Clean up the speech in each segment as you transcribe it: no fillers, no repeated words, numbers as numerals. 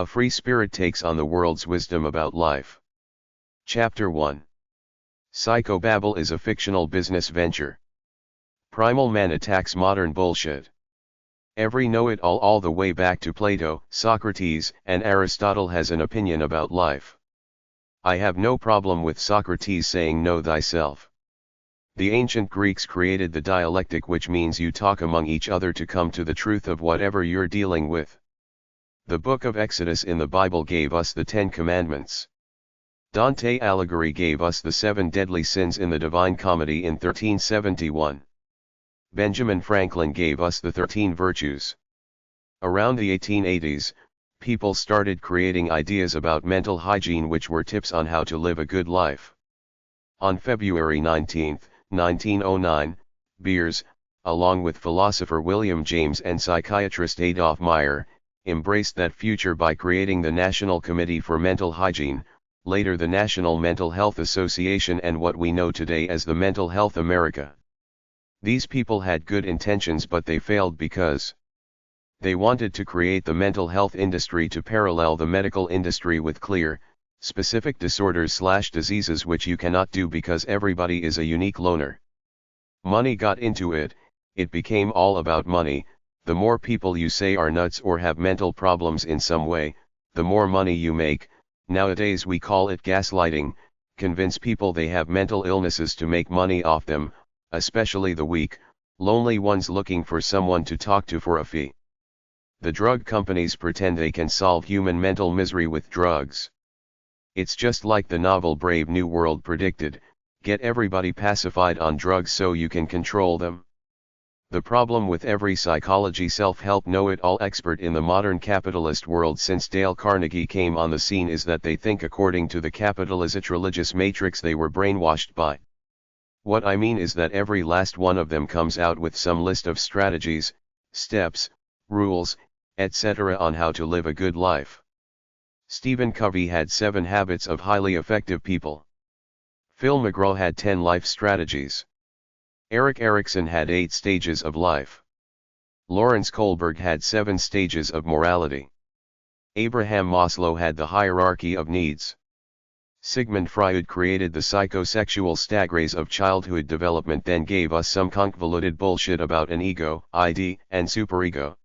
A free spirit takes on the world's wisdom about life. Chapter 1. Psychobabble is a fictional business venture. Primal man attacks modern bullshit. Every know-it-all all the way back to Plato, Socrates, and Aristotle has an opinion about life. I have no problem with Socrates saying know thyself. The ancient Greeks created the dialectic, which means you talk among each other to come to the truth of whatever you're dealing with. The book of Exodus in the Bible gave us the 10 Commandments. Dante Alighieri gave us the 7 deadly sins in the Divine Comedy in 1371. Benjamin Franklin gave us the 13 virtues. Around the 1880s, people started creating ideas about mental hygiene, which were tips on how to live a good life. On February 19, 1909, Beers, along with philosopher William James and psychiatrist Adolf Meyer, embraced that future by creating the National Committee for Mental Hygiene, later the National Mental Health Association, and what we know today as the Mental Health America. These people had good intentions, but they failed because they wanted to create the mental health industry to parallel the medical industry with clear, specific disorders/diseases, which you cannot do because everybody is a unique loner. Money got into it, it became all about money. The more people you say are nuts or have mental problems in some way, the more money you make. Nowadays we call it gaslighting. Convince people they have mental illnesses to make money off them, especially the weak, lonely ones looking for someone to talk to for a fee. The drug companies pretend they can solve human mental misery with drugs. It's just like the novel Brave New World predicted: get everybody pacified on drugs so you can control them. The problem with every psychology self-help know-it-all expert in the modern capitalist world since Dale Carnegie came on the scene is that they think according to the capitalist religious matrix they were brainwashed by. What I mean is that every last one of them comes out with some list of strategies, steps, rules, etc. on how to live a good life. Stephen Covey had 7 habits of highly effective people. Phil McGraw had 10 life strategies. Erik Erikson had 8 stages of life. Lawrence Kohlberg had 7 stages of morality. Abraham Maslow had the hierarchy of needs. Sigmund Freud created the psychosexual staggrays of childhood development, then gave us some convoluted bullshit about an ego, ID, and superego.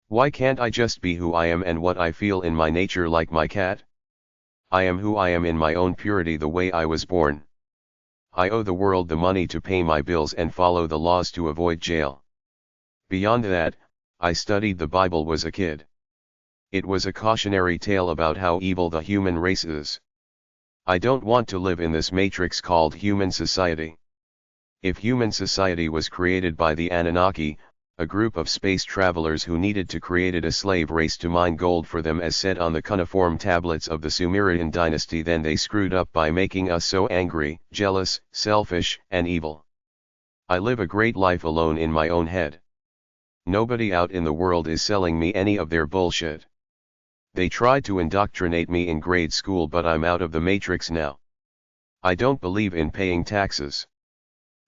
Why can't I just be who I am and what I feel in my nature like my cat? I am who I am in my own purity, the way I was born. I owe the world the money to pay my bills and follow the laws to avoid jail. Beyond that, I studied the Bible was a kid. It was a cautionary tale about how evil the human race is. I don't want to live in this matrix called human society. If human society was created by the Anunnaki, a group of space travelers who needed to create a slave race to mine gold for them as said on the cuneiform tablets of the Sumerian dynasty, then they screwed up by making us so angry, jealous, selfish, and evil. I live a great life alone in my own head. Nobody out in the world is selling me any of their bullshit. They tried to indoctrinate me in grade school, but I'm out of the matrix now. I don't believe in paying taxes.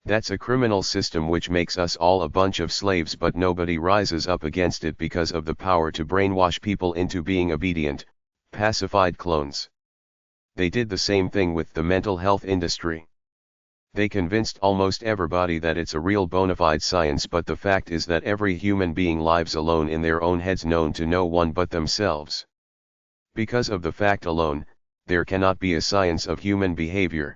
That's a criminal system which makes us all a bunch of slaves, but nobody rises up against it because of the power to brainwash people into being obedient, pacified clones. They did the same thing with the mental health industry. They convinced almost everybody that it's a real bona fide science, but the fact is that every human being lives alone in their own heads, known to no one but themselves. Because of the fact alone, there cannot be a science of human behavior.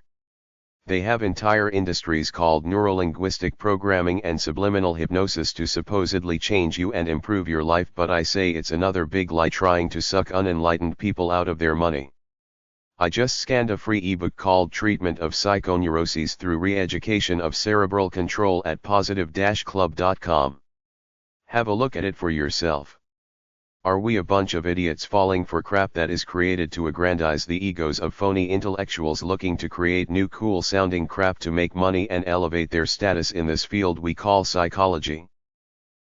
They have entire industries called neurolinguistic programming and subliminal hypnosis to supposedly change you and improve your life, but I say it's another big lie trying to suck unenlightened people out of their money. I just scanned a free ebook called Treatment of Psychoneuroses Through Re-Education of Cerebral Control at positive-club.com. Have a look at it for yourself. Are we a bunch of idiots falling for crap that is created to aggrandize the egos of phony intellectuals looking to create new cool sounding crap to make money and elevate their status in this field we call psychology?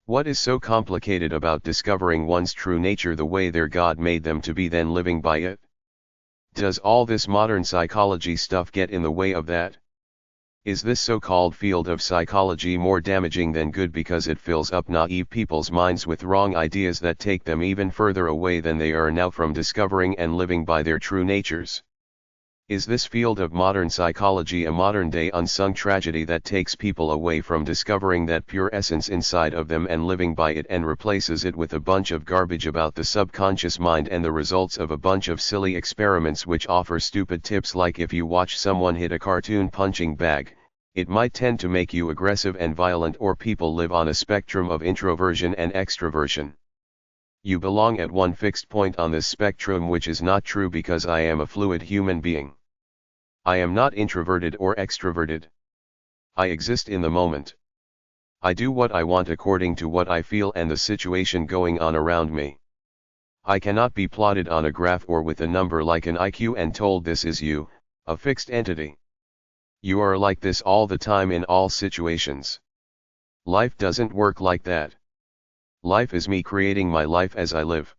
What is so complicated about discovering one's true nature the way their God made them to be, then living by it? Does all this modern psychology stuff get in the way of that? Is this so-called field of psychology more damaging than good because it fills up naive people's minds with wrong ideas that take them even further away than they are now from discovering and living by their true natures? Is this field of modern psychology a modern-day unsung tragedy that takes people away from discovering that pure essence inside of them and living by it, and replaces it with a bunch of garbage about the subconscious mind and the results of a bunch of silly experiments which offer stupid tips like if you watch someone hit a cartoon punching bag, it might tend to make you aggressive and violent, or people live on a spectrum of introversion and extroversion? You belong at one fixed point on this spectrum, which is not true because I am a fluid human being. I am not introverted or extroverted. I exist in the moment. I do what I want according to what I feel and the situation going on around me. I cannot be plotted on a graph or with a number like an IQ and told this is you, a fixed entity. You are like this all the time in all situations. Life doesn't work like that. Life is me creating my life as I live.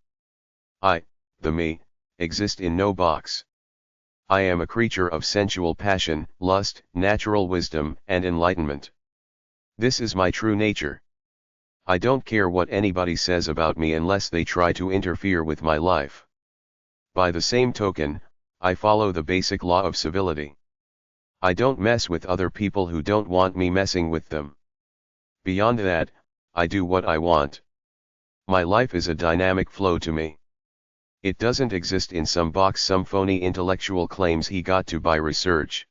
I, the me, exist in no box. I am a creature of sensual passion, lust, natural wisdom, and enlightenment. This is my true nature. I don't care what anybody says about me unless they try to interfere with my life. By the same token, I follow the basic law of civility. I don't mess with other people who don't want me messing with them. Beyond that, I do what I want. My life is a dynamic flow to me. It doesn't exist in some box some phony intellectual claims he got to by research.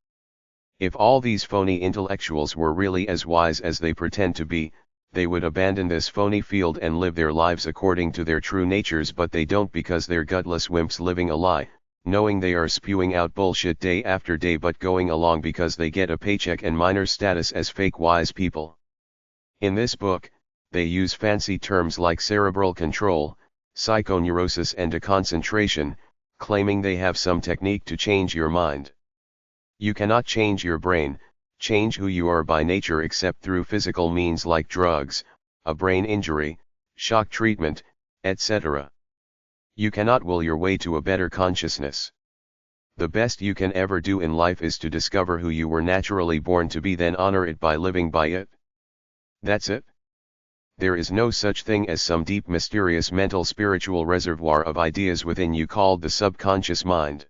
If all these phony intellectuals were really as wise as they pretend to be, they would abandon this phony field and live their lives according to their true natures, but they don't because they're gutless wimps living a lie, knowing they are spewing out bullshit day after day but going along because they get a paycheck and minor status as fake wise people. In this book, they use fancy terms like cerebral control, psychoneurosis and deconcentration, claiming they have some technique to change your mind. You cannot change your brain, change who you are by nature except through physical means like drugs, a brain injury, shock treatment, etc. You cannot will your way to a better consciousness. The best you can ever do in life is to discover who you were naturally born to be, then honor it by living by it. That's it. There is no such thing as some deep mysterious mental spiritual reservoir of ideas within you called the subconscious mind.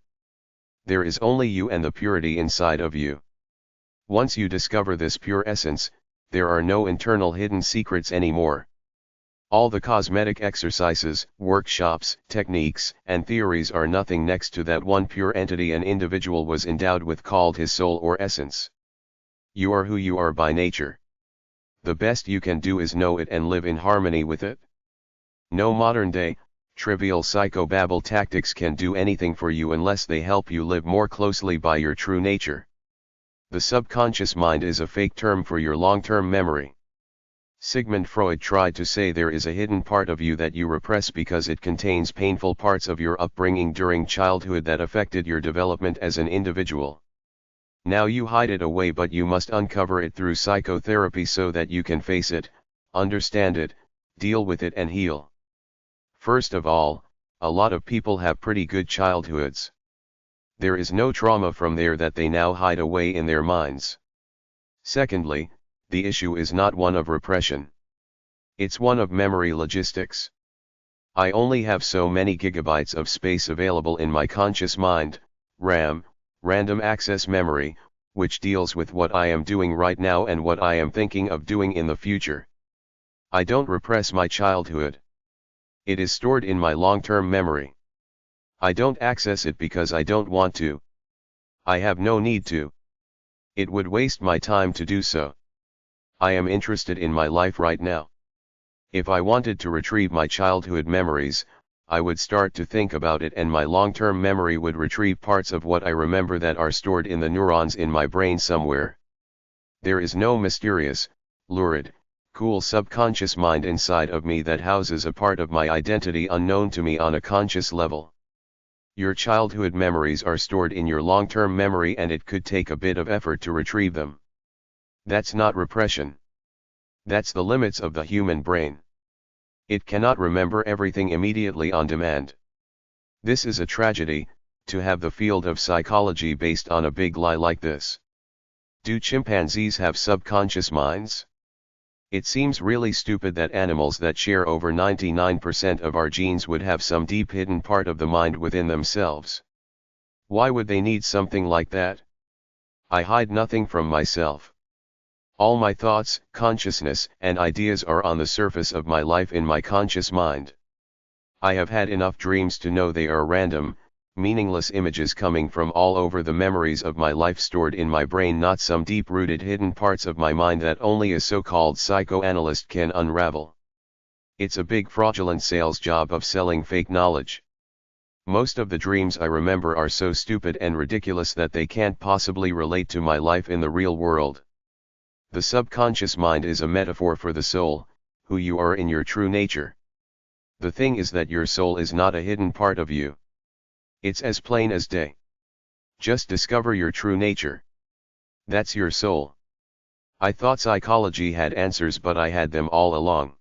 There is only you and the purity inside of you. Once you discover this pure essence, there are no internal hidden secrets anymore. All the cosmetic exercises, workshops, techniques, and theories are nothing next to that one pure entity an individual was endowed with called his soul or essence. You are who you are by nature. The best you can do is know it and live in harmony with it. No modern-day, trivial psychobabble tactics can do anything for you unless they help you live more closely by your true nature. The subconscious mind is a fake term for your long-term memory. Sigmund Freud tried to say there is a hidden part of you that you repress because it contains painful parts of your upbringing during childhood that affected your development as an individual. Now you hide it away, but you must uncover it through psychotherapy so that you can face it, understand it, deal with it and heal. First of all, a lot of people have pretty good childhoods. There is no trauma from there that they now hide away in their minds. Secondly, the issue is not one of repression. It's one of memory logistics. I only have so many gigabytes of space available in my conscious mind, RAM, random access memory, which deals with what I am doing right now and what I am thinking of doing in the future. I don't repress my childhood. It is stored in my long-term memory. I don't access it because I don't want to. I have no need to. It would waste my time to do so. I am interested in my life right now. If I wanted to retrieve my childhood memories, I would start to think about it and my long-term memory would retrieve parts of what I remember that are stored in the neurons in my brain somewhere. There is no mysterious, lurid, cool subconscious mind inside of me that houses a part of my identity unknown to me on a conscious level. Your childhood memories are stored in your long-term memory and it could take a bit of effort to retrieve them. That's not repression. That's the limits of the human brain. It cannot remember everything immediately on demand. This is a tragedy, to have the field of psychology based on a big lie like this. Do chimpanzees have subconscious minds? It seems really stupid that animals that share over 99% of our genes would have some deep hidden part of the mind within themselves. Why would they need something like that? I hide nothing from myself. All my thoughts, consciousness, and ideas are on the surface of my life in my conscious mind. I have had enough dreams to know they are random, meaningless images coming from all over the memories of my life stored in my brain, not some deep-rooted hidden parts of my mind that only a so-called psychoanalyst can unravel. It's a big fraudulent sales job of selling fake knowledge. Most of the dreams I remember are so stupid and ridiculous that they can't possibly relate to my life in the real world. The subconscious mind is a metaphor for the soul, who you are in your true nature. The thing is that your soul is not a hidden part of you. It's as plain as day. Just discover your true nature. That's your soul. I thought psychology had answers, but I had them all along.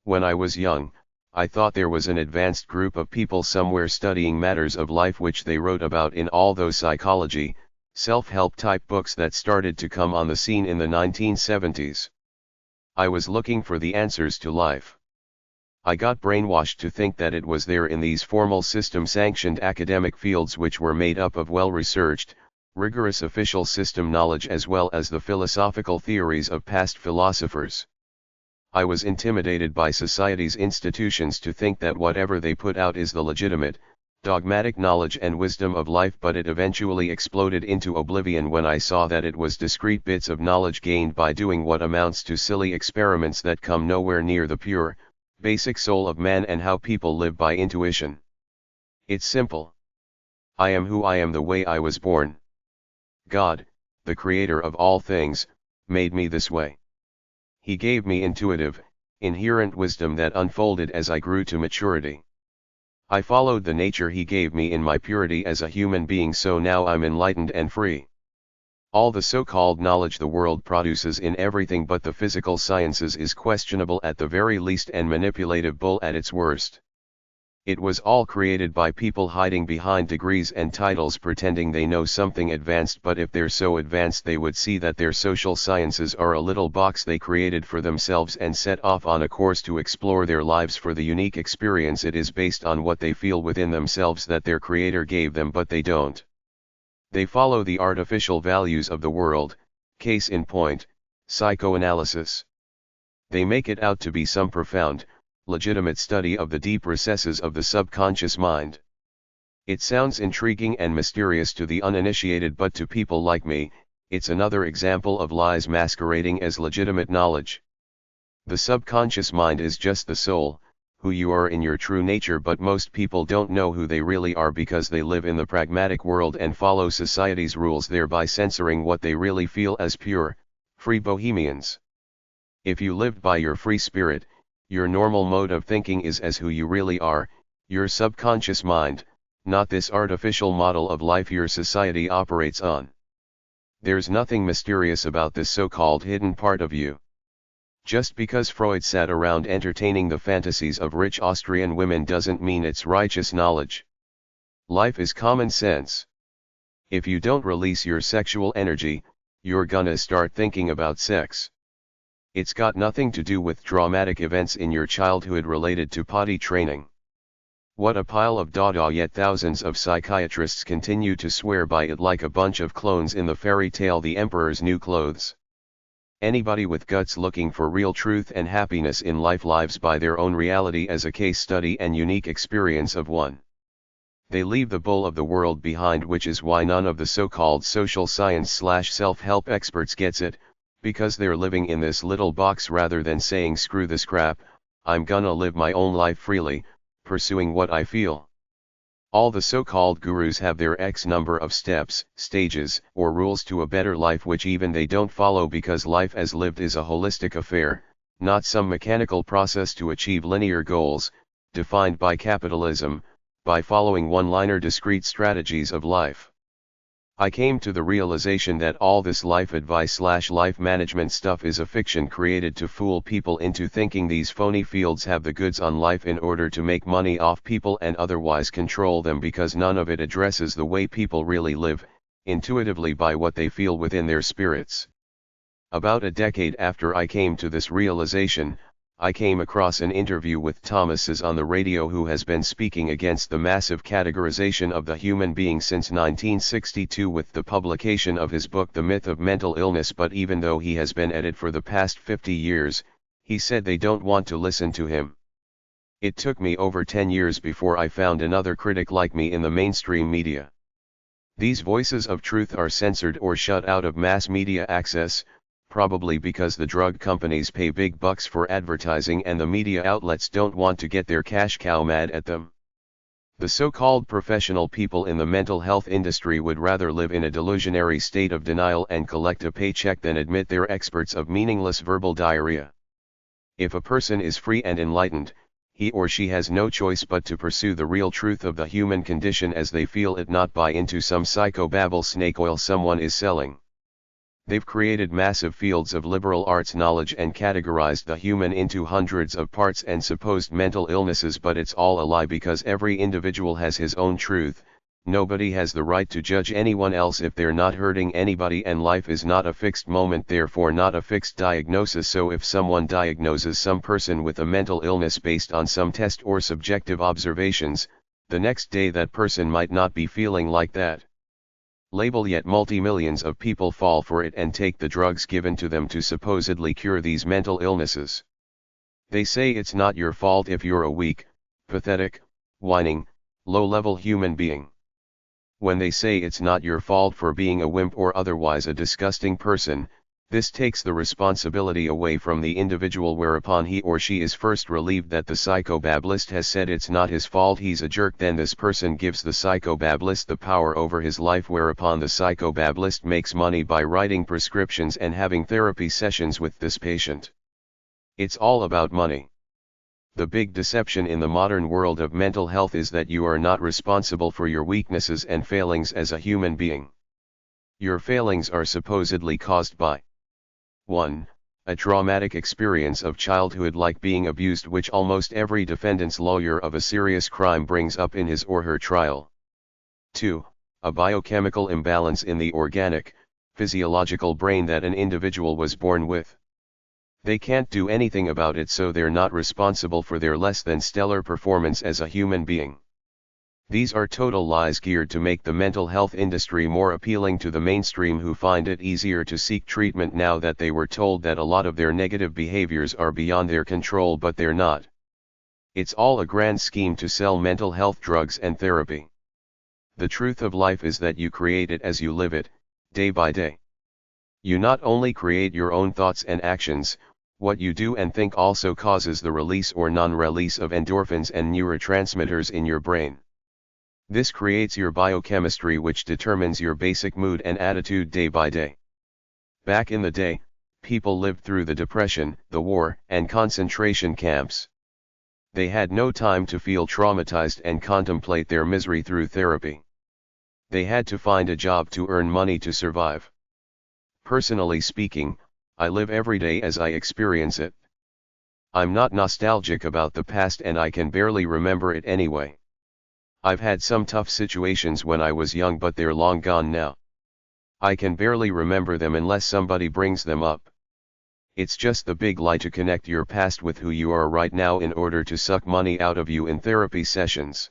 When I was young, I thought there was an advanced group of people somewhere studying matters of life which they wrote about in all those psychology, self-help type books that started to come on the scene in the 1970s. I was looking for the answers to life. I got brainwashed to think that it was there in these formal system-sanctioned academic fields which were made up of well-researched, rigorous official system knowledge as well as the philosophical theories of past philosophers. I was intimidated by society's institutions to think that whatever they put out is the legitimate, dogmatic knowledge and wisdom of life, but it eventually exploded into oblivion when I saw that it was discrete bits of knowledge gained by doing what amounts to silly experiments that come nowhere near the pure, basic soul of man and how people live by intuition. It's simple. I am who I am the way I was born. God, the creator of all things, made me this way. He gave me intuitive, inherent wisdom that unfolded as I grew to maturity. I followed the nature he gave me in my purity as a human being, so now I'm enlightened and free. All the so-called knowledge the world produces in everything but the physical sciences is questionable at the very least and manipulative bull at its worst. It was all created by people hiding behind degrees and titles pretending they know something advanced, but if they're so advanced they would see that their social sciences are a little box they created for themselves and set off on a course to explore their lives for the unique experience it is based on what they feel within themselves that their creator gave them, but they don't. They follow the artificial values of the world, case in point, psychoanalysis. They make it out to be some profound, legitimate study of the deep recesses of the subconscious mind. It sounds intriguing and mysterious to the uninitiated, but to people like me, it's another example of lies masquerading as legitimate knowledge. The subconscious mind is just the soul, who you are in your true nature, but most people don't know who they really are because they live in the pragmatic world and follow society's rules, thereby censoring what they really feel as pure, free bohemians. If you lived by your free spirit, your normal mode of thinking is as who you really are, your subconscious mind, not this artificial model of life your society operates on. There's nothing mysterious about this so-called hidden part of you. Just because Freud sat around entertaining the fantasies of rich Austrian women doesn't mean it's righteous knowledge. Life is common sense. If you don't release your sexual energy, you're gonna start thinking about sex. It's got nothing to do with traumatic events in your childhood related to potty training. What a pile of dada, yet thousands of psychiatrists continue to swear by it like a bunch of clones in the fairy tale The Emperor's New Clothes. Anybody with guts looking for real truth and happiness in life lives by their own reality as a case study and unique experience of one. They leave the bull of the world behind, which is why none of the so-called social science/self-help experts gets it, because they're living in this little box rather than saying screw this crap, I'm gonna live my own life freely, pursuing what I feel. All the so-called gurus have their X number of steps, stages, or rules to a better life which even they don't follow, because life as lived is a holistic affair, not some mechanical process to achieve linear goals, defined by capitalism, by following one-liner discrete strategies of life. I came to the realization that all this life advice/life management stuff is a fiction created to fool people into thinking these phony fields have the goods on life in order to make money off people and otherwise control them, because none of it addresses the way people really live, intuitively by what they feel within their spirits. About a decade after I came to this realization, I came across an interview with Thomas's on the radio, who has been speaking against the massive categorization of the human being since 1962 with the publication of his book The Myth of Mental Illness. But even though he has been at it for the past 50 years, he said they don't want to listen to him. It took me over 10 years before I found another critic like me in the mainstream media. These voices of truth are censored or shut out of mass media access, probably because the drug companies pay big bucks for advertising and the media outlets don't want to get their cash cow mad at them. The so-called professional people in the mental health industry would rather live in a delusionary state of denial and collect a paycheck than admit they're experts of meaningless verbal diarrhea. If a person is free and enlightened, he or she has no choice but to pursue the real truth of the human condition as they feel it, not buy into some psychobabble snake oil someone is selling. They've created massive fields of liberal arts knowledge and categorized the human into hundreds of parts and supposed mental illnesses, but it's all a lie because every individual has his own truth. Nobody has the right to judge anyone else if they're not hurting anybody, and life is not a fixed moment, therefore not a fixed diagnosis. So if someone diagnoses some person with a mental illness based on some test or subjective observations, the next day that person might not be feeling like that label, yet multi-millions of people fall for it and take the drugs given to them to supposedly cure these mental illnesses. They say it's not your fault if you're a weak, pathetic, whining, low-level human being. When they say it's not your fault for being a wimp or otherwise a disgusting person, this takes the responsibility away from the individual, whereupon he or she is first relieved that the psychobabblist has said it's not his fault, he's a jerk. Then this person gives the psychobabblist the power over his life, whereupon the psychobabblist makes money by writing prescriptions and having therapy sessions with this patient. It's all about money. The big deception in the modern world of mental health is that you are not responsible for your weaknesses and failings as a human being. Your failings are supposedly caused by 1. A traumatic experience of childhood like being abused, which almost every defendant's lawyer of a serious crime brings up in his or her trial. 2. A biochemical imbalance in the organic, physiological brain that an individual was born with. They can't do anything about it, so they're not responsible for their less than stellar performance as a human being. These are total lies geared to make the mental health industry more appealing to the mainstream, who find it easier to seek treatment now that they were told that a lot of their negative behaviors are beyond their control, but they're not. It's all a grand scheme to sell mental health drugs and therapy. The truth of life is that you create it as you live it, day by day. You not only create your own thoughts and actions, what you do and think also causes the release or non-release of endorphins and neurotransmitters in your brain. This creates your biochemistry, which determines your basic mood and attitude day by day. Back in the day, people lived through the Depression, the war, and concentration camps. They had no time to feel traumatized and contemplate their misery through therapy. They had to find a job to earn money to survive. Personally speaking, I live every day as I experience it. I'm not nostalgic about the past, and I can barely remember it anyway. I've had some tough situations when I was young, but they're long gone now. I can barely remember them unless somebody brings them up. It's just the big lie to connect your past with who you are right now in order to suck money out of you in therapy sessions.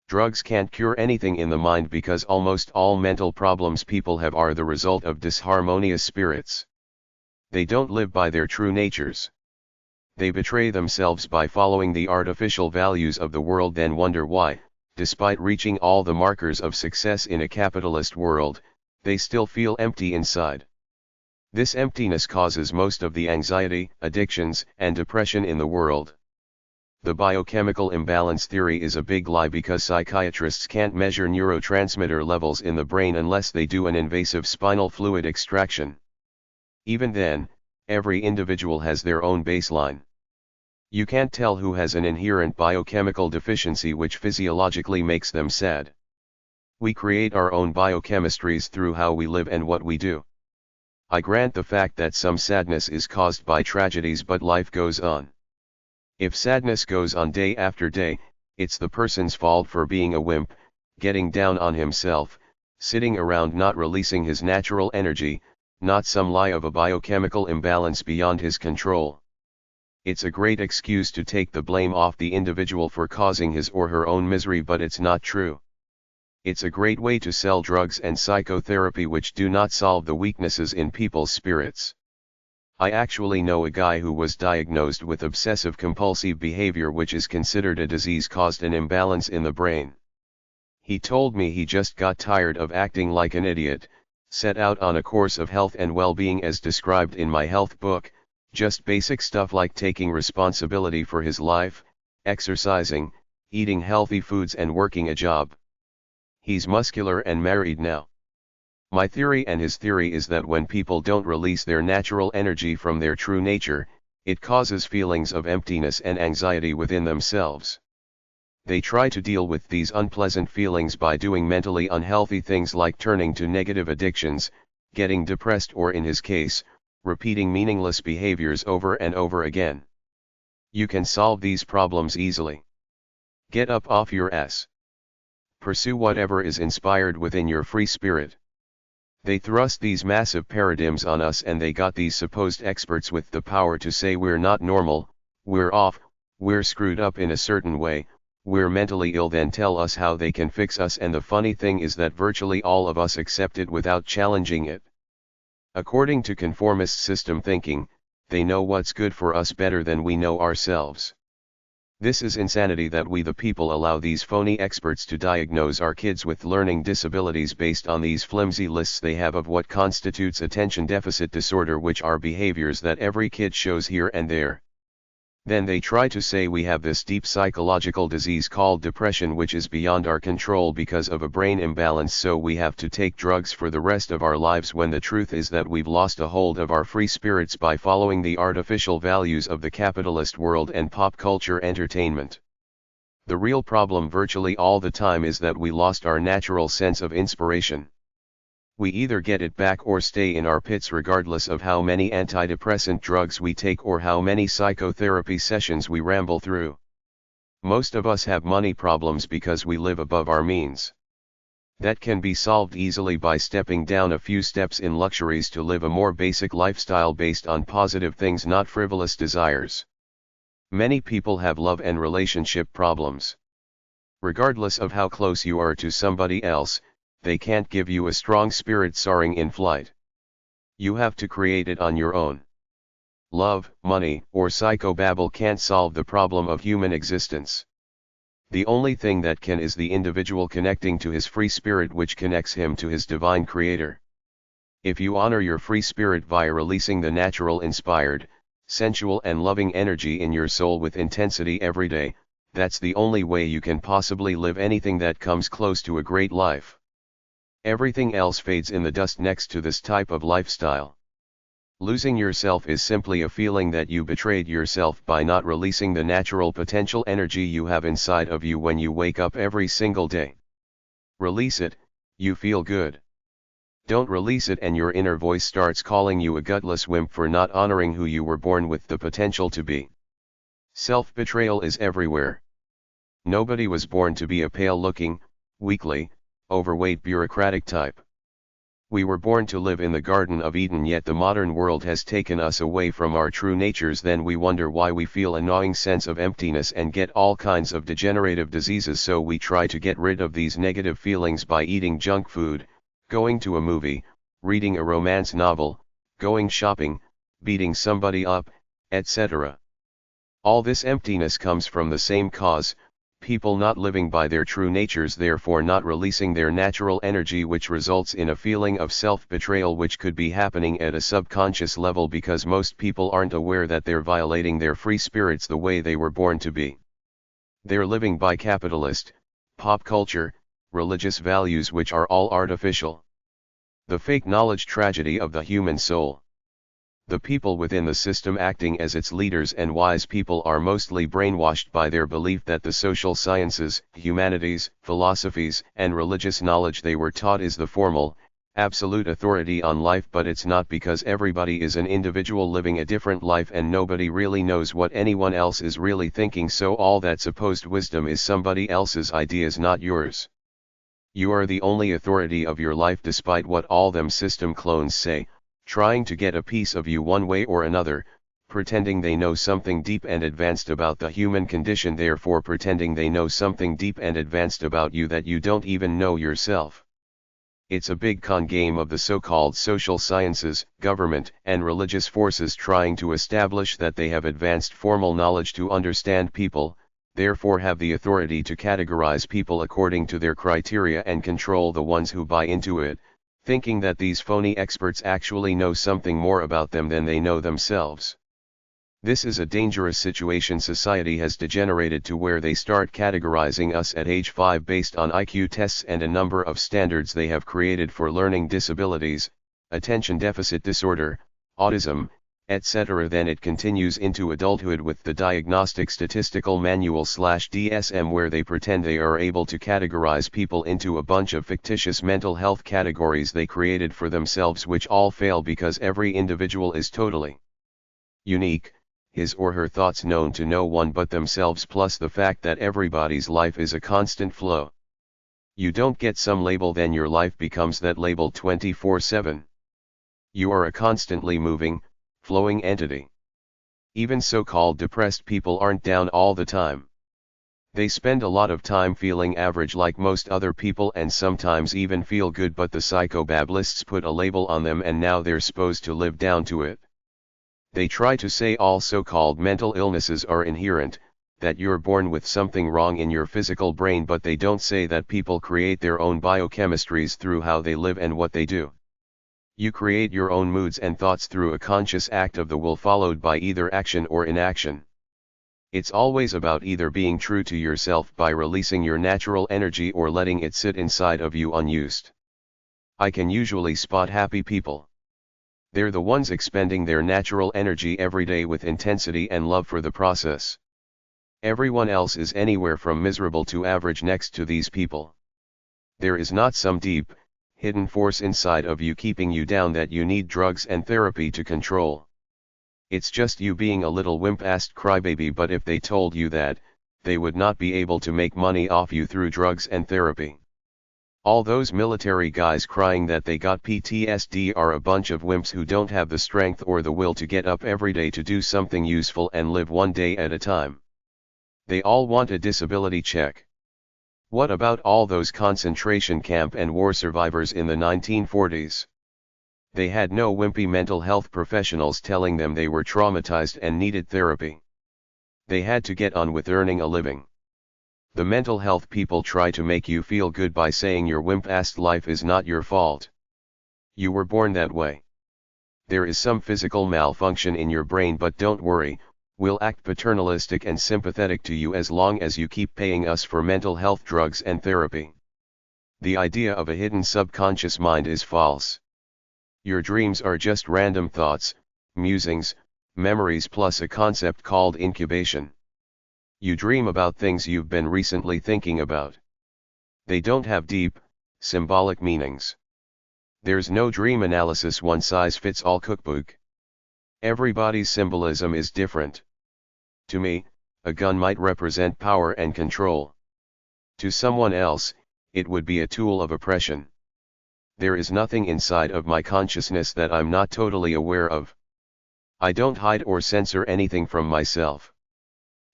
Drugs can't cure anything in the mind because almost all mental problems people have are the result of disharmonious spirits. They don't live by their true natures. They betray themselves by following the artificial values of the world, then wonder why, despite reaching all the markers of success in a capitalist world, they still feel empty inside. This emptiness causes most of the anxiety, addictions, and depression in the world. The biochemical imbalance theory is a big lie because psychiatrists can't measure neurotransmitter levels in the brain unless they do an invasive spinal fluid extraction. Even then, every individual has their own baseline. You can't tell who has an inherent biochemical deficiency which physiologically makes them sad. We create our own biochemistries through how we live and what we do. I grant the fact that some sadness is caused by tragedies, but life goes on. If sadness goes on day after day, it's the person's fault for being a wimp, getting down on himself, sitting around not releasing his natural energy, not some lie of a biochemical imbalance beyond his control. It's a great excuse to take the blame off the individual for causing his or her own misery, but it's not true. It's a great way to sell drugs and psychotherapy which do not solve the weaknesses in people's spirits. I actually know a guy who was diagnosed with obsessive-compulsive behavior, which is considered a disease caused an imbalance in the brain. He told me he just got tired of acting like an idiot, set out on a course of health and well-being as described in my health book, just basic stuff like taking responsibility for his life, exercising, eating healthy foods and working a job. He's muscular and married now. My theory and his theory is that when people don't release their natural energy from their true nature, it causes feelings of emptiness and anxiety within themselves. They try to deal with these unpleasant feelings by doing mentally unhealthy things like turning to negative addictions, getting depressed, or in his case, repeating meaningless behaviors over and over again. You can solve these problems easily. Get up off your ass. Pursue whatever is inspired within your free spirit. They thrust these massive paradigms on us, and they got these supposed experts with the power to say we're not normal, we're off, we're screwed up in a certain way, we're mentally ill, then tell us how they can fix us. And the funny thing is that virtually all of us accept it without challenging it. According to conformist system thinking, they know what's good for us better than we know ourselves. This is insanity that we the people allow these phony experts to diagnose our kids with learning disabilities based on these flimsy lists they have of what constitutes attention deficit disorder, which are behaviors that every kid shows here and there. Then they try to say we have this deep psychological disease called depression, which is beyond our control because of a brain imbalance, so we have to take drugs for the rest of our lives, when the truth is that we've lost a hold of our free spirits by following the artificial values of the capitalist world and pop culture entertainment. The real problem virtually all the time is that we lost our natural sense of inspiration. We either get it back or stay in our pits, regardless of how many antidepressant drugs we take or how many psychotherapy sessions we ramble through. Most of us have money problems because we live above our means. That can be solved easily by stepping down a few steps in luxuries to live a more basic lifestyle based on positive things, not frivolous desires. Many people have love and relationship problems. Regardless of how close you are to somebody else, they can't give you a strong spirit soaring in flight. You have to create it on your own. Love, money, or psychobabble can't solve the problem of human existence. The only thing that can is the individual connecting to his free spirit, which connects him to his divine creator. If you honor your free spirit via releasing the natural, inspired, sensual and loving energy in your soul with intensity every day, that's the only way you can possibly live anything that comes close to a great life. Everything else fades in the dust next to this type of lifestyle. Losing yourself is simply a feeling that you betrayed yourself by not releasing the natural potential energy you have inside of you when you wake up every single day. Release it, you feel good. Don't release it and your inner voice starts calling you a gutless wimp for not honoring who you were born with the potential to be. Self-betrayal is everywhere. Nobody was born to be a pale-looking, weakly, overweight bureaucratic type. We were born to live in the Garden of Eden, yet the modern world has taken us away from our true natures. Then we wonder why we feel a gnawing sense of emptiness and get all kinds of degenerative diseases, so we try to get rid of these negative feelings by eating junk food, going to a movie, reading a romance novel, going shopping, beating somebody up, etc. All this emptiness comes from the same cause: people not living by their true natures, therefore not releasing their natural energy, which results in a feeling of self-betrayal, which could be happening at a subconscious level because most people aren't aware that they're violating their free spirits the way they were born to be. They're living by capitalist, pop culture, religious values, which are all artificial. The fake knowledge tragedy of the human soul. The people within the system acting as its leaders and wise people are mostly brainwashed by their belief that the social sciences, humanities, philosophies, and religious knowledge they were taught is the formal, absolute authority on life, but it's not, because everybody is an individual living a different life and nobody really knows what anyone else is really thinking, so all that supposed wisdom is somebody else's ideas, not yours. You are the only authority of your life despite what all them system clones say, trying to get a piece of you one way or another, pretending they know something deep and advanced about the human condition, therefore pretending they know something deep and advanced about you that you don't even know yourself. It's a big con game of the so-called social sciences, government, and religious forces trying to establish that they have advanced formal knowledge to understand people, therefore have the authority to categorize people according to their criteria and control the ones who buy into it, thinking that these phony experts actually know something more about them than they know themselves. This is a dangerous situation. Society has degenerated to where they start categorizing us at age 5 based on IQ tests and a number of standards they have created for learning disabilities, attention deficit disorder, autism, etc. Then it continues into adulthood with the Diagnostic Statistical Manual/DSM, where they pretend they are able to categorize people into a bunch of fictitious mental health categories they created for themselves, which all fail because every individual is totally unique, his or her thoughts known to no one but themselves, plus the fact that everybody's life is a constant flow. You don't get some label, then your life becomes that label 24/7. You are a constantly moving, flowing entity. Even so-called depressed people aren't down all the time. They spend a lot of time feeling average like most other people and sometimes even feel good, but the psychobablists put a label on them and now they're supposed to live down to it. They try to say all so-called mental illnesses are inherent, that you're born with something wrong in your physical brain, but they don't say that people create their own biochemistries through how they live and what they do. You create your own moods and thoughts through a conscious act of the will followed by either action or inaction. It's always about either being true to yourself by releasing your natural energy or letting it sit inside of you unused. I can usually spot happy people. They're the ones expending their natural energy every day with intensity and love for the process. Everyone else is anywhere from miserable to average next to these people. There is not some deep, hidden force inside of you keeping you down that you need drugs and therapy to control. It's just you being a little wimp-assed crybaby, but if they told you that, they would not be able to make money off you through drugs and therapy. All those military guys crying that they got PTSD are a bunch of wimps who don't have the strength or the will to get up every day to do something useful and live one day at a time. They all want a disability check. What about all those concentration camp and war survivors in the 1940s? They had no wimpy mental health professionals telling them they were traumatized and needed therapy. They had to get on with earning a living. The mental health people try to make you feel good by saying your wimp-assed life is not your fault. You were born that way. There is some physical malfunction in your brain, but don't worry, we'll act paternalistic and sympathetic to you as long as you keep paying us for mental health drugs and therapy. The idea of a hidden subconscious mind is false. Your dreams are just random thoughts, musings, memories plus a concept called incubation. You dream about things you've been recently thinking about. They don't have deep, symbolic meanings. There's no dream analysis one-size-fits-all cookbook. Everybody's symbolism is different. To me, a gun might represent power and control. To someone else, it would be a tool of oppression. There is nothing inside of my consciousness that I'm not totally aware of. I don't hide or censor anything from myself.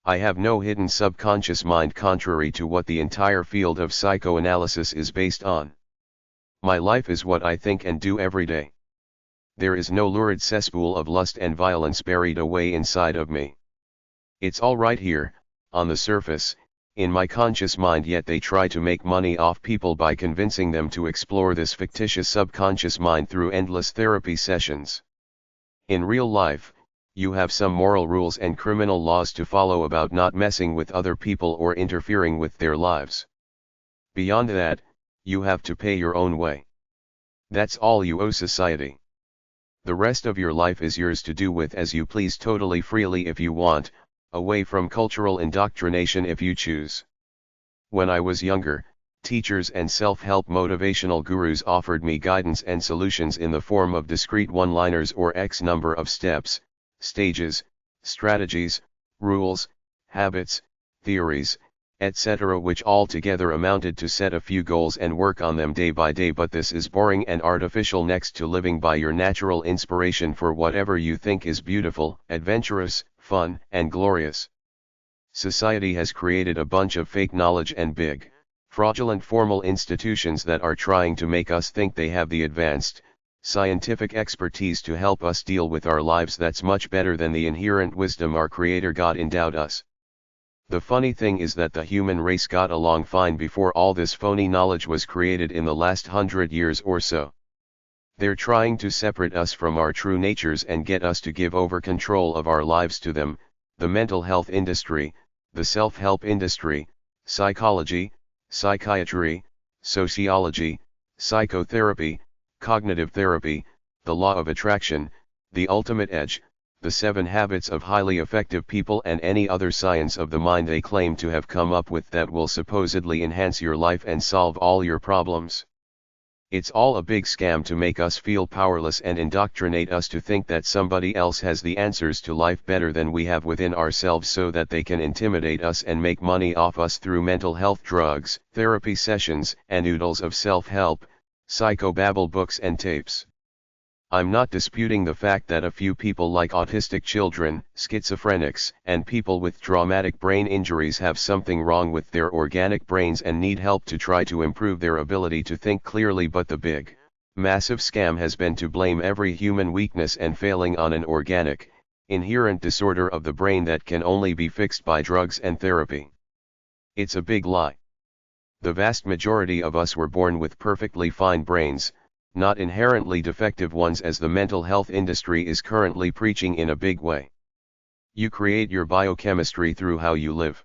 I have no hidden subconscious mind contrary to what the entire field of psychoanalysis is based on. My life is what I think and do every day. There is no lurid cesspool of lust and violence buried away inside of me. It's all right here, on the surface, in my conscious mind, yet they try to make money off people by convincing them to explore this fictitious subconscious mind through endless therapy sessions. In real life, you have some moral rules and criminal laws to follow about not messing with other people or interfering with their lives. Beyond that, you have to pay your own way. That's all you owe society. The rest of your life is yours to do with as you please, totally freely if you want, away from cultural indoctrination if you choose. When I was younger, teachers and self-help motivational gurus offered me guidance and solutions in the form of discrete one-liners or X number of steps, stages, strategies, rules, habits, theories, etc., which all together amounted to set a few goals and work on them day by day. But this is boring and artificial next to living by your natural inspiration for whatever you think is beautiful, adventurous, fun, and glorious. Society has created a bunch of fake knowledge and big, fraudulent formal institutions that are trying to make us think they have the advanced, scientific expertise to help us deal with our lives that's much better than the inherent wisdom our Creator God endowed us. The funny thing is that the human race got along fine before all this phony knowledge was created in the last 100 years or so. They're trying to separate us from our true natures and get us to give over control of our lives to them, the mental health industry, the self-help industry, psychology, psychiatry, sociology, psychotherapy, cognitive therapy, the law of attraction, the ultimate edge, the 7 habits of highly effective people, and any other science of the mind they claim to have come up with that will supposedly enhance your life and solve all your problems. It's all a big scam to make us feel powerless and indoctrinate us to think that somebody else has the answers to life better than we have within ourselves, so that they can intimidate us and make money off us through mental health drugs, therapy sessions, and oodles of self-help, psychobabble books and tapes. I'm not disputing the fact that a few people like autistic children, schizophrenics, and people with traumatic brain injuries have something wrong with their organic brains and need help to try to improve their ability to think clearly, but the big, massive scam has been to blame every human weakness and failing on an organic, inherent disorder of the brain that can only be fixed by drugs and therapy. It's a big lie. The vast majority of us were born with perfectly fine brains, not inherently defective ones as the mental health industry is currently preaching in a big way. You create your biochemistry through how you live.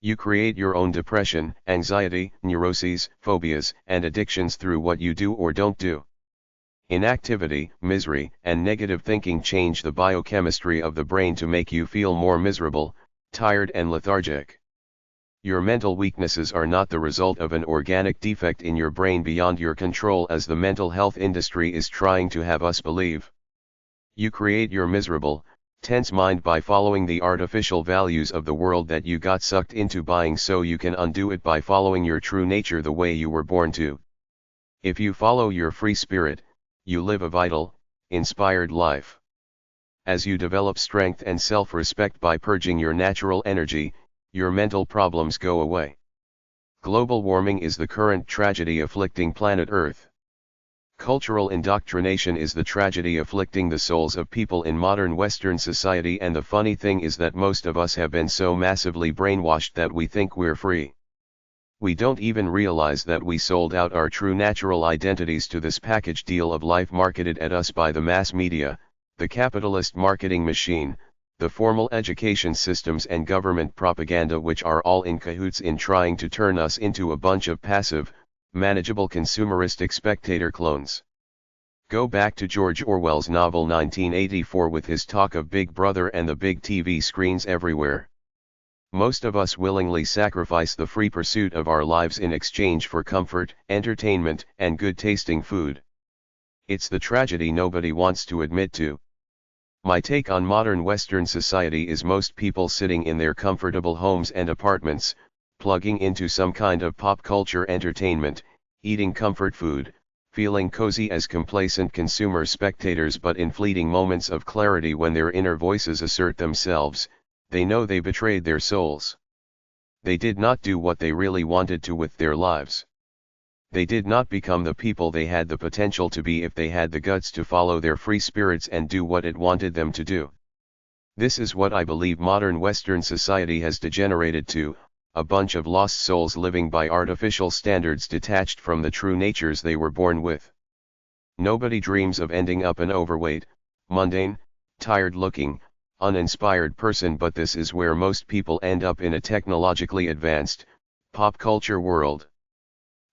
You create your own depression, anxiety, neuroses, phobias, and addictions through what you do or don't do. Inactivity, misery, and negative thinking change the biochemistry of the brain to make you feel more miserable, tired, and lethargic. Your mental weaknesses are not the result of an organic defect in your brain beyond your control, as the mental health industry is trying to have us believe. You create your miserable, tense mind by following the artificial values of the world that you got sucked into buying, so you can undo it by following your true nature the way you were born to. If you follow your free spirit, you live a vital, inspired life. As you develop strength and self-respect by purging your natural energy, your mental problems go away. Global warming is the current tragedy afflicting planet Earth. Cultural indoctrination is the tragedy afflicting the souls of people in modern Western society, and the funny thing is that most of us have been so massively brainwashed that we think we're free. We don't even realize that we sold out our true natural identities to this package deal of life marketed at us by the mass media, the capitalist marketing machine, the formal education systems, and government propaganda, which are all in cahoots in trying to turn us into a bunch of passive, manageable consumeristic spectator clones. Go back to George Orwell's novel 1984 with his talk of Big Brother and the big TV screens everywhere. Most of us willingly sacrifice the free pursuit of our lives in exchange for comfort, entertainment, and good-tasting food. It's the tragedy nobody wants to admit to. My take on modern Western society is most people sitting in their comfortable homes and apartments, plugging into some kind of pop culture entertainment, eating comfort food, feeling cozy as complacent consumer spectators, but in fleeting moments of clarity when their inner voices assert themselves, they know they betrayed their souls. They did not do what they really wanted to with their lives. They did not become the people they had the potential to be if they had the guts to follow their free spirits and do what it wanted them to do. This is what I believe modern Western society has degenerated to, a bunch of lost souls living by artificial standards detached from the true natures they were born with. Nobody dreams of ending up an overweight, mundane, tired-looking, uninspired person, but this is where most people end up in a technologically advanced, pop culture world.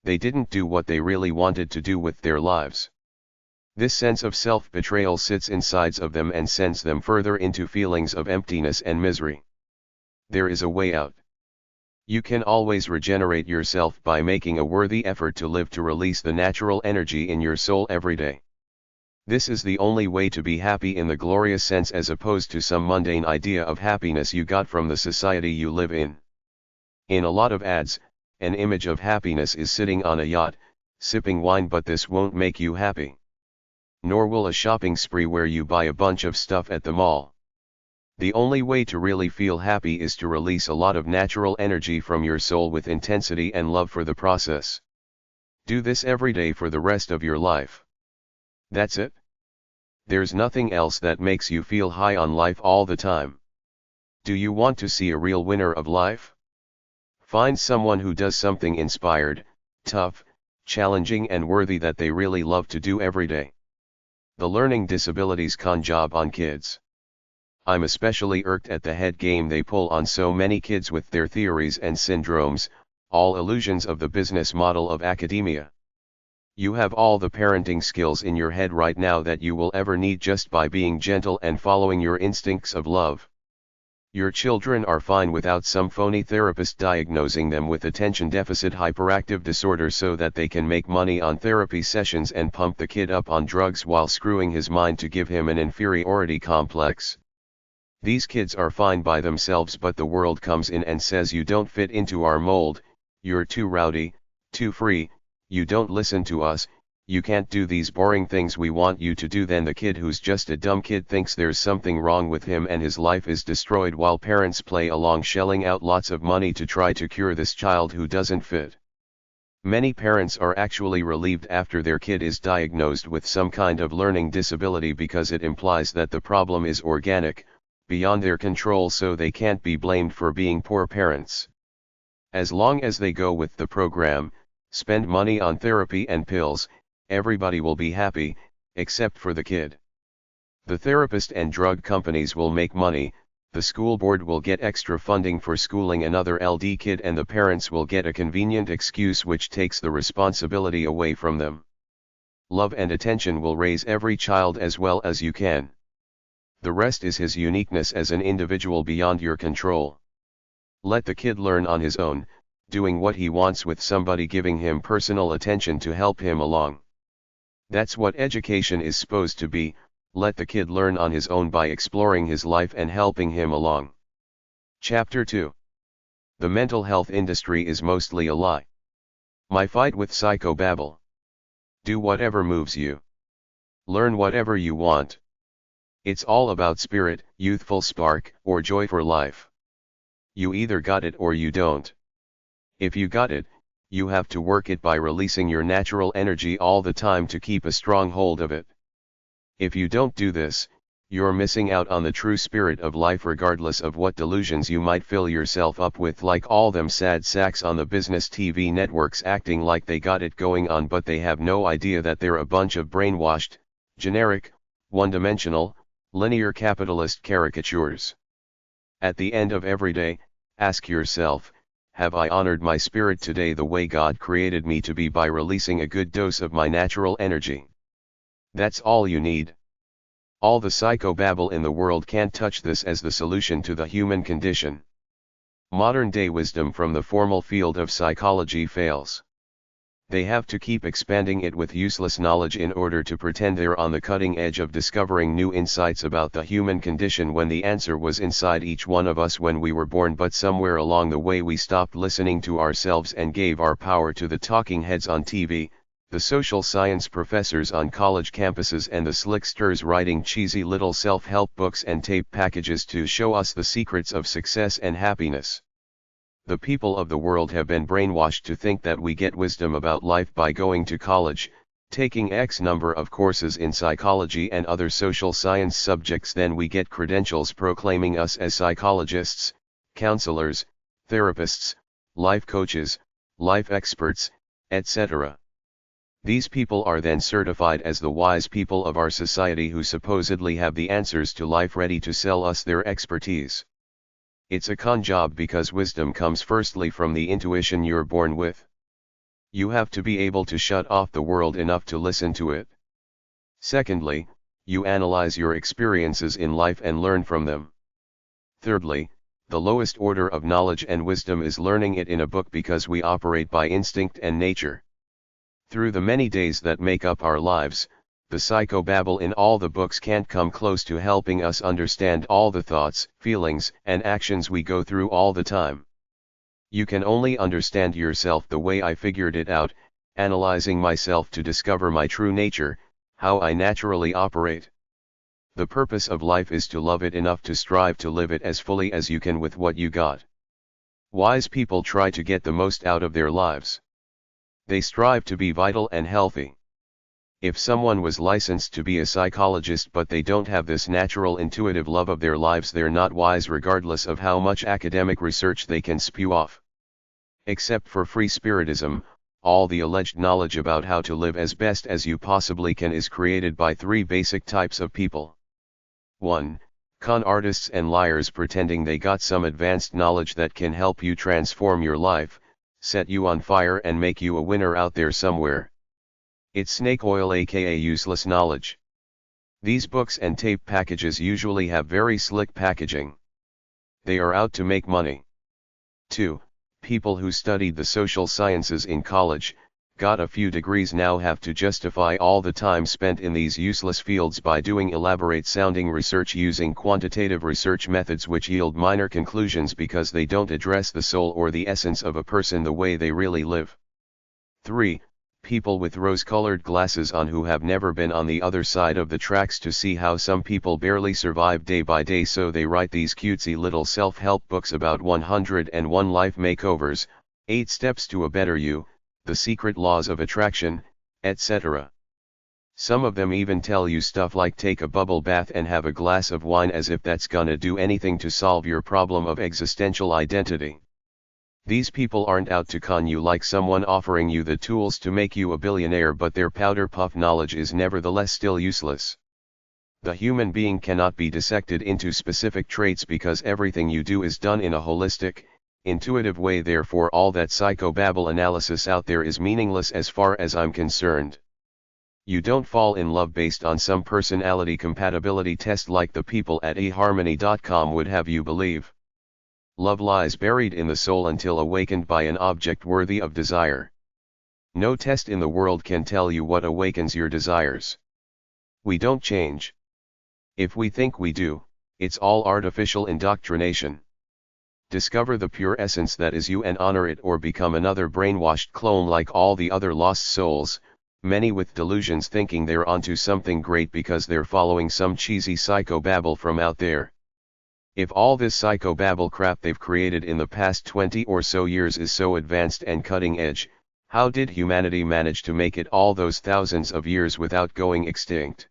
They didn't do what they really wanted to do with their lives. This sense of self-betrayal sits inside of them and sends them further into feelings of emptiness and misery. There is a way out. You can always regenerate yourself by making a worthy effort to live, to release the natural energy in your soul every day. This is the only way to be happy in the glorious sense, as opposed to some mundane idea of happiness you got from the society you live in. In a lot of ads, an image of happiness is sitting on a yacht, sipping wine, but this won't make you happy. Nor will a shopping spree where you buy a bunch of stuff at the mall. The only way to really feel happy is to release a lot of natural energy from your soul with intensity and love for the process. Do this every day for the rest of your life. That's it. There's nothing else that makes you feel high on life all the time. Do you want to see a real winner of life? Find someone who does something inspired, tough, challenging and worthy that they really love to do every day. The learning disabilities con job on kids. I'm especially irked at the head game they pull on so many kids with their theories and syndromes, all illusions of the business model of academia. You have all the parenting skills in your head right now that you will ever need just by being gentle and following your instincts of love. Your children are fine without some phony therapist diagnosing them with attention deficit hyperactive disorder so that they can make money on therapy sessions and pump the kid up on drugs while screwing his mind to give him an inferiority complex. These kids are fine by themselves, but the world comes in and says you don't fit into our mold, you're too rowdy, too free, you don't listen to us, you can't do these boring things we want you to do. Then the kid who's just a dumb kid thinks there's something wrong with him and his life is destroyed while parents play along shelling out lots of money to try to cure this child who doesn't fit. Many parents are actually relieved after their kid is diagnosed with some kind of learning disability because it implies that the problem is organic, beyond their control, so they can't be blamed for being poor parents. As long as they go with the program, spend money on therapy and pills, everybody will be happy, except for the kid. The therapist and drug companies will make money, the school board will get extra funding for schooling another LD kid, and the parents will get a convenient excuse which takes the responsibility away from them. Love and attention will raise every child as well as you can. The rest is his uniqueness as an individual beyond your control. Let the kid learn on his own, doing what he wants with somebody giving him personal attention to help him along. That's what education is supposed to be. Let the kid learn on his own by exploring his life and helping him along. Chapter 2. The mental health industry is mostly a lie. My fight with psychobabble. Do whatever moves you. Learn whatever you want. It's all about spirit, youthful spark, or joy for life. You either got it or you don't. If you got it, you have to work it by releasing your natural energy all the time to keep a strong hold of it. If you don't do this, you're missing out on the true spirit of life regardless of what delusions you might fill yourself up with, like all them sad sacks on the business TV networks acting like they got it going on, but they have no idea that they're a bunch of brainwashed, generic, one-dimensional, linear capitalist caricatures. At the end of every day, ask yourself, have I honored my spirit today the way God created me to be by releasing a good dose of my natural energy? That's all you need. All the psychobabble in the world can't touch this as the solution to the human condition. Modern-day wisdom from the formal field of psychology fails. They have to keep expanding it with useless knowledge in order to pretend they're on the cutting edge of discovering new insights about the human condition when the answer was inside each one of us when we were born, but somewhere along the way we stopped listening to ourselves and gave our power to the talking heads on TV, the social science professors on college campuses, and the slicksters writing cheesy little self-help books and tape packages to show us the secrets of success and happiness. The people of the world have been brainwashed to think that we get wisdom about life by going to college, taking X number of courses in psychology and other social science subjects, then we get credentials proclaiming us as psychologists, counselors, therapists, life coaches, life experts, etc. These people are then certified as the wise people of our society who supposedly have the answers to life, ready to sell us their expertise. It's a con job because wisdom comes firstly from the intuition you're born with. You have to be able to shut off the world enough to listen to it. Secondly, you analyze your experiences in life and learn from them. Thirdly, the lowest order of knowledge and wisdom is learning it in a book because we operate by instinct and nature. Through the many days that make up our lives, the psychobabble in all the books can't come close to helping us understand all the thoughts, feelings, and actions we go through all the time. You can only understand yourself the way I figured it out, analyzing myself to discover my true nature, how I naturally operate. The purpose of life is to love it enough to strive to live it as fully as you can with what you got. Wise people try to get the most out of their lives. They strive to be vital and healthy. If someone was licensed to be a psychologist but they don't have this natural intuitive love of their lives, they're not wise regardless of how much academic research they can spew off. Except for free spiritism, all the alleged knowledge about how to live as best as you possibly can is created by three basic types of people. 1. Con artists and liars pretending they got some advanced knowledge that can help you transform your life, set you on fire and make you a winner out there somewhere. It's snake oil, aka useless knowledge. These books and tape packages usually have very slick packaging. They are out to make money. 2. People who studied the social sciences in college, got a few degrees, now have to justify all the time spent in these useless fields by doing elaborate sounding research using quantitative research methods which yield minor conclusions because they don't address the soul or the essence of a person the way they really live. 3. People with rose-colored glasses on who have never been on the other side of the tracks to see how some people barely survive day by day, so they write these cutesy little self-help books about 101 life makeovers, 8 steps to a better you, the secret laws of attraction, etc. Some of them even tell you stuff like take a bubble bath and have a glass of wine, as if that's gonna do anything to solve your problem of existential identity. These people aren't out to con you like someone offering you the tools to make you a billionaire, but their powder puff knowledge is nevertheless still useless. The human being cannot be dissected into specific traits because everything you do is done in a holistic, intuitive way. Therefore all that psychobabble analysis out there is meaningless as far as I'm concerned. You don't fall in love based on some personality compatibility test like the people at eharmony.com would have you believe. Love lies buried in the soul until awakened by an object worthy of desire. No test in the world can tell you what awakens your desires. We don't change. If we think we do, it's all artificial indoctrination. Discover the pure essence that is you and honor it, or become another brainwashed clone like all the other lost souls, many with delusions thinking they're onto something great because they're following some cheesy psychobabble from out there. If all this psychobabble crap they've created in the past 20 or so years is so advanced and cutting edge, how did humanity manage to make it all those thousands of years without going extinct?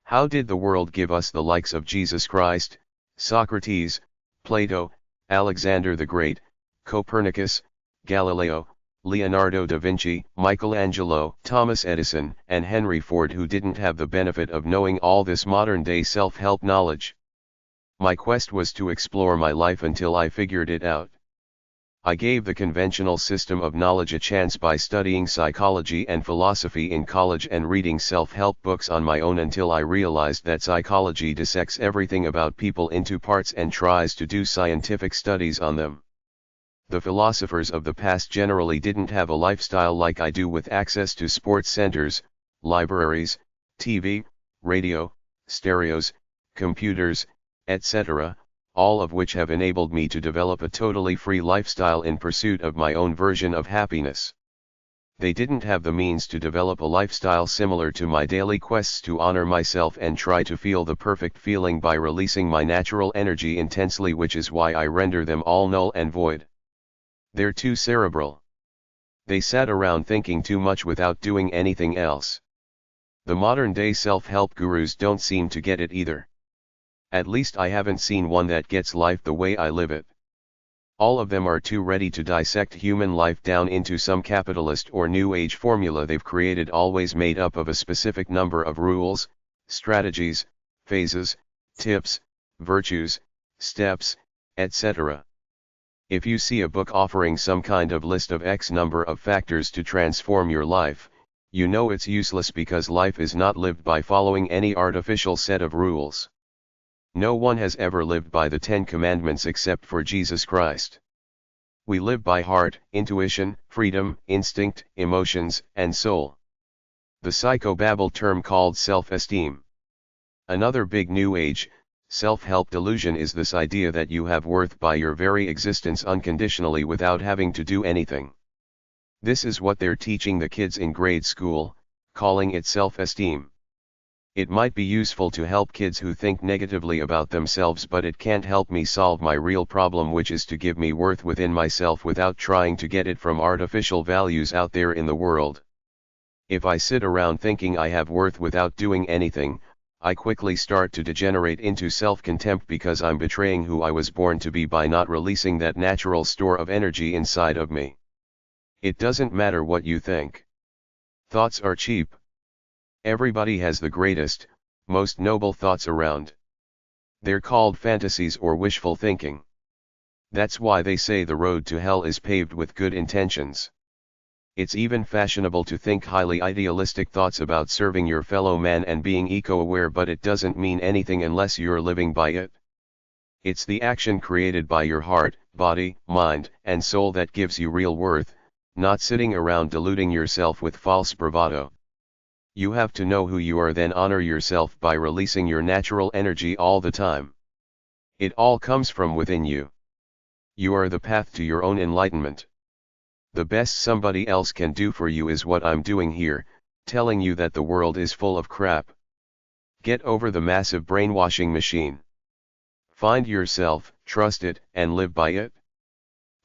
How did the world give us the likes of Jesus Christ, Socrates, Plato, Alexander the Great, Copernicus, Galileo, Leonardo da Vinci, Michelangelo, Thomas Edison, and Henry Ford, who didn't have the benefit of knowing all this modern-day self-help knowledge? My quest was to explore my life until I figured it out. I gave the conventional system of knowledge a chance by studying psychology and philosophy in college and reading self-help books on my own until I realized that psychology dissects everything about people into parts and tries to do scientific studies on them. The philosophers of the past generally didn't have a lifestyle like I do, with access to sports centers, libraries, TV, radio, stereos, computers, etc., all of which have enabled me to develop a totally free lifestyle in pursuit of my own version of happiness. They didn't have the means to develop a lifestyle similar to my daily quests to honor myself and try to feel the perfect feeling by releasing my natural energy intensely, which is why I render them all null and void. They're too cerebral. They sat around thinking too much without doing anything else. The modern-day self-help gurus don't seem to get it either. At least I haven't seen one that gets life the way I live it. All of them are too ready to dissect human life down into some capitalist or New Age formula they've created, always made up of a specific number of rules, strategies, phases, tips, virtues, steps, etc. If you see a book offering some kind of list of X number of factors to transform your life, you know it's useless, because life is not lived by following any artificial set of rules. No one has ever lived by the 10 Commandments except for Jesus Christ. We live by heart, intuition, freedom, instinct, emotions, and soul. The psychobabble term called self-esteem. Another big New Age, Self-help delusion is this idea that you have worth by your very existence unconditionally without having to do anything. This is what they're teaching the kids in grade school, calling it self-esteem. It might be useful to help kids who think negatively about themselves, but it can't help me solve my real problem, which is to give me worth within myself without trying to get it from artificial values out there in the world. If I sit around thinking I have worth without doing anything, I quickly start to degenerate into self-contempt because I'm betraying who I was born to be by not releasing that natural store of energy inside of me. It doesn't matter what you think. Thoughts are cheap. Everybody has the greatest, most noble thoughts around. They're called fantasies or wishful thinking. That's why they say the road to hell is paved with good intentions. It's even fashionable to think highly idealistic thoughts about serving your fellow man and being eco-aware, but it doesn't mean anything unless you're living by it. It's the action created by your heart, body, mind, and soul that gives you real worth, not sitting around deluding yourself with false bravado. You have to know who you are, then honor yourself by releasing your natural energy all the time. It all comes from within you. You are the path to your own enlightenment. The best somebody else can do for you is what I'm doing here, telling you that the world is full of crap. Get over the massive brainwashing machine. Find yourself, trust it, and live by it.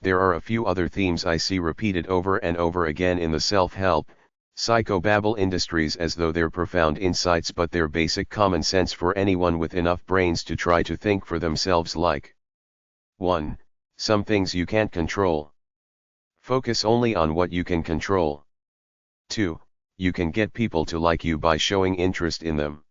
There are a few other themes I see repeated over and over again in the self-help, psychobabble industries, as though they're profound insights, but they're basic common sense for anyone with enough brains to try to think for themselves, like 1. Some things you can't control. Focus only on what you can control. 2. You can get people to like you by showing interest in them.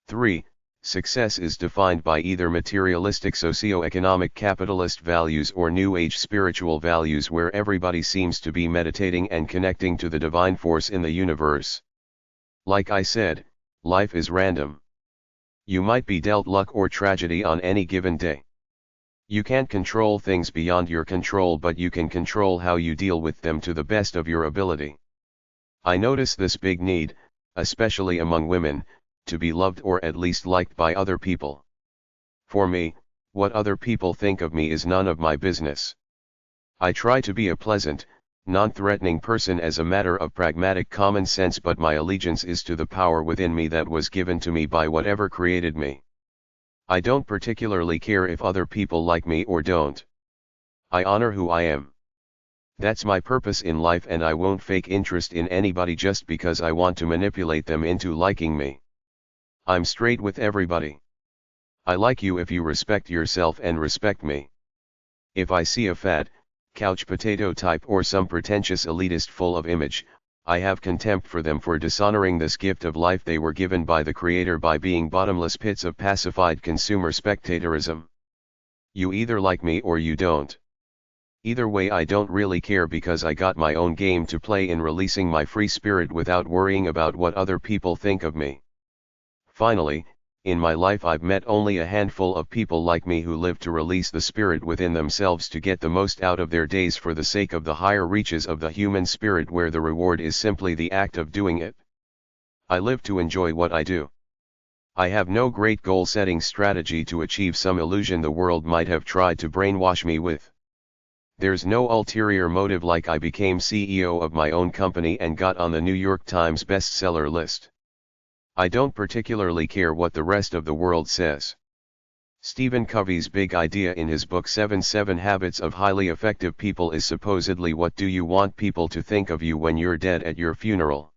3. Success is defined by either materialistic socio-economic capitalist values or New Age spiritual values where everybody seems to be meditating and connecting to the divine force in the universe. Like I said, life is random. You might be dealt luck or tragedy on any given day. You can't control things beyond your control, but you can control how you deal with them to the best of your ability. I notice this big need, especially among women, to be loved or at least liked by other people. For me, what other people think of me is none of my business. I try to be a pleasant, non-threatening person as a matter of pragmatic common sense, but my allegiance is to the power within me that was given to me by whatever created me. I don't particularly care if other people like me or don't. I honor who I am. That's my purpose in life, and I won't fake interest in anybody just because I want to manipulate them into liking me. I'm straight with everybody. I like you if you respect yourself and respect me. If I see a fat, couch potato type or some pretentious elitist full of image, I have contempt for them for dishonoring this gift of life they were given by the Creator by being bottomless pits of pacified consumer spectatorism. You either like me or you don't. Either way, I don't really care, because I got my own game to play in releasing my free spirit without worrying about what other people think of me. Finally, in my life I've met only a handful of people like me who live to release the spirit within themselves to get the most out of their days for the sake of the higher reaches of the human spirit, where the reward is simply the act of doing it. I live to enjoy what I do. I have no great goal-setting strategy to achieve some illusion the world might have tried to brainwash me with. There's no ulterior motive, like I became CEO of my own company and got on the New York Times bestseller list. I don't particularly care what the rest of the world says. Stephen Covey's big idea in his book 7 Habits of Highly Effective People is supposedly, what do you want people to think of you when you're dead at your funeral?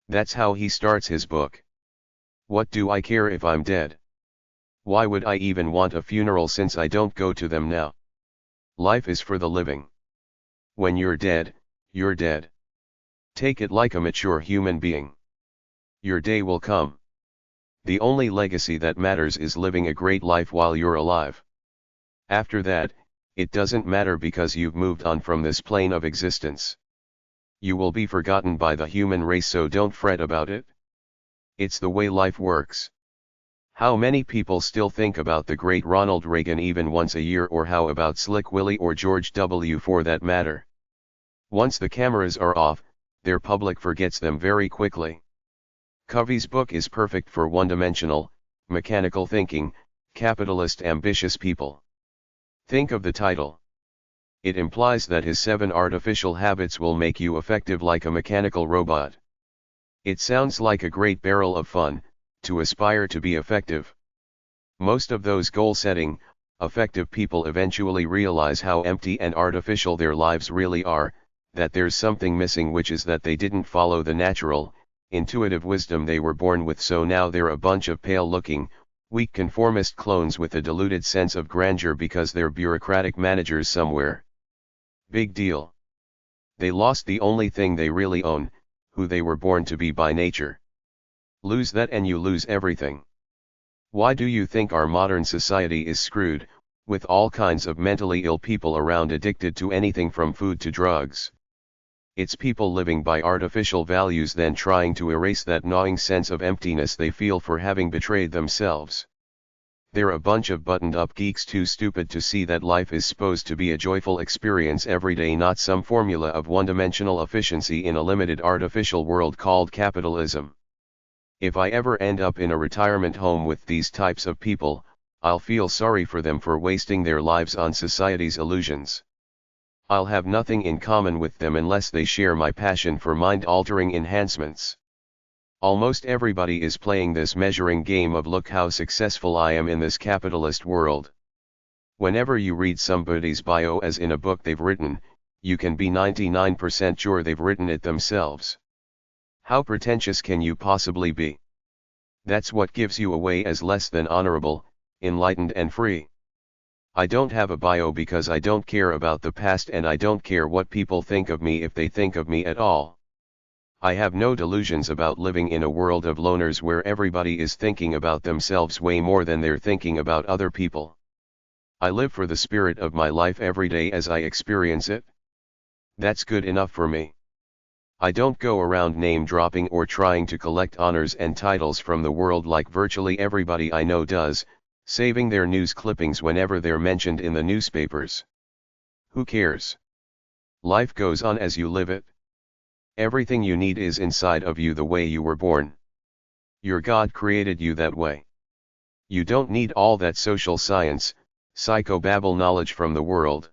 That's how he starts his book. What do I care if I'm dead? Why would I even want a funeral since I don't go to them now? Life is for the living. When you're dead, you're dead. Take it like a mature human being. Your day will come. The only legacy that matters is living a great life while you're alive. After that, it doesn't matter, because you've moved on from this plane of existence. You will be forgotten by the human race, so don't fret about it. It's the way life works. How many people still think about the great Ronald Reagan even once a year, or how about Slick Willie or George W. for that matter? Once the cameras are off, their public forgets them very quickly. Covey's book is perfect for one-dimensional, mechanical thinking, Capitalist ambitious people. Think of the title. It implies that his 7 artificial habits will make you effective like a mechanical robot. It sounds like a great barrel of fun, to aspire to be effective. Most of those goal-setting, effective people eventually realize how empty and artificial their lives really are, that there's something missing, which is that they didn't follow the natural, intuitive wisdom they were born with, so now they're a bunch of pale-looking, weak conformist clones with a diluted sense of grandeur because they're bureaucratic managers somewhere. Big deal. They lost the only thing they really own, who they were born to be by nature. Lose that and you lose everything. Why do you think our modern society is screwed, with all kinds of mentally ill people around addicted to anything from food to drugs? It's people living by artificial values then trying to erase that gnawing sense of emptiness they feel for having betrayed themselves. They're a bunch of buttoned-up geeks too stupid to see that life is supposed to be a joyful experience every day, not some formula of one-dimensional efficiency in a limited artificial world called capitalism. If I ever end up in a retirement home with these types of people, I'll feel sorry for them for wasting their lives on society's illusions. I'll have nothing in common with them unless they share my passion for mind-altering enhancements. Almost everybody is playing this measuring game of look how successful I am in this capitalist world. Whenever you read somebody's bio as in a book they've written, you can be 99% sure they've written it themselves. How pretentious can you possibly be? That's what gives you away as less than honorable, enlightened and free. I don't have a bio because I don't care about the past and I don't care what people think of me if they think of me at all. I have no delusions about living in a world of loners where everybody is thinking about themselves way more than they're thinking about other people. I live for the spirit of my life every day as I experience it. That's good enough for me. I don't go around name-dropping or trying to collect honors and titles from the world like virtually everybody I know does, saving their news clippings whenever they're mentioned in the newspapers. Who cares? Life goes on as you live it. Everything you need is inside of you the way you were born. Your God created you that way. You don't need all that social science, psychobabble knowledge from the world.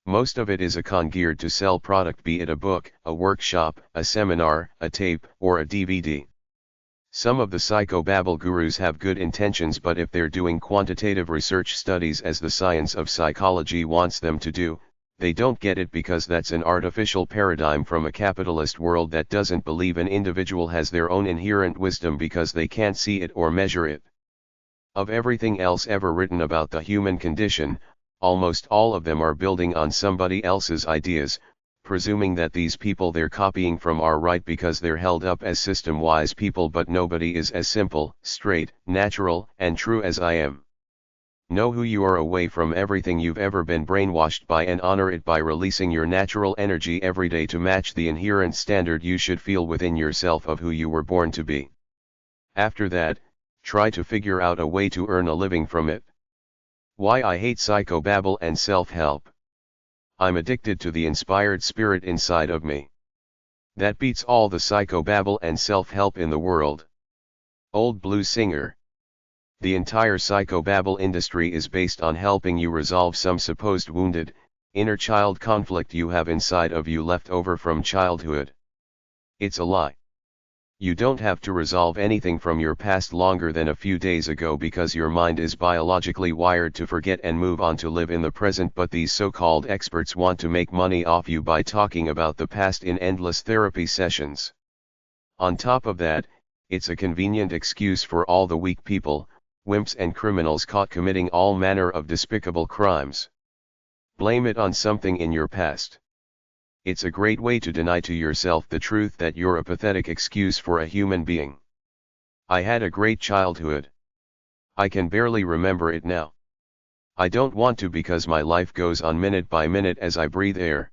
Most of it is a con geared to sell product, be it a book, a workshop, a seminar, a tape, or a DVD. Some of the psychobabble gurus have good intentions, but if they're doing quantitative research studies as the science of psychology wants them to do, they don't get it because that's an artificial paradigm from a capitalist world that doesn't believe an individual has their own inherent wisdom because they can't see it or measure it. Of everything else ever written about the human condition, almost all of them are building on somebody else's ideas, presuming that these people they're copying from are right because they're held up as system-wise people, but nobody is as simple, straight, natural, and true as I am. Know who you are away from everything you've ever been brainwashed by and honor it by releasing your natural energy every day to match the inherent standard you should feel within yourself of who you were born to be. After that, try to figure out a way to earn a living from it. Why I hate psychobabble and self-help. I'm addicted to the inspired spirit inside of me. That beats all the psychobabble and self-help in the world. Old blues singer. The entire psychobabble industry is based on helping you resolve some supposed wounded, inner child conflict you have inside of you left over from childhood. It's a lie. You don't have to resolve anything from your past longer than a few days ago because your mind is biologically wired to forget and move on to live in the present, but these so-called experts want to make money off you by talking about the past in endless therapy sessions. On top of that, it's a convenient excuse for all the weak people, wimps and criminals caught committing all manner of despicable crimes. Blame it on something in your past. It's a great way to deny to yourself the truth that you're a pathetic excuse for a human being. I had a great childhood. I can barely remember it now. I don't want to because my life goes on minute by minute as I breathe air.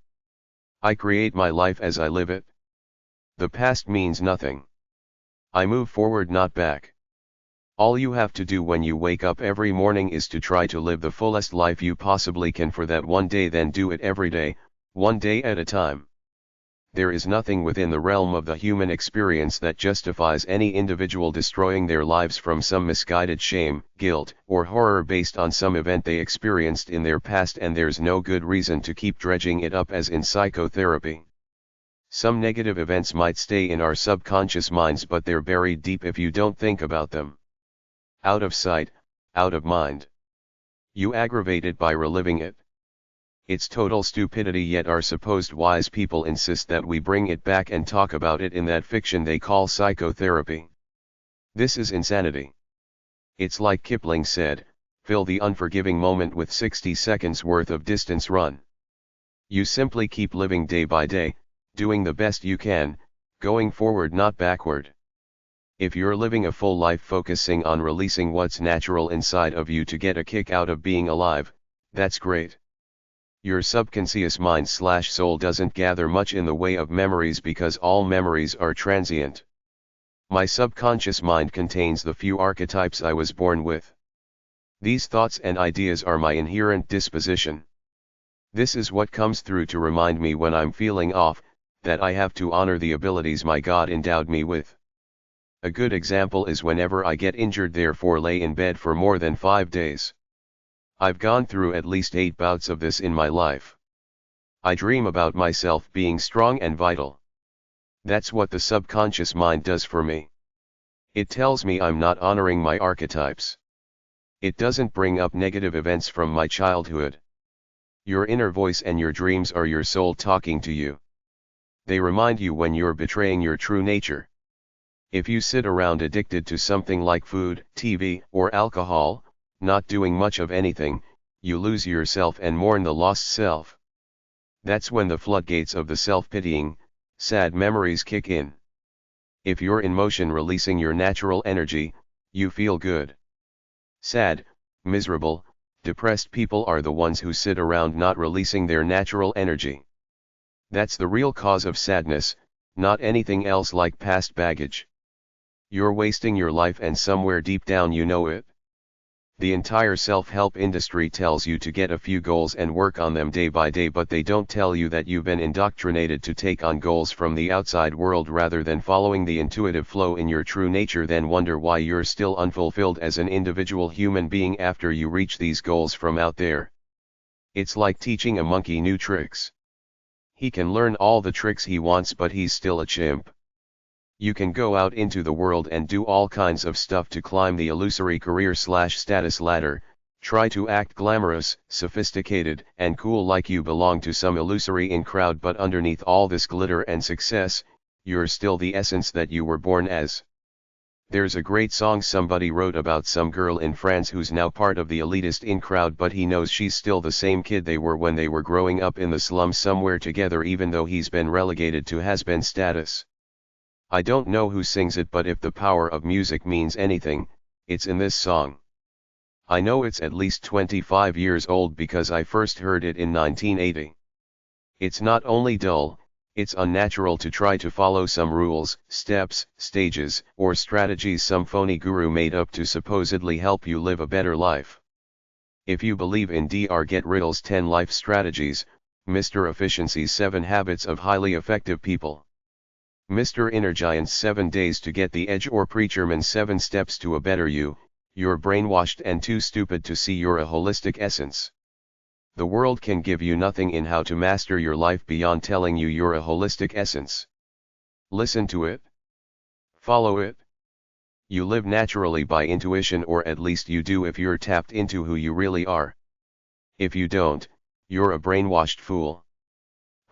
I create my life as I live it. The past means nothing. I move forward, not back. All you have to do when you wake up every morning is to try to live the fullest life you possibly can for that one day, then do it every day, one day at a time. there is nothing within the realm of the human experience that justifies any individual destroying their lives from some misguided shame, guilt, or horror based on some event they experienced in their past, and there's no good reason to keep dredging it up as in psychotherapy. Some negative events might stay in our subconscious minds, but they're buried deep if you don't think about them. Out of sight, out of mind. You aggravate it by reliving it. It's total stupidity, yet our supposed wise people insist that we bring it back and talk about it in that fiction they call psychotherapy. This is insanity. It's like Kipling said, fill the unforgiving moment with 60 seconds worth of distance run. You simply keep living day by day, doing the best you can, going forward not backward. If you're living a full life focusing on releasing what's natural inside of you to get a kick out of being alive, that's great. Your subconscious mind/soul doesn't gather much in the way of memories because all memories are transient. My subconscious mind contains the few archetypes I was born with. These thoughts and ideas are my inherent disposition. This is what comes through to remind me when I'm feeling off, that I have to honor the abilities my God endowed me with. A good example is whenever I get injured, therefore lay in bed for more than 5 days. I've gone through at least 8 bouts of this in my life. I dream about myself being strong and vital. That's what the subconscious mind does for me. It tells me I'm not honoring my archetypes. It doesn't bring up negative events from my childhood. Your inner voice and your dreams are your soul talking to you. They remind you when you're betraying your true nature. If you sit around addicted to something like food, TV, or alcohol, not doing much of anything, you lose yourself and mourn the lost self. That's when the floodgates of the self-pitying, sad memories kick in. If you're in motion releasing your natural energy, you feel good. Sad, miserable, depressed people are the ones who sit around not releasing their natural energy. That's the real cause of sadness, not anything else like past baggage. You're wasting your life and somewhere deep down you know it. The entire self-help industry tells you to get a few goals and work on them day by day, but they don't tell you that you've been indoctrinated to take on goals from the outside world rather than following the intuitive flow in your true nature, then wonder why you're still unfulfilled as an individual human being after you reach these goals from out there. It's like teaching a monkey new tricks. He can learn all the tricks he wants, but he's still a chimp. You can go out into the world and do all kinds of stuff to climb the illusory career/status ladder, try to act glamorous, sophisticated, and cool like you belong to some illusory in crowd, but underneath all this glitter and success, you're still the essence that you were born as. There's a great song somebody wrote about some girl in France who's now part of the elitist in crowd, but he knows she's still the same kid they were when they were growing up in the slums somewhere together, even though he's been relegated to has-been status. I don't know who sings it, but if the power of music means anything, it's in this song. I know it's at least 25 years old because I first heard it in 1980. It's not only dull, it's unnatural to try to follow some rules, steps, stages, or strategies some phony guru made up to supposedly help you live a better life. If you believe in Dr. Get Riddle's 10 life strategies, Mr. Efficiency's 7 habits of highly effective people, Mr. Energiant's 7 days to get the edge, or Preacherman's 7 steps to a better you, you're brainwashed and too stupid to see you're a holistic essence. The world can give you nothing in how to master your life beyond telling you you're a holistic essence. Listen to it. Follow it. You live naturally by intuition, or at least you do if you're tapped into who you really are. If you don't, you're a brainwashed fool.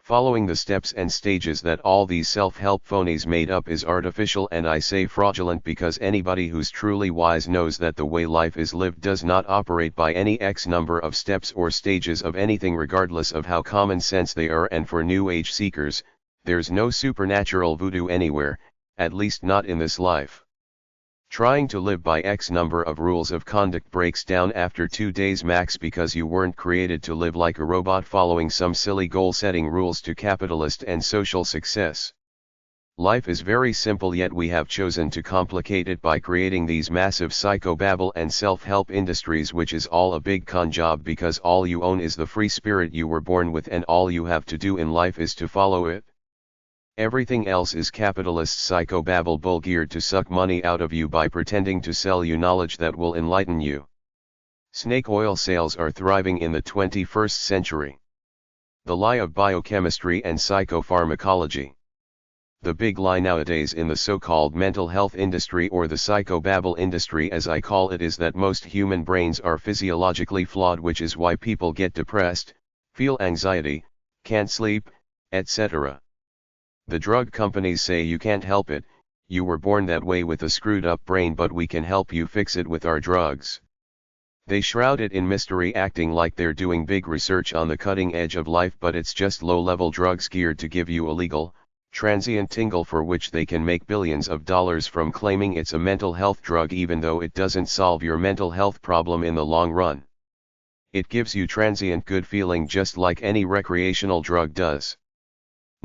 Following the steps and stages that all these self-help phonies made up is artificial, and I say fraudulent because anybody who's truly wise knows that the way life is lived does not operate by any X number of steps or stages of anything, regardless of how common sense they are. And for New Age seekers, there's no supernatural voodoo anywhere, at least not in this life. Trying to live by X number of rules of conduct breaks down after 2 days max because you weren't created to live like a robot following some silly goal-setting rules to capitalist and social success. Life is very simple, yet we have chosen to complicate it by creating these massive psychobabble and self-help industries, which is all a big con job because all you own is the free spirit you were born with, and all you have to do in life is to follow it. Everything else is capitalist psychobabble bull geared to suck money out of you by pretending to sell you knowledge that will enlighten you. Snake oil sales are thriving in the 21st century. The lie of biochemistry and psychopharmacology. The big lie nowadays in the so-called mental health industry, or the psychobabble industry as I call it, is that most human brains are physiologically flawed, which is why people get depressed, feel anxiety, can't sleep, etc. The drug companies say you can't help it, you were born that way with a screwed up brain, but we can help you fix it with our drugs. They shroud it in mystery, acting like they're doing big research on the cutting edge of life, but it's just low-level drugs geared to give you a legal, transient tingle for which they can make billions of dollars from claiming it's a mental health drug, even though it doesn't solve your mental health problem in the long run. It gives you transient good feeling just like any recreational drug does.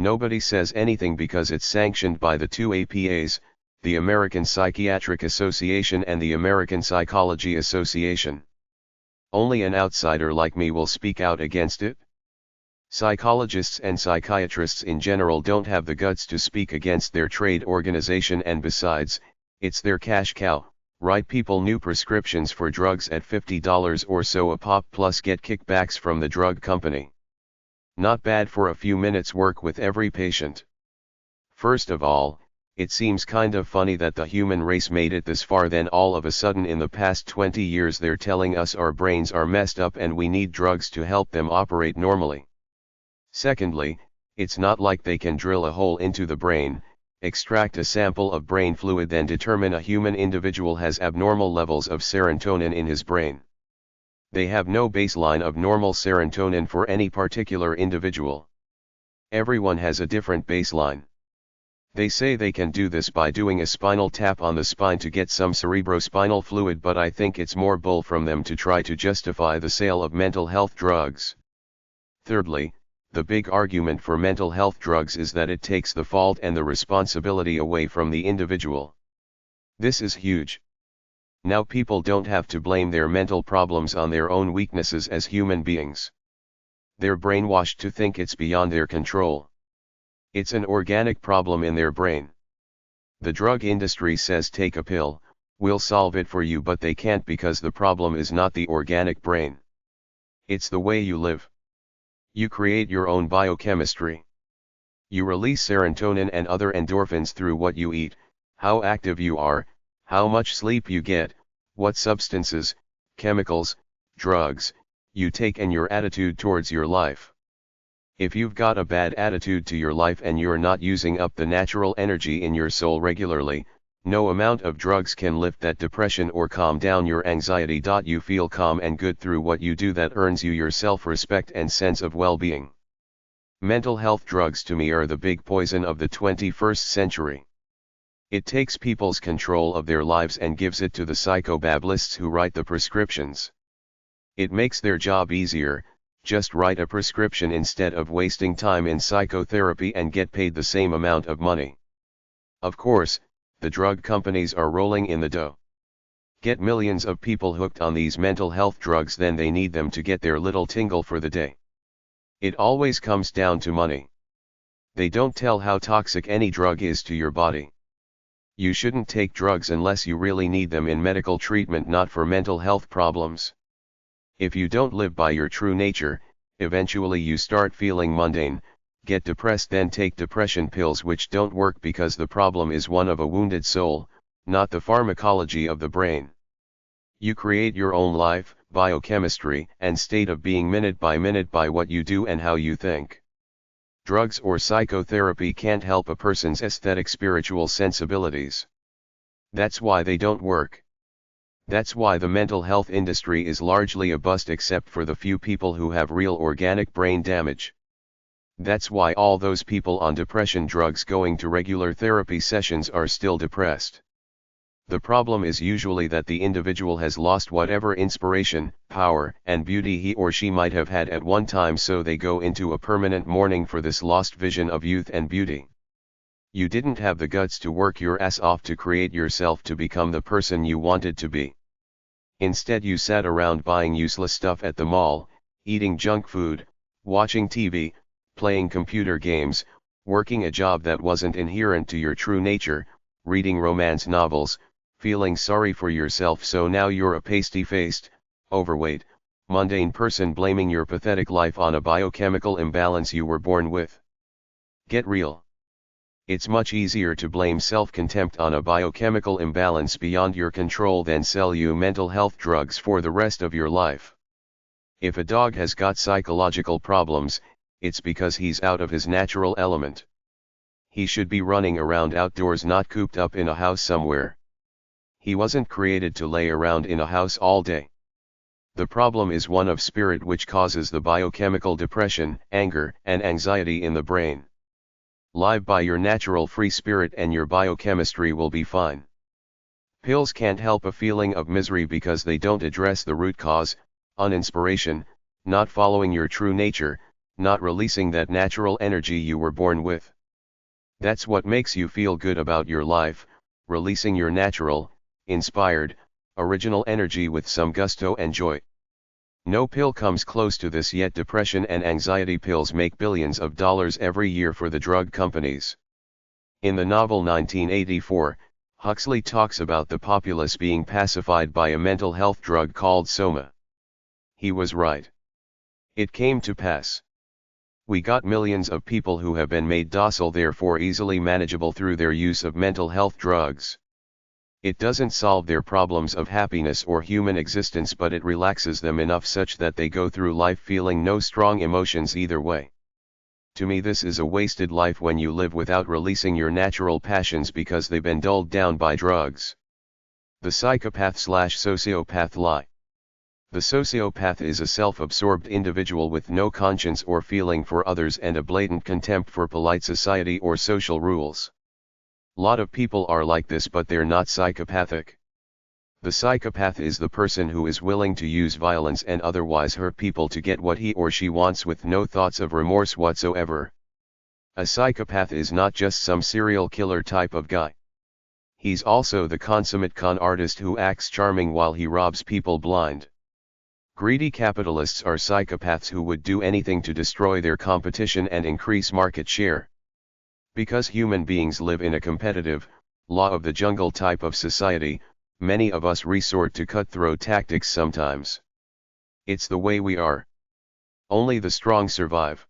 Nobody says anything because it's sanctioned by the two APAs, the American Psychiatric Association and the American Psychology Association. Only an outsider like me will speak out against it. Psychologists and psychiatrists in general don't have the guts to speak against their trade organization, and besides, it's their cash cow. Write people new prescriptions for drugs at $50 or so a pop, plus get kickbacks from the drug company. Not bad for a few minutes work with every patient. First of all, it seems kind of funny that the human race made it this far, then all of a sudden in the past 20 years they're telling us our brains are messed up and we need drugs to help them operate normally. Secondly, it's not like they can drill a hole into the brain, extract a sample of brain fluid, then determine a human individual has abnormal levels of serotonin in his brain. They have no baseline of normal serotonin for any particular individual. Everyone has a different baseline. They say they can do this by doing a spinal tap on the spine to get some cerebrospinal fluid, but I think it's more bull from them to try to justify the sale of mental health drugs. Thirdly, the big argument for mental health drugs is that it takes the fault and the responsibility away from the individual. This is huge. Now people don't have to blame their mental problems on their own weaknesses as human beings. They're brainwashed to think it's beyond their control. It's an organic problem in their brain. The drug industry says take a pill, we'll solve it for you, but they can't because the problem is not the organic brain. It's the way you live. You create your own biochemistry. You release serotonin and other endorphins through what you eat, how active you are, how much sleep you get, what substances, chemicals, drugs, you take, and your attitude towards your life. If you've got a bad attitude to your life and you're not using up the natural energy in your soul regularly, no amount of drugs can lift that depression or calm down your anxiety. You feel calm and good through what you do that earns you your self-respect and sense of well-being. Mental health drugs to me are the big poison of the 21st century. It takes people's control of their lives and gives it to the psychobablists who write the prescriptions. It makes their job easier. Just write a prescription instead of wasting time in psychotherapy and get paid the same amount of money. Of course, the drug companies are rolling in the dough. Get millions of people hooked on these mental health drugs, then they need them to get their little tingle for the day. It always comes down to money. They don't tell how toxic any drug is to your body. You shouldn't take drugs unless you really need them in medical treatment, not for mental health problems. If you don't live by your true nature, eventually you start feeling mundane, get depressed, then take depression pills which don't work because the problem is one of a wounded soul, not the pharmacology of the brain. You create your own life, biochemistry, and state of being minute by what you do and how you think. Drugs or psychotherapy can't help a person's aesthetic spiritual sensibilities. That's why they don't work. That's why the mental health industry is largely a bust, except for the few people who have real organic brain damage. That's why all those people on depression drugs going to regular therapy sessions are still depressed. The problem is usually that the individual has lost whatever inspiration, power, and beauty he or she might have had at one time, so they go into a permanent mourning for this lost vision of youth and beauty. You didn't have the guts to work your ass off to create yourself to become the person you wanted to be. Instead you sat around buying useless stuff at the mall, eating junk food, watching TV, playing computer games, working a job that wasn't inherent to your true nature, reading romance novels, feeling sorry for yourself so now you're a pasty-faced, overweight, mundane person blaming your pathetic life on a biochemical imbalance you were born with. Get real. It's much easier to blame self-contempt on a biochemical imbalance beyond your control than sell you mental health drugs for the rest of your life. If a dog has got psychological problems, it's because he's out of his natural element. He should be running around outdoors, not cooped up in a house somewhere. He wasn't created to lay around in a house all day. The problem is one of spirit, which causes the biochemical depression, anger, and anxiety in the brain. Live by your natural free spirit and your biochemistry will be fine. Pills can't help a feeling of misery because they don't address the root cause, uninspiration, not following your true nature, not releasing that natural energy you were born with. That's what makes you feel good about your life, releasing your natural, inspired, original energy with some gusto and joy. No pill comes close to this, yet depression and anxiety pills make billions of dollars every year for the drug companies. In the novel 1984, Huxley talks about the populace being pacified by a mental health drug called Soma. He was right. It came to pass. We got millions of people who have been made docile, therefore easily manageable through their use of mental health drugs. It doesn't solve their problems of happiness or human existence, but it relaxes them enough such that they go through life feeling no strong emotions either way. To me, this is a wasted life when you live without releasing your natural passions because they've been dulled down by drugs. The psychopath/sociopath lie. The sociopath is a self-absorbed individual with no conscience or feeling for others and a blatant contempt for polite society or social rules. Lot of people are like this, but they're not psychopathic. The psychopath is the person who is willing to use violence and otherwise hurt people to get what he or she wants with no thoughts of remorse whatsoever. A psychopath is not just some serial killer type of guy. He's also the consummate con artist who acts charming while he robs people blind. Greedy capitalists are psychopaths who would do anything to destroy their competition and increase market share. Because human beings live in a competitive, law of the jungle type of society, many of us resort to cutthroat tactics sometimes. It's the way we are. Only the strong survive.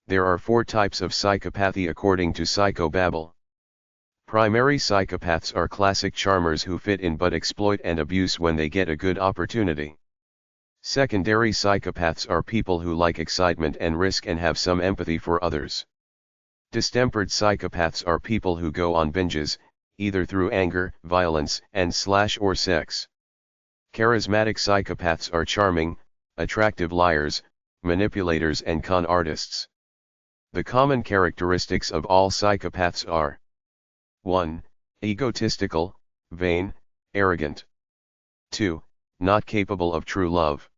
There are 4 types of psychopathy according to psychobabble. Primary psychopaths are classic charmers who fit in but exploit and abuse when they get a good opportunity. Secondary psychopaths are people who like excitement and risk and have some empathy for others. Distempered psychopaths are people who go on binges, either through anger, violence, or sex. Charismatic psychopaths are charming, attractive liars, manipulators and con artists. The common characteristics of all psychopaths are: 1. Egotistical, vain, arrogant. 2. Not capable of true love.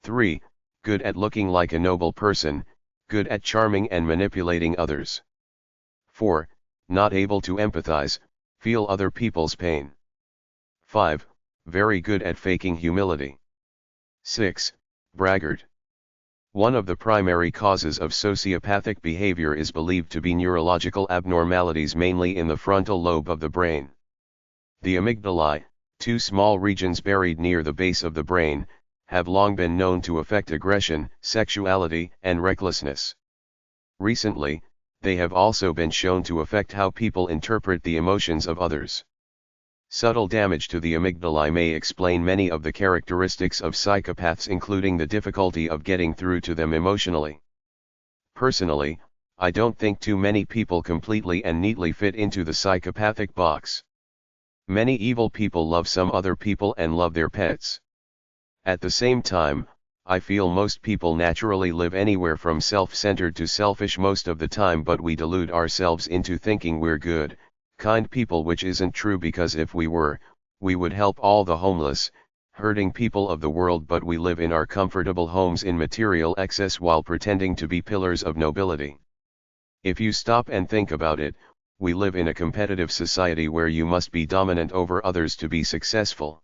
3. Good at looking like a noble person, good at charming and manipulating others. 4. Not able to empathize, feel other people's pain. 5. Very good at faking humility. 6. Braggart. One of the primary causes of sociopathic behavior is believed to be neurological abnormalities mainly in the frontal lobe of the brain. The amygdalae, 2 small regions buried near the base of the brain, have long been known to affect aggression, sexuality, and recklessness. Recently, they have also been shown to affect how people interpret the emotions of others. Subtle damage to the amygdalae may explain many of the characteristics of psychopaths, including the difficulty of getting through to them emotionally. Personally, I don't think too many people completely and neatly fit into the psychopathic box. Many evil people love some other people and love their pets. At the same time, I feel most people naturally live anywhere from self-centered to selfish most of the time, but we delude ourselves into thinking we're good, kind people, which isn't true, because if we were, we would help all the homeless, hurting people of the world, but we live in our comfortable homes in material excess while pretending to be pillars of nobility. If you stop and think about it, we live in a competitive society where you must be dominant over others to be successful.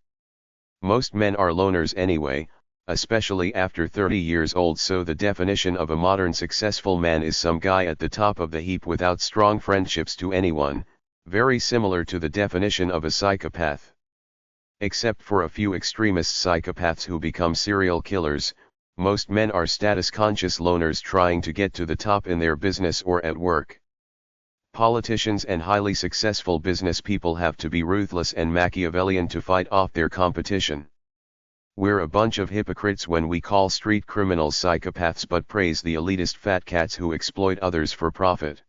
Most men are loners anyway, especially after 30 years old. So the definition of a modern successful man is some guy at the top of the heap without strong friendships to anyone, very similar to the definition of a psychopath. Except for a few extremist psychopaths who become serial killers, most men are status-conscious loners trying to get to the top in their business or at work. Politicians and highly successful business people have to be ruthless and Machiavellian to fight off their competition. We're a bunch of hypocrites when we call street criminals psychopaths but praise the elitist fat cats who exploit others for profit.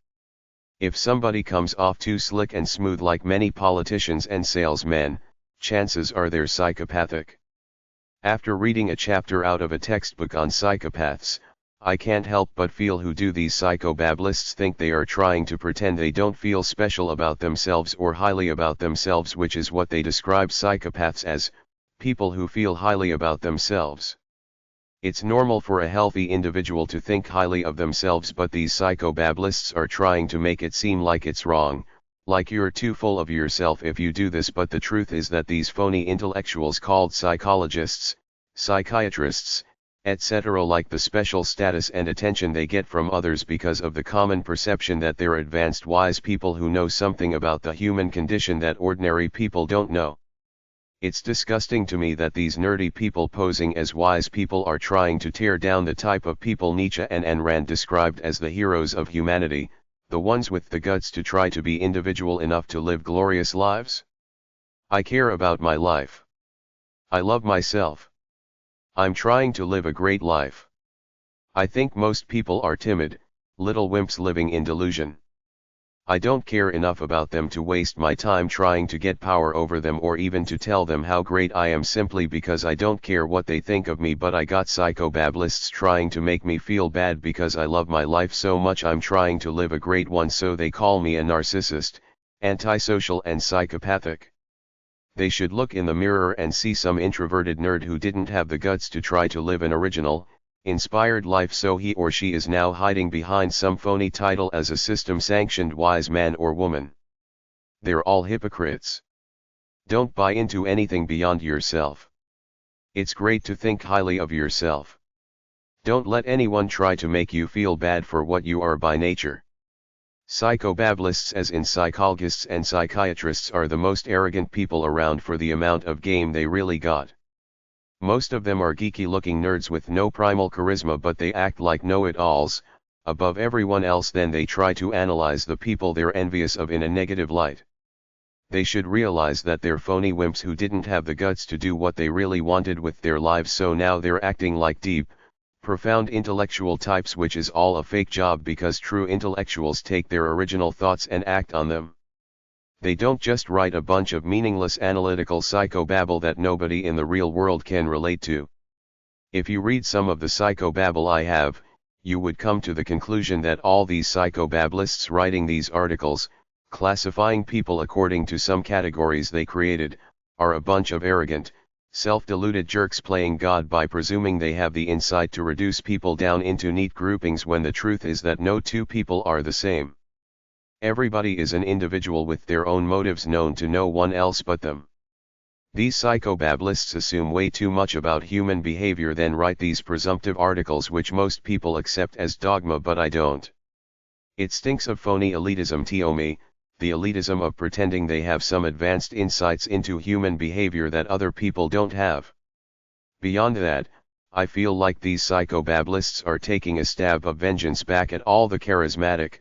If somebody comes off too slick and smooth like many politicians and salesmen, chances are they're psychopathic. After reading a chapter out of a textbook on psychopaths, I can't help but feel who do these psychobablists think they are trying to pretend they don't feel special about themselves or highly about themselves, which is what they describe psychopaths as, people who feel highly about themselves. It's normal for a healthy individual to think highly of themselves, but these psychobablists are trying to make it seem like it's wrong, like you're too full of yourself if you do this. But the truth is that these phony intellectuals called psychologists, psychiatrists, etc. like the special status and attention they get from others because of the common perception that they're advanced wise people who know something about the human condition that ordinary people don't know. It's disgusting to me that these nerdy people posing as wise people are trying to tear down the type of people Nietzsche and Ayn Rand described as the heroes of humanity, the ones with the guts to try to be individual enough to live glorious lives. I care about my life. I love myself. I'm trying to live a great life. I think most people are timid, little wimps living in delusion. I don't care enough about them to waste my time trying to get power over them or even to tell them how great I am simply because I don't care what they think of me. But I got psychobablists trying to make me feel bad because I love my life so much I'm trying to live a great one, so they call me a narcissist, antisocial and psychopathic. They should look in the mirror and see some introverted nerd who didn't have the guts to try to live an original, inspired life, so he or she is now hiding behind some phony title as a system-sanctioned wise man or woman. They're all hypocrites. Don't buy into anything beyond yourself. It's great to think highly of yourself. Don't let anyone try to make you feel bad for what you are by nature. Psychobablists, as in psychologists and psychiatrists, are the most arrogant people around for the amount of game they really got. Most of them are geeky-looking nerds with no primal charisma, but they act like know-it-alls, above everyone else. Then they try to analyze the people they're envious of in a negative light. They should realize that they're phony wimps who didn't have the guts to do what they really wanted with their lives, so now they're acting like deep, profound intellectual types, which is all a fake job because true intellectuals take their original thoughts and act on them. They don't just write a bunch of meaningless analytical psychobabble that nobody in the real world can relate to. If you read some of the psychobabble I have, you would come to the conclusion that all these psychobablists writing these articles, classifying people according to some categories they created, are a bunch of arrogant, self-deluded jerks playing God by presuming they have the insight to reduce people down into neat groupings, when the truth is that no two people are the same. Everybody is an individual with their own motives known to no one else but them. These psychobablists assume way too much about human behavior, then write these presumptive articles which most people accept as dogma, but I don't. It stinks of phony elitism to me, the elitism of pretending they have some advanced insights into human behavior that other people don't have. Beyond that, I feel like these psychobablists are taking a stab of vengeance back at all the charismatic,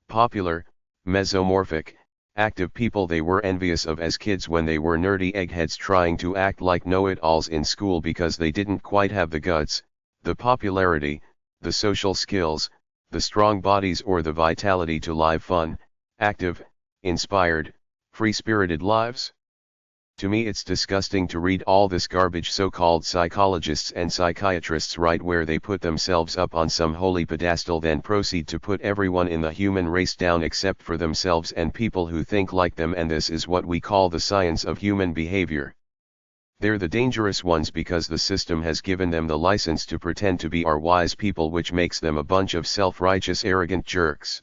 popular, mesomorphic, active people they were envious of as kids when they were nerdy eggheads trying to act like know-it-alls in school because they didn't quite have the guts, the popularity, the social skills, the strong bodies or the vitality to live fun, active, inspired, free-spirited lives. To me it's disgusting to read all this garbage so-called psychologists and psychiatrists write, where they put themselves up on some holy pedestal, then proceed to put everyone in the human race down except for themselves and people who think like them, and this is what we call the science of human behavior. They're the dangerous ones because the system has given them the license to pretend to be our wise people, which makes them a bunch of self-righteous arrogant jerks.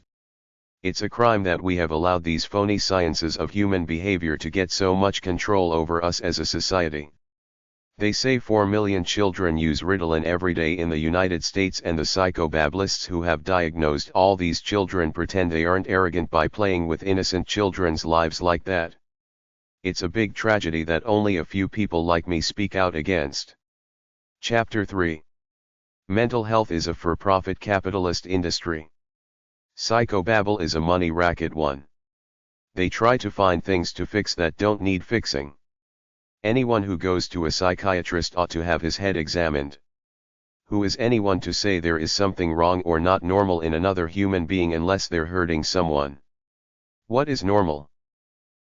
It's a crime that we have allowed these phony sciences of human behavior to get so much control over us as a society. They say 4 million children use Ritalin every day in the United States, and the psychobablists who have diagnosed all these children pretend they aren't arrogant by playing with innocent children's lives like that. It's a big tragedy that only a few people like me speak out against. Chapter 3. Mental health is a for-profit capitalist industry. Psychobabble is a money racket one. They try to find things to fix that don't need fixing. Anyone who goes to a psychiatrist ought to have his head examined. Who is anyone to say there is something wrong or not normal in another human being unless they're hurting someone? What is normal?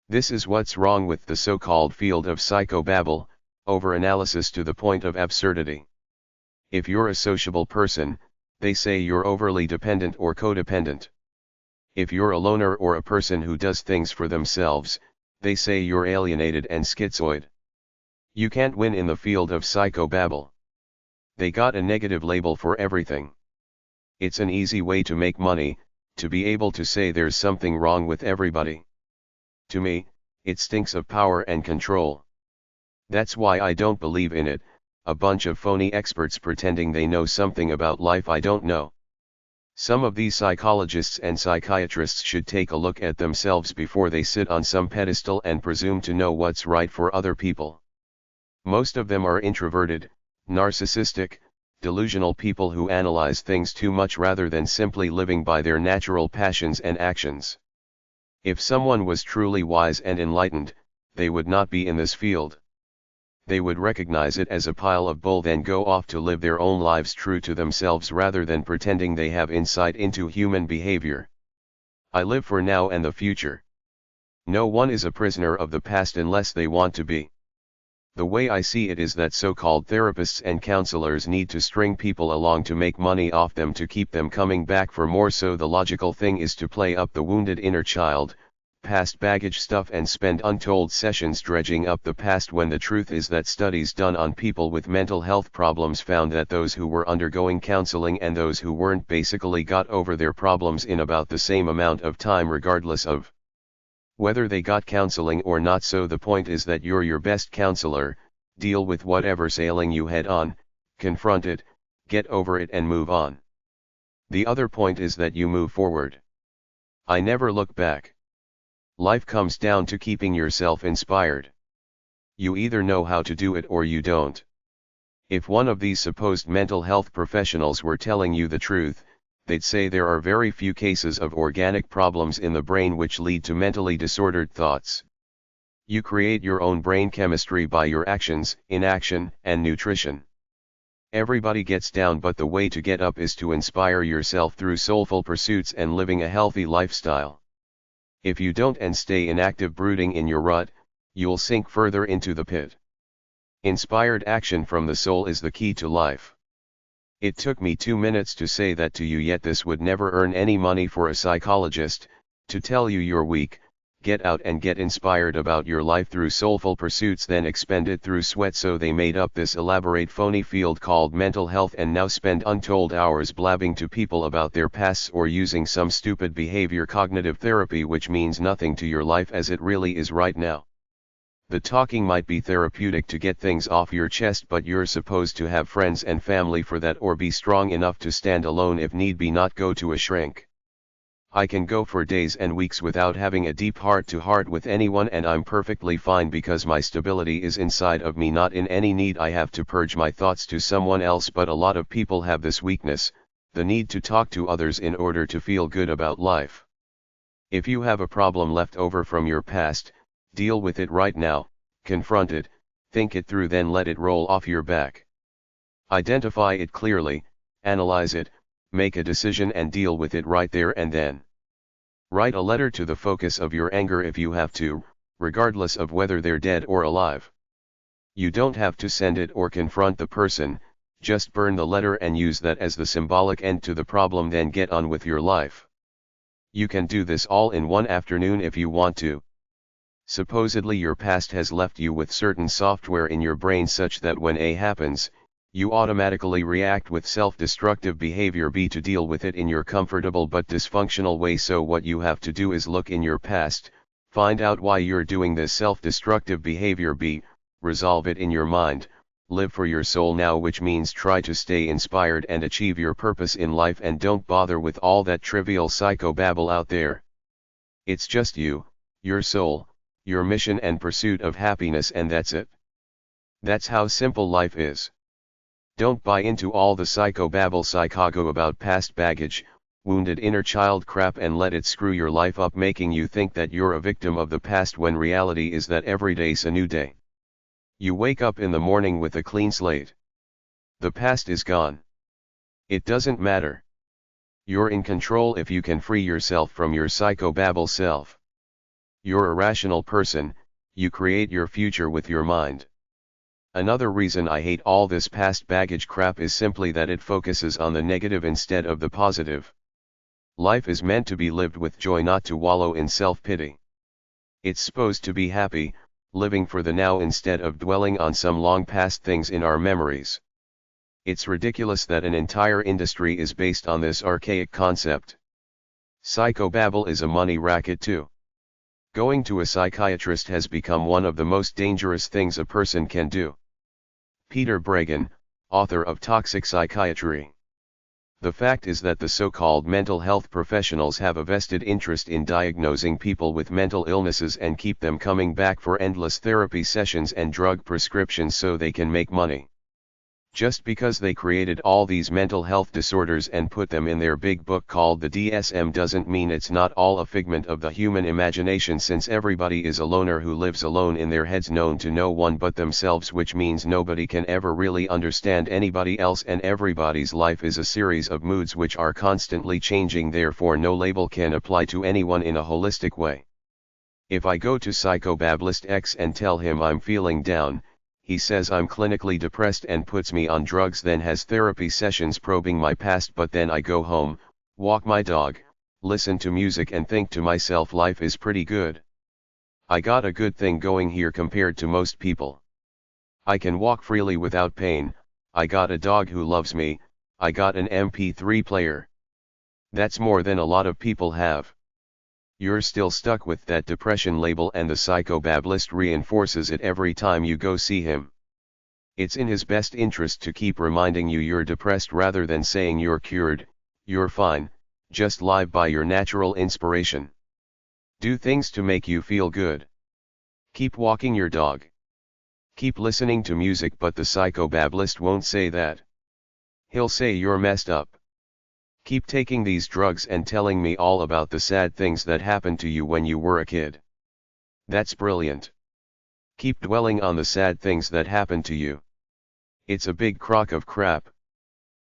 This is what's wrong with the so-called field of psychobabble, overanalysis to the point of absurdity. If you're a sociable person, they say you're overly dependent or codependent. If you're a loner or a person who does things for themselves, they say you're alienated and schizoid. You can't win in the field of psychobabble. They got a negative label for everything. It's an easy way to make money, to be able to say there's something wrong with everybody. To me, it stinks of power and control. That's why I don't believe in it, a bunch of phony experts pretending they know something about life I don't know. Some of these psychologists and psychiatrists should take a look at themselves before they sit on some pedestal and presume to know what's right for other people. Most of them are introverted, narcissistic, delusional people who analyze things too much rather than simply living by their natural passions and actions. If someone was truly wise and enlightened, they would not be in this field. They would recognize it as a pile of bull, then go off to live their own lives true to themselves rather than pretending they have insight into human behavior. I live for now and the future. No one is a prisoner of the past unless they want to be. The way I see it is that so-called therapists and counselors need to string people along to make money off them to keep them coming back for more, so the logical thing is to play up the wounded inner child, past baggage stuff, and spend untold sessions dredging up the past, when the truth is that studies done on people with mental health problems found that those who were undergoing counseling and those who weren't basically got over their problems in about the same amount of time, regardless of whether they got counseling or not. So the point is that you're your best counselor, deal with whatever's ailing you head on, confront it, get over it and move on. The other point is that you move forward. I never look back. Life comes down to keeping yourself inspired. You either know how to do it or you don't. If one of these supposed mental health professionals were telling you the truth, they'd say there are very few cases of organic problems in the brain which lead to mentally disordered thoughts. You create your own brain chemistry by your actions, inaction, and nutrition. Everybody gets down, but the way to get up is to inspire yourself through soulful pursuits and living a healthy lifestyle. If you don't and stay inactive brooding in your rut, you'll sink further into the pit. Inspired action from the soul is the key to life. It took me 2 minutes to say that to you, yet this would never earn any money for a psychologist, to tell you you're weak. Get out and get inspired about your life through soulful pursuits, then expend it through sweat. So they made up this elaborate phony field called mental health and now spend untold hours blabbing to people about their pasts or using some stupid behavior cognitive therapy which means nothing to your life as it really is right now. The talking might be therapeutic to get things off your chest, but you're supposed to have friends and family for that, or be strong enough to stand alone if need be, not go to a shrink. I can go for days and weeks without having a deep heart-to-heart with anyone, and I'm perfectly fine because my stability is inside of me, not in any need I have to purge my thoughts to someone else. But a lot of people have this weakness, the need to talk to others in order to feel good about life. If you have a problem left over from your past, deal with it right now, confront it, think it through, then let it roll off your back. Identify it clearly, analyze it, make a decision and deal with it right there and then. Write a letter to the focus of your anger if you have to, regardless of whether they're dead or alive. You don't have to send it or confront the person, just burn the letter and use that as the symbolic end to the problem, then get on with your life. You can do this all in one afternoon if you want to. Supposedly your past has left you with certain software in your brain such that when A happens, you automatically react with self-destructive behavior. B, to deal with it in your comfortable but dysfunctional way. So what you have to do is look in your past, find out why you're doing this self-destructive behavior. B, resolve it in your mind, live for your soul now, which means try to stay inspired and achieve your purpose in life, and don't bother with all that trivial psychobabble out there. It's just you, your soul, your mission and pursuit of happiness, and that's it. That's how simple life is. Don't buy into all the psychobabble psychago about past baggage, wounded inner child crap, and let it screw your life up, making you think that you're a victim of the past when reality is that every day's a new day. You wake up in the morning with a clean slate. The past is gone. It doesn't matter. You're in control if you can free yourself from your psychobabble self. You're a rational person, you create your future with your mind. Another reason I hate all this past baggage crap is simply that it focuses on the negative instead of the positive. Life is meant to be lived with joy, not to wallow in self-pity. It's supposed to be happy, living for the now instead of dwelling on some long past things in our memories. It's ridiculous that an entire industry is based on this archaic concept. Psychobabble is a money racket too. Going to a psychiatrist has become one of the most dangerous things a person can do. Peter Bregan, author of Toxic Psychiatry. The fact is that the so-called mental health professionals have a vested interest in diagnosing people with mental illnesses and keep them coming back for endless therapy sessions and drug prescriptions so they can make money. Just because they created all these mental health disorders and put them in their big book called the DSM doesn't mean it's not all a figment of the human imagination, since everybody is a loner who lives alone in their heads, known to no one but themselves, which means nobody can ever really understand anybody else, and everybody's life is a series of moods which are constantly changing, therefore no label can apply to anyone in a holistic way. If I go to Psychobabbleist X and tell him I'm feeling down, he says I'm clinically depressed and puts me on drugs, then has therapy sessions probing my past, but then I go home, walk my dog, listen to music and think to myself, life is pretty good. I got a good thing going here compared to most people. I can walk freely without pain, I got a dog who loves me, I got an MP3 player. That's more than a lot of people have. You're still stuck with that depression label, and the psychobabbleist reinforces it every time you go see him. It's in his best interest to keep reminding you you're depressed rather than saying you're cured, you're fine, just live by your natural inspiration. Do things to make you feel good. Keep walking your dog. Keep listening to music, but the psychobabbleist won't say that. He'll say you're messed up. Keep taking these drugs and telling me all about the sad things that happened to you when you were a kid. That's brilliant. Keep dwelling on the sad things that happened to you. It's a big crock of crap.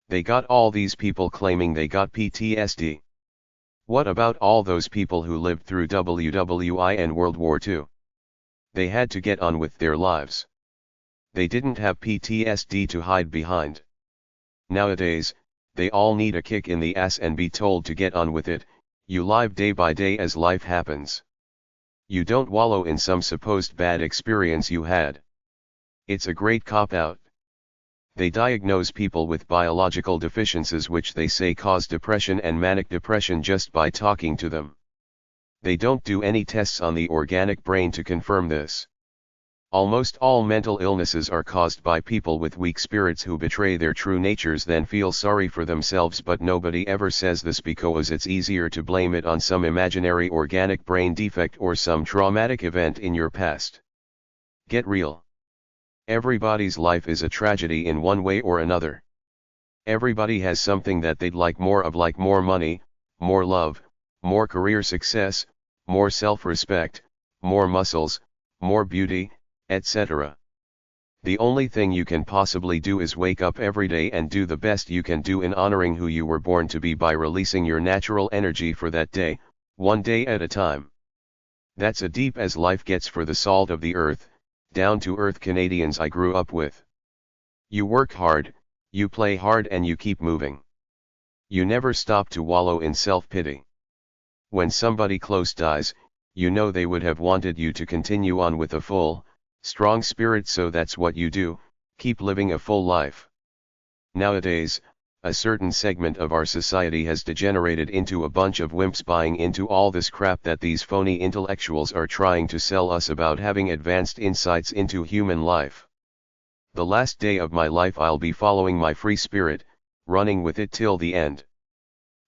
They got all these people claiming they got PTSD. What about all those people who lived through WWI and World War II? They had to get on with their lives. They didn't have PTSD to hide behind. Nowadays, they all need a kick in the ass and be told to get on with it. You live day by day as life happens. You don't wallow in some supposed bad experience you had. It's a great cop-out. They diagnose people with biological deficiencies which they say cause depression and manic depression just by talking to them. They don't do any tests on the organic brain to confirm this. Almost all mental illnesses are caused by people with weak spirits who betray their true natures, then feel sorry for themselves, but nobody ever says this because it's easier to blame it on some imaginary organic brain defect or some traumatic event in your past. Get real. Everybody's life is a tragedy in one way or another. Everybody has something that they'd like more of, like more money, more love, more career success, more self-respect, more muscles, more beauty, etc. The only thing you can possibly do is wake up every day and do the best you can do in honoring who you were born to be by releasing your natural energy for that day, one day at a time. That's as deep as life gets for the salt of the earth, down-to-earth Canadians I grew up with. You work hard, you play hard, and you keep moving. You never stop to wallow in self-pity. When somebody close dies, you know they would have wanted you to continue on with a full, strong spirit, so that's what you do, keep living a full life. Nowadays, a certain segment of our society has degenerated into a bunch of wimps buying into all this crap that these phony intellectuals are trying to sell us about having advanced insights into human life. The last day of my life I'll be following my free spirit, running with it till the end.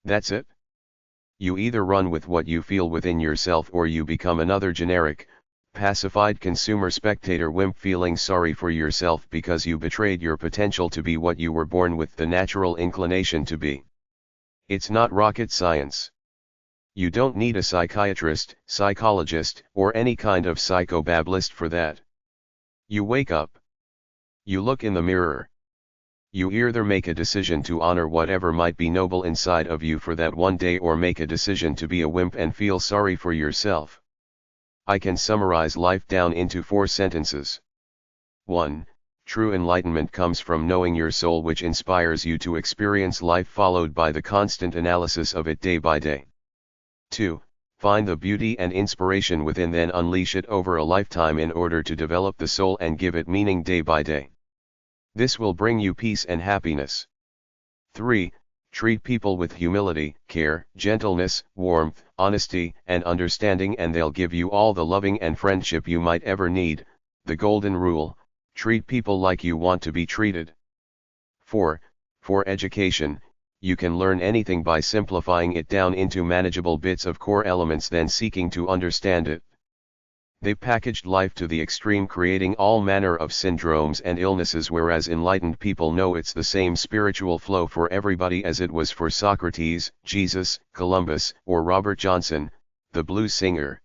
That's it? You either run with what you feel within yourself or you become another generic, pacified consumer spectator wimp feeling sorry for yourself because you betrayed your potential to be what you were born with the natural inclination to be. It's not rocket science. You don't need a psychiatrist, psychologist, or any kind of psychobabbler for that. You wake up. You look in the mirror. You either make a decision to honor whatever might be noble inside of you for that one day or make a decision to be a wimp and feel sorry for yourself. I can summarize life down into 4 sentences. 1. True enlightenment comes from knowing your soul, which inspires you to experience life, followed by the constant analysis of it day by day. 2. Find the beauty and inspiration within, then unleash it over a lifetime in order to develop the soul and give it meaning day by day. This will bring you peace and happiness. 3. Treat people with humility, care, gentleness, warmth, honesty, and understanding, and they'll give you all the loving and friendship you might ever need. The golden rule: treat people like you want to be treated. 4. For education, you can learn anything by simplifying it down into manageable bits of core elements, then seeking to understand it. They packaged life to the extreme, creating all manner of syndromes and illnesses, whereas enlightened people know it's the same spiritual flow for everybody as it was for Socrates, Jesus, Columbus, or Robert Johnson, the blues singer.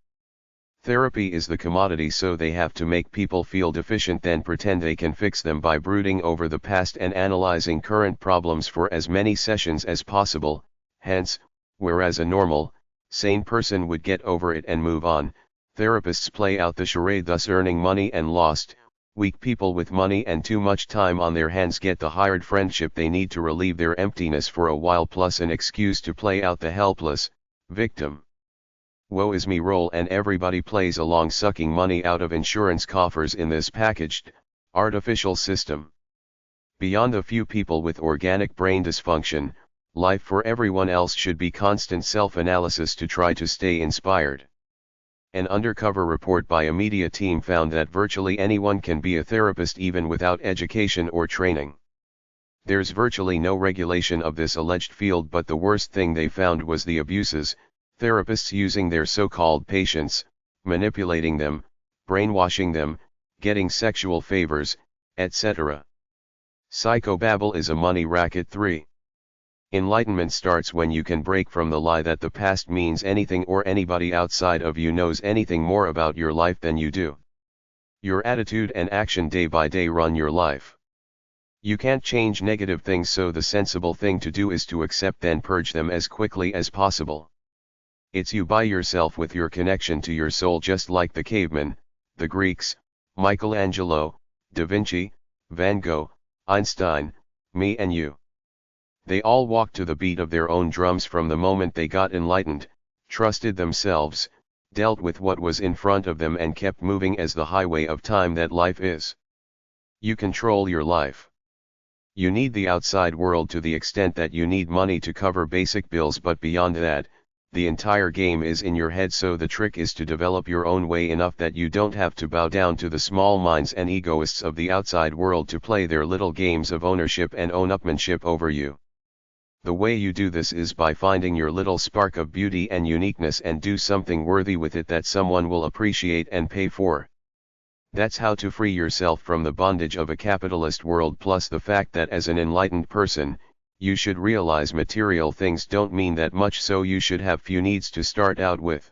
Therapy is the commodity, so they have to make people feel deficient, then pretend they can fix them by brooding over the past and analyzing current problems for as many sessions as possible. Hence, whereas a normal, sane person would get over it and move on, therapists play out the charade, thus earning money, and lost, weak people with money and too much time on their hands get the hired friendship they need to relieve their emptiness for a while, plus an excuse to play out the helpless victim, woe is me role, and everybody plays along, sucking money out of insurance coffers in this packaged, artificial system. Beyond a few people with organic brain dysfunction, life for everyone else should be constant self-analysis to try to stay inspired. An undercover report by a media team found that virtually anyone can be a therapist even without education or training. There's virtually no regulation of this alleged field, but the worst thing they found was the abuses, therapists using their so-called patients, manipulating them, brainwashing them, getting sexual favors, etc. Psychobabble is a money racket. 3. Enlightenment starts when you can break from the lie that the past means anything or anybody outside of you knows anything more about your life than you do. Your attitude and action day by day run your life. You can't change negative things, so the sensible thing to do is to accept, then purge them as quickly as possible. It's you by yourself with your connection to your soul, just like the cavemen, the Greeks, Michelangelo, Da Vinci, Van Gogh, Einstein, me and you. They all walked to the beat of their own drums from the moment they got enlightened, trusted themselves, dealt with what was in front of them, and kept moving as the highway of time that life is. You control your life. You need the outside world to the extent that you need money to cover basic bills, but beyond that, the entire game is in your head, so the trick is to develop your own way enough that you don't have to bow down to the small minds and egoists of the outside world to play their little games of ownership and own-upmanship over you. The way you do this is by finding your little spark of beauty and uniqueness and do something worthy with it that someone will appreciate and pay for. That's how to free yourself from the bondage of a capitalist world, plus the fact that as an enlightened person, you should realize material things don't mean that much, so you should have few needs to start out with.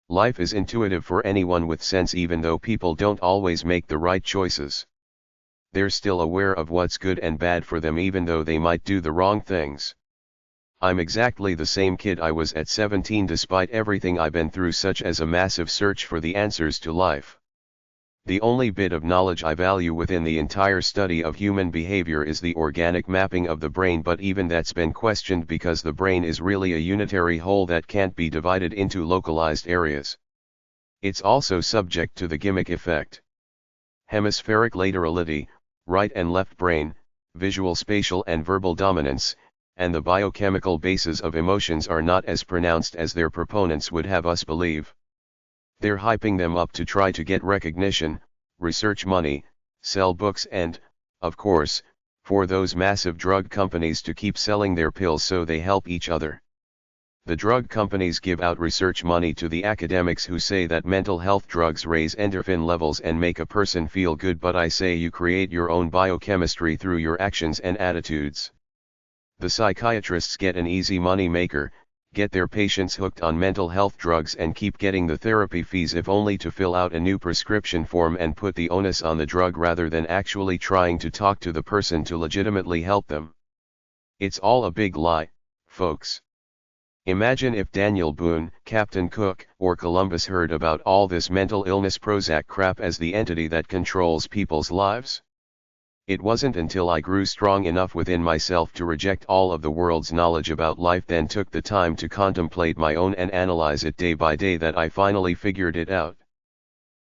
Life is intuitive for anyone with sense, even though people don't always make the right choices. They're still aware of what's good and bad for them, even though they might do the wrong things. I'm exactly the same kid I was at 17, despite everything I've been through, such as a massive search for the answers to life. The only bit of knowledge I value within the entire study of human behavior is the organic mapping of the brain, but even that's been questioned because the brain is really a unitary whole that can't be divided into localized areas. It's also subject to the gimmick effect. Hemispheric laterality, right and left brain, visual, spatial and verbal dominance, and the biochemical bases of emotions are not as pronounced as their proponents would have us believe. They're hyping them up to try to get recognition, research money, sell books and, of course, for those massive drug companies to keep selling their pills so they help each other. The drug companies give out research money to the academics who say that mental health drugs raise endorphin levels and make a person feel good, but I say you create your own biochemistry through your actions and attitudes. The psychiatrists get an easy money maker, get their patients hooked on mental health drugs and keep getting the therapy fees if only to fill out a new prescription form and put the onus on the drug rather than actually trying to talk to the person to legitimately help them. It's all a big lie, folks. Imagine if Daniel Boone, Captain Cook, or Columbus heard about all this mental illness Prozac crap as the entity that controls people's lives. It wasn't until I grew strong enough within myself to reject all of the world's knowledge about life, then took the time to contemplate my own and analyze it day by day, that I finally figured it out.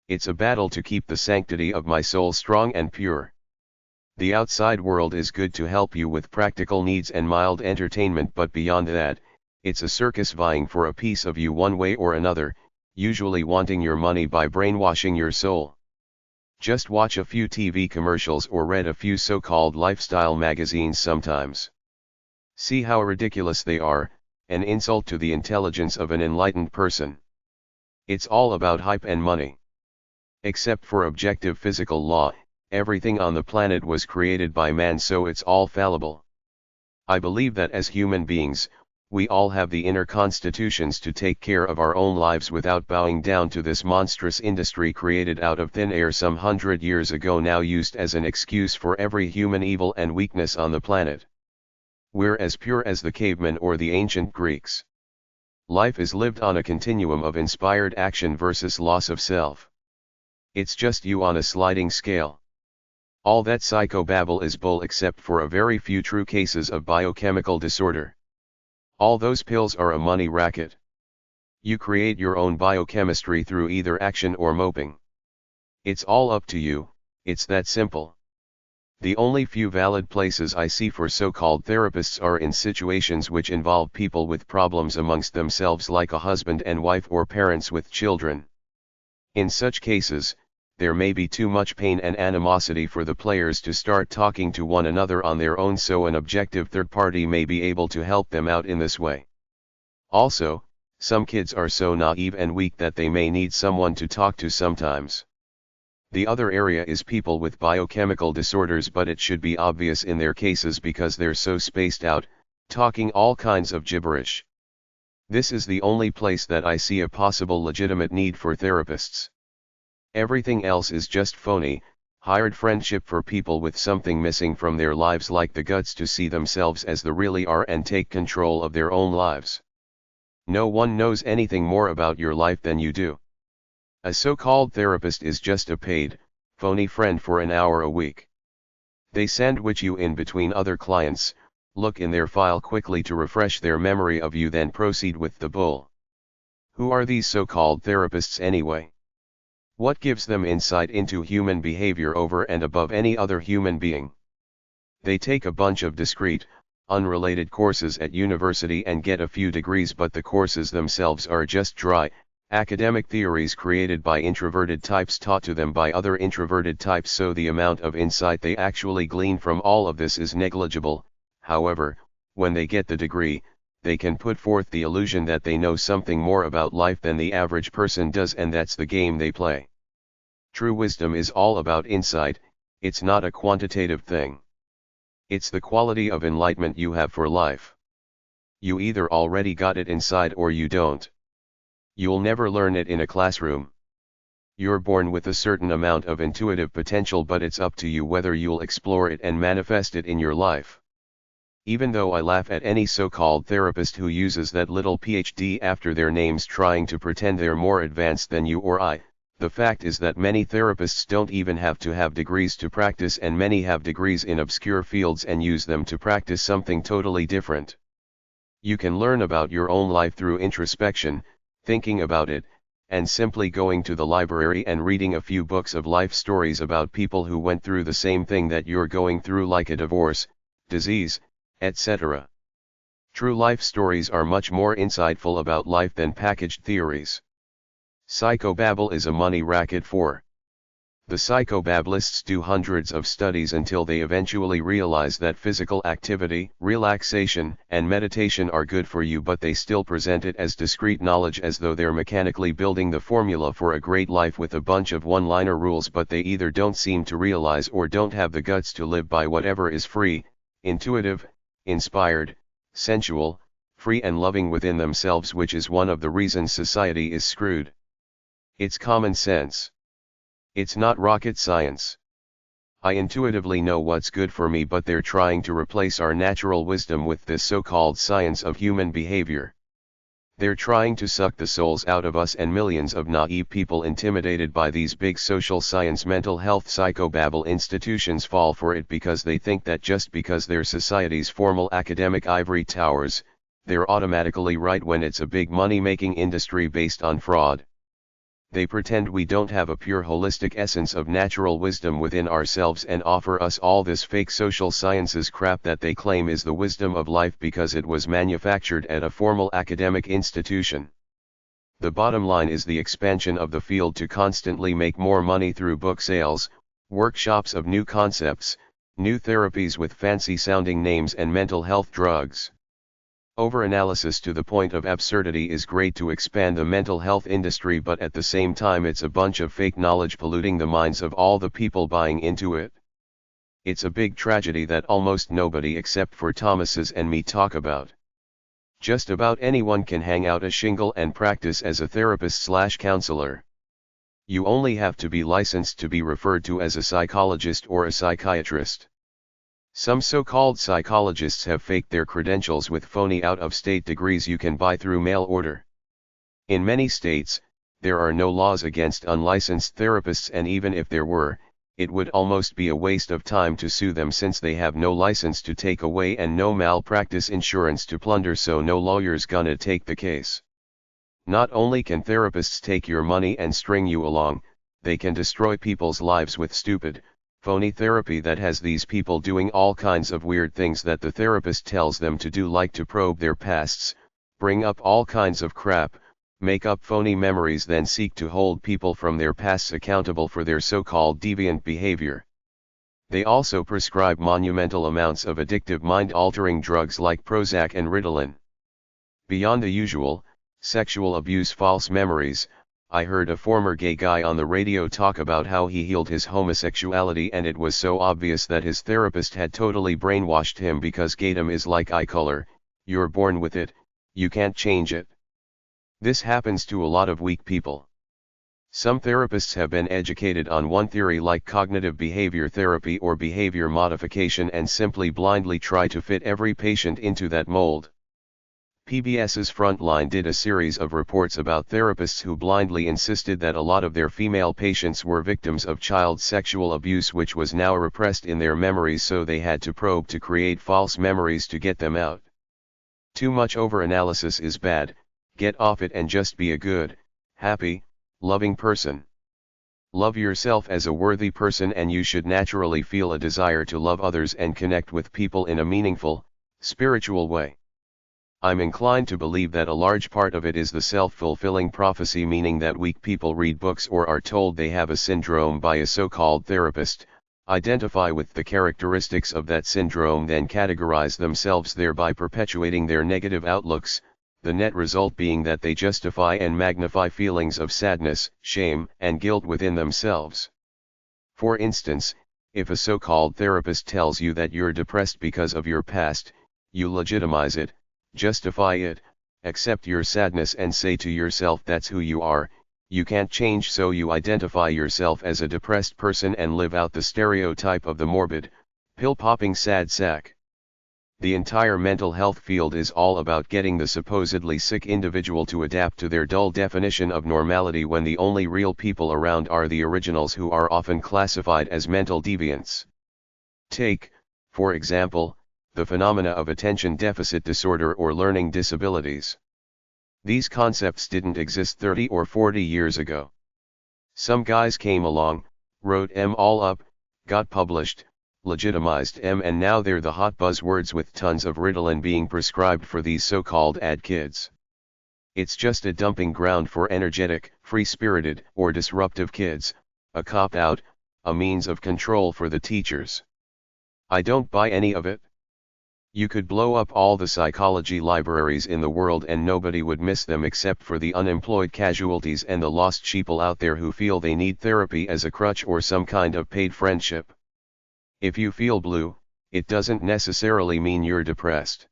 It's a battle to keep the sanctity of my soul strong and pure. The outside world is good to help you with practical needs and mild entertainment, but beyond that, it's a circus vying for a piece of you one way or another, usually wanting your money by brainwashing your soul. Just watch a few TV commercials or read a few so-called lifestyle magazines sometimes. See how ridiculous they are, an insult to the intelligence of an enlightened person. It's all about hype and money. Except for objective physical law, everything on the planet was created by man, so it's all fallible. I believe that as human beings, we all have the inner constitutions to take care of our own lives without bowing down to this monstrous industry created out of thin air some 100 years ago, now used as an excuse for every human evil and weakness on the planet. We're as pure as the cavemen or the ancient Greeks. Life is lived on a continuum of inspired action versus loss of self. It's just you on a sliding scale. All that psychobabble is bull except for a very few true cases of biochemical disorder. All those pills are a money racket. You create your own biochemistry through either action or moping. It's all up to you, it's that simple. The only few valid places I see for so-called therapists are in situations which involve people with problems amongst themselves, like a husband and wife or parents with children. In such cases, there may be too much pain and animosity for the players to start talking to one another on their own, so an objective third party may be able to help them out in this way. Also, some kids are so naive and weak that they may need someone to talk to sometimes. The other area is people with biochemical disorders, but it should be obvious in their cases because they're so spaced out, talking all kinds of gibberish. This is the only place that I see a possible legitimate need for therapists. Everything else is just phony, hired friendship for people with something missing from their lives, like the guts to see themselves as they really are and take control of their own lives. No one knows anything more about your life than you do. A so-called therapist is just a paid, phony friend for an hour a week. They sandwich you in between other clients, look in their file quickly to refresh their memory of you, then proceed with the bull. Who are these so-called therapists anyway? What gives them insight into human behavior over and above any other human being? They take a bunch of discrete, unrelated courses at university and get a few degrees, but the courses themselves are just dry, academic theories created by introverted types taught to them by other introverted types, so the amount of insight they actually glean from all of this is negligible. However, when they get the degree, they can put forth the illusion that they know something more about life than the average person does, and that's the game they play. True wisdom is all about insight, it's not a quantitative thing. It's the quality of enlightenment you have for life. You either already got it inside or you don't. You'll never learn it in a classroom. You're born with a certain amount of intuitive potential, but it's up to you whether you'll explore it and manifest it in your life. Even though I laugh at any so-called therapist who uses that little PhD after their names trying to pretend they're more advanced than you or I, the fact is that many therapists don't even have to have degrees to practice, and many have degrees in obscure fields and use them to practice something totally different. You can learn about your own life through introspection, thinking about it, and simply going to the library and reading a few books of life stories about people who went through the same thing that you're going through, like a divorce, disease, etc. True life stories are much more insightful about life than packaged theories. Psychobabble is a money racket for The psychobabblists do hundreds of studies until they eventually realize that physical activity, relaxation, and meditation are good for you, but they still present it as discrete knowledge as though they're mechanically building the formula for a great life with a bunch of one-liner rules, but they either don't seem to realize or don't have the guts to live by whatever is free, intuitive, inspired, sensual, free and loving within themselves, which is one of the reasons society is screwed. It's common sense. It's not rocket science. I intuitively know what's good for me, but they're trying to replace our natural wisdom with this so-called science of human behavior. They're trying to suck the souls out of us, and millions of naive people intimidated by these big social science mental health psychobabble institutions fall for it because they think that just because they're society's formal academic ivory towers, they're automatically right when it's a big money-making industry based on fraud. They pretend we don't have a pure holistic essence of natural wisdom within ourselves and offer us all this fake social sciences crap that they claim is the wisdom of life because it was manufactured at a formal academic institution. The bottom line is the expansion of the field to constantly make more money through book sales, workshops of new concepts, new therapies with fancy-sounding names, and mental health drugs. Overanalysis to the point of absurdity is great to expand the mental health industry, but at the same time it's a bunch of fake knowledge polluting the minds of all the people buying into it. It's a big tragedy that almost nobody except for Thomases and me talk about. Just about anyone can hang out a shingle and practice as a therapist/counselor. You only have to be licensed to be referred to as a psychologist or a psychiatrist. Some so-called psychologists have faked their credentials with phony out-of-state degrees you can buy through mail order. In many states, there are no laws against unlicensed therapists, and even if there were, it would almost be a waste of time to sue them since they have no license to take away and no malpractice insurance to plunder, so no lawyer's gonna take the case. Not only can therapists take your money and string you along, they can destroy people's lives with stupid, phony therapy that has these people doing all kinds of weird things that the therapist tells them to do, like to probe their pasts, bring up all kinds of crap, make up phony memories, then seek to hold people from their pasts accountable for their so-called deviant behavior. They also prescribe monumental amounts of addictive mind-altering drugs like Prozac and Ritalin. Beyond the usual, sexual abuse, false memories, I heard a former gay guy on the radio talk about how he healed his homosexuality, and it was so obvious that his therapist had totally brainwashed him because gaydom is like eye color, you're born with it, you can't change it. This happens to a lot of weak people. Some therapists have been educated on one theory like cognitive behavior therapy or behavior modification and simply blindly try to fit every patient into that mold. PBS's Frontline did a series of reports about therapists who blindly insisted that a lot of their female patients were victims of child sexual abuse, which was now repressed in their memories, so they had to probe to create false memories to get them out. Too much overanalysis is bad. Get off it and just be a good, happy, loving person. Love yourself as a worthy person, and you should naturally feel a desire to love others and connect with people in a meaningful, spiritual way. I'm inclined to believe that a large part of it is the self-fulfilling prophecy, meaning that weak people read books or are told they have a syndrome by a so-called therapist, identify with the characteristics of that syndrome, then categorize themselves, thereby perpetuating their negative outlooks, the net result being that they justify and magnify feelings of sadness, shame, and guilt within themselves. For instance, if a so-called therapist tells you that you're depressed because of your past, you legitimize it, justify it, accept your sadness, and say to yourself that's who you are, you can't change, so you identify yourself as a depressed person and live out the stereotype of the morbid, pill-popping sad sack. The entire mental health field is all about getting the supposedly sick individual to adapt to their dull definition of normality, when the only real people around are the originals, who are often classified as mental deviants. Take, for example, the phenomena of attention deficit disorder or learning disabilities. These concepts didn't exist 30 or 40 years ago. Some guys came along, wrote them all up, got published, legitimized them, and now they're the hot buzzwords, with tons of Ritalin being prescribed for these so-called ad kids. It's just a dumping ground for energetic, free-spirited, or disruptive kids, a cop-out, a means of control for the teachers. I don't buy any of it. You could blow up all the psychology libraries in the world and nobody would miss them except for the unemployed casualties and the lost sheeple out there who feel they need therapy as a crutch or some kind of paid friendship. If you feel blue, it doesn't necessarily mean you're depressed.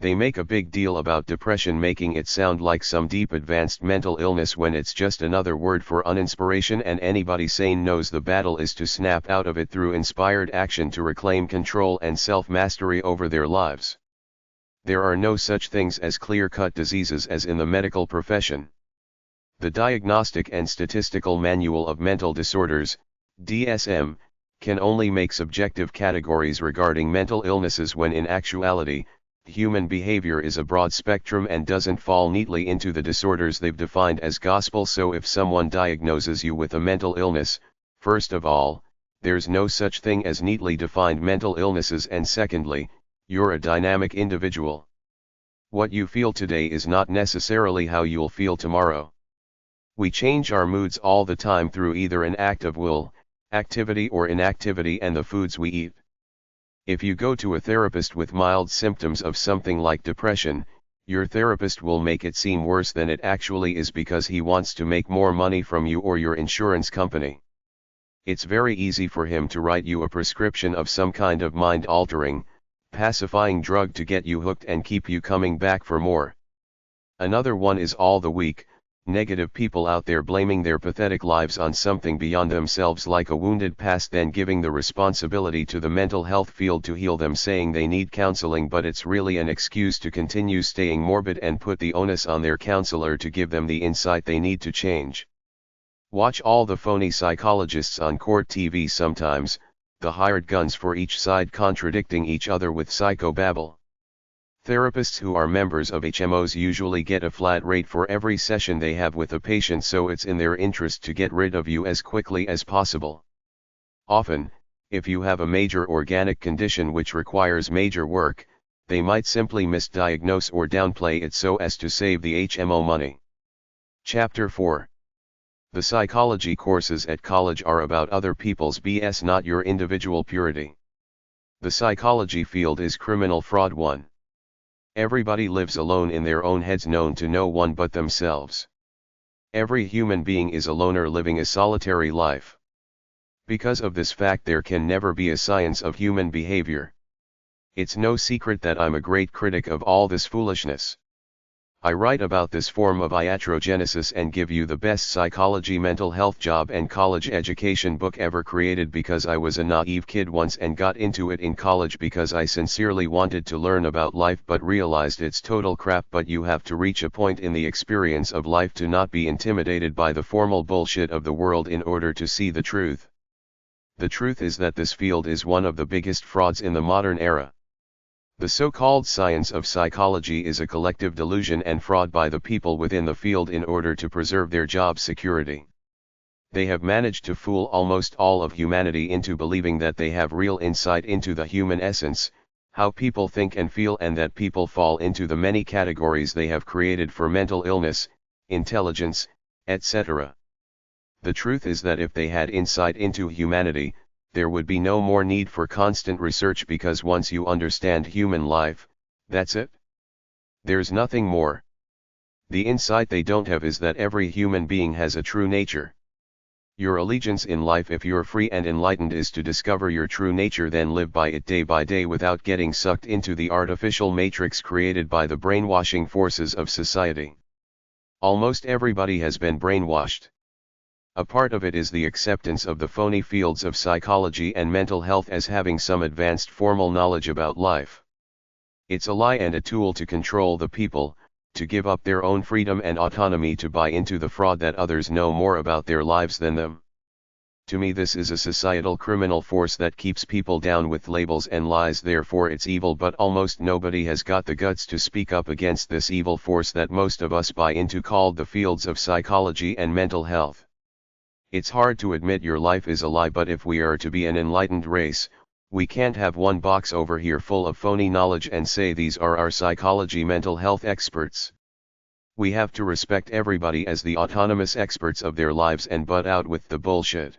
They make a big deal about depression, making it sound like some deep advanced mental illness when it's just another word for uninspiration, and anybody sane knows the battle is to snap out of it through inspired action to reclaim control and self-mastery over their lives. There are no such things as clear-cut diseases as in the medical profession. The Diagnostic and Statistical Manual of Mental Disorders, DSM, can only make subjective categories regarding mental illnesses when in actuality, human behavior is a broad spectrum and doesn't fall neatly into the disorders they've defined as gospel. So if someone diagnoses you with a mental illness, first of all, there's no such thing as neatly defined mental illnesses, and secondly, you're a dynamic individual. What you feel today is not necessarily how you'll feel tomorrow. We change our moods all the time through either an act of will, activity or inactivity, and the foods we eat. If you go to a therapist with mild symptoms of something like depression, your therapist will make it seem worse than it actually is because he wants to make more money from you or your insurance company. It's very easy for him to write you a prescription of some kind of mind-altering, pacifying drug to get you hooked and keep you coming back for more. Another one is all the weak, negative people out there blaming their pathetic lives on something beyond themselves like a wounded past, then giving the responsibility to the mental health field to heal them, saying they need counseling, but it's really an excuse to continue staying morbid and put the onus on their counselor to give them the insight they need to change. Watch all the phony psychologists on court TV sometimes, the hired guns for each side contradicting each other with psychobabble. Therapists who are members of HMOs usually get a flat rate for every session they have with a patient, so it's in their interest to get rid of you as quickly as possible. Often, if you have a major organic condition which requires major work, they might simply misdiagnose or downplay it so as to save the HMO money. Chapter 4. The psychology courses at college are about other people's BS, not your individual purity. The psychology field is criminal fraud 1. Everybody lives alone in their own heads, known to no one but themselves. Every human being is a loner living a solitary life. Because of this fact, there can never be a science of human behavior. It's no secret that I'm a great critic of all this foolishness. I write about this form of iatrogenesis and give you the best psychology, mental health, job and college education book ever created because I was a naive kid once and got into it in college because I sincerely wanted to learn about life but realized it's total crap. But you have to reach a point in the experience of life to not be intimidated by the formal bullshit of the world in order to see the truth. The truth is that this field is one of the biggest frauds in the modern era. The so-called science of psychology is a collective delusion and fraud by the people within the field in order to preserve their job security. They have managed to fool almost all of humanity into believing that they have real insight into the human essence, how people think and feel, and that people fall into the many categories they have created for mental illness, intelligence, etc. The truth is that if they had insight into humanity, there would be no more need for constant research, because once you understand human life, that's it. There's nothing more. The insight they don't have is that every human being has a true nature. Your allegiance in life, if you're free and enlightened, is to discover your true nature, then live by it day by day without getting sucked into the artificial matrix created by the brainwashing forces of society. Almost everybody has been brainwashed. A part of it is the acceptance of the phony fields of psychology and mental health as having some advanced formal knowledge about life. It's a lie and a tool to control the people, to give up their own freedom and autonomy, to buy into the fraud that others know more about their lives than them. To me, this is a societal criminal force that keeps people down with labels and lies, therefore it's evil, but almost nobody has got the guts to speak up against this evil force that most of us buy into, called the fields of psychology and mental health. It's hard to admit your life is a lie, but if we are to be an enlightened race, we can't have one box over here full of phony knowledge and say these are our psychology mental health experts. We have to respect everybody as the autonomous experts of their lives and butt out with the bullshit.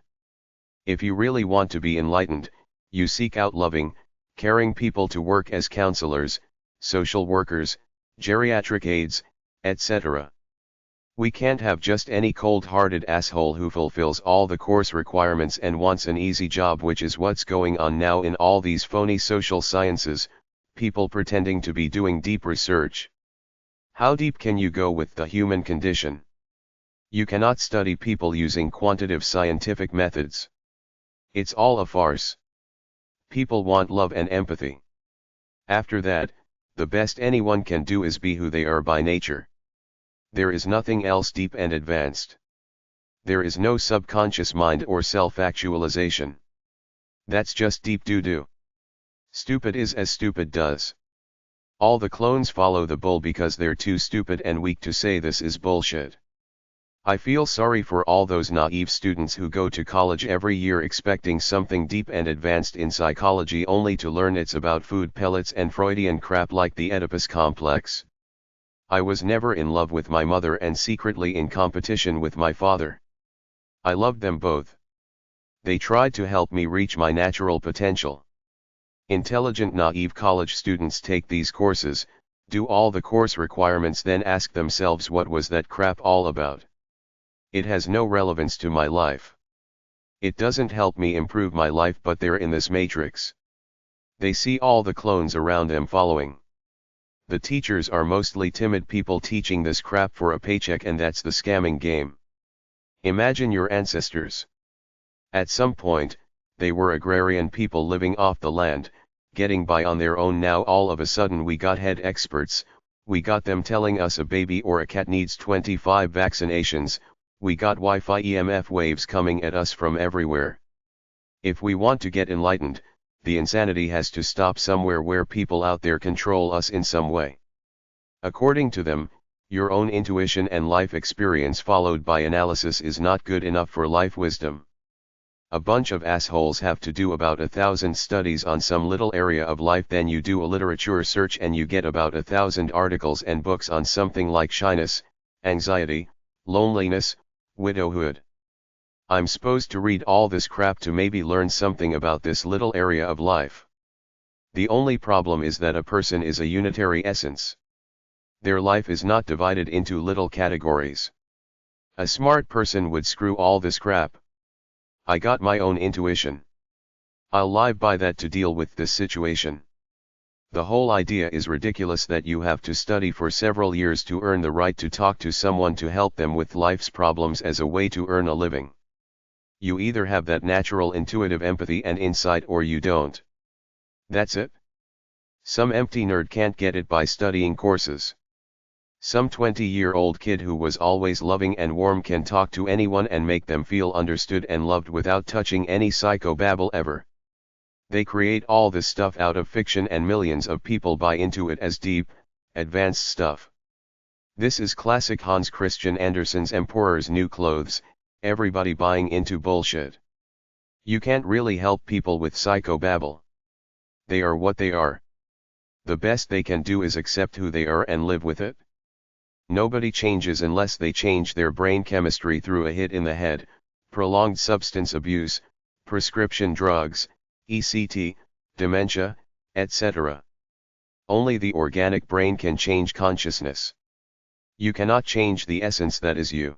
If you really want to be enlightened, you seek out loving, caring people to work as counselors, social workers, geriatric aides, etc. We can't have just any cold-hearted asshole who fulfills all the course requirements and wants an easy job, which is what's going on now in all these phony social sciences, people pretending to be doing deep research. How deep can you go with the human condition? You cannot study people using quantitative scientific methods. It's all a farce. People want love and empathy. After that, the best anyone can do is be who they are by nature. There is nothing else deep and advanced. There is no subconscious mind or self-actualization. That's just deep doo-doo. Stupid is as stupid does. All the clones follow the bull because they're too stupid and weak to say this is bullshit. I feel sorry for all those naive students who go to college every year expecting something deep and advanced in psychology only to learn it's about food pellets and Freudian crap like the Oedipus complex. I was never in love with my mother and secretly in competition with my father. I loved them both. They tried to help me reach my natural potential. Intelligent naive college students take these courses, do all the course requirements, then ask themselves, what was that crap all about? It has no relevance to my life. It doesn't help me improve my life, but they're in this matrix. They see all the clones around them following. The teachers are mostly timid people teaching this crap for a paycheck, and that's the scamming game. Imagine your ancestors. At some point, they were agrarian people living off the land, getting by on their own. Now all of a sudden we got head experts, we got them telling us a baby or a cat needs 25 vaccinations, we got Wi-Fi EMF waves coming at us from everywhere. If we want to get enlightened, the insanity has to stop somewhere where people out there control us in some way. According to them, your own intuition and life experience followed by analysis is not good enough for life wisdom. A bunch of assholes have to do about 1,000 studies on some little area of life, then you do a literature search and you get about 1,000 articles and books on something like shyness, anxiety, loneliness, widowhood. I'm supposed to read all this crap to maybe learn something about this little area of life. The only problem is that a person is a unitary essence. Their life is not divided into little categories. A smart person would screw all this crap. I got my own intuition. I'll live by that to deal with this situation. The whole idea is ridiculous that you have to study for several years to earn the right to talk to someone to help them with life's problems as a way to earn a living. You either have that natural intuitive empathy and insight or you don't. That's it. Some empty nerd can't get it by studying courses. Some 20-year-old kid who was always loving and warm can talk to anyone and make them feel understood and loved without touching any psychobabble ever. They create all this stuff out of fiction and millions of people buy into it as deep, advanced stuff. This is classic Hans Christian Andersen's Emperor's New Clothes, everybody buying into bullshit. You can't really help people with psychobabble. They are what they are. The best they can do is accept who they are and live with it. Nobody changes unless they change their brain chemistry through a hit in the head, prolonged substance abuse, prescription drugs, ECT, dementia, etc. Only the organic brain can change consciousness. You cannot change the essence that is you.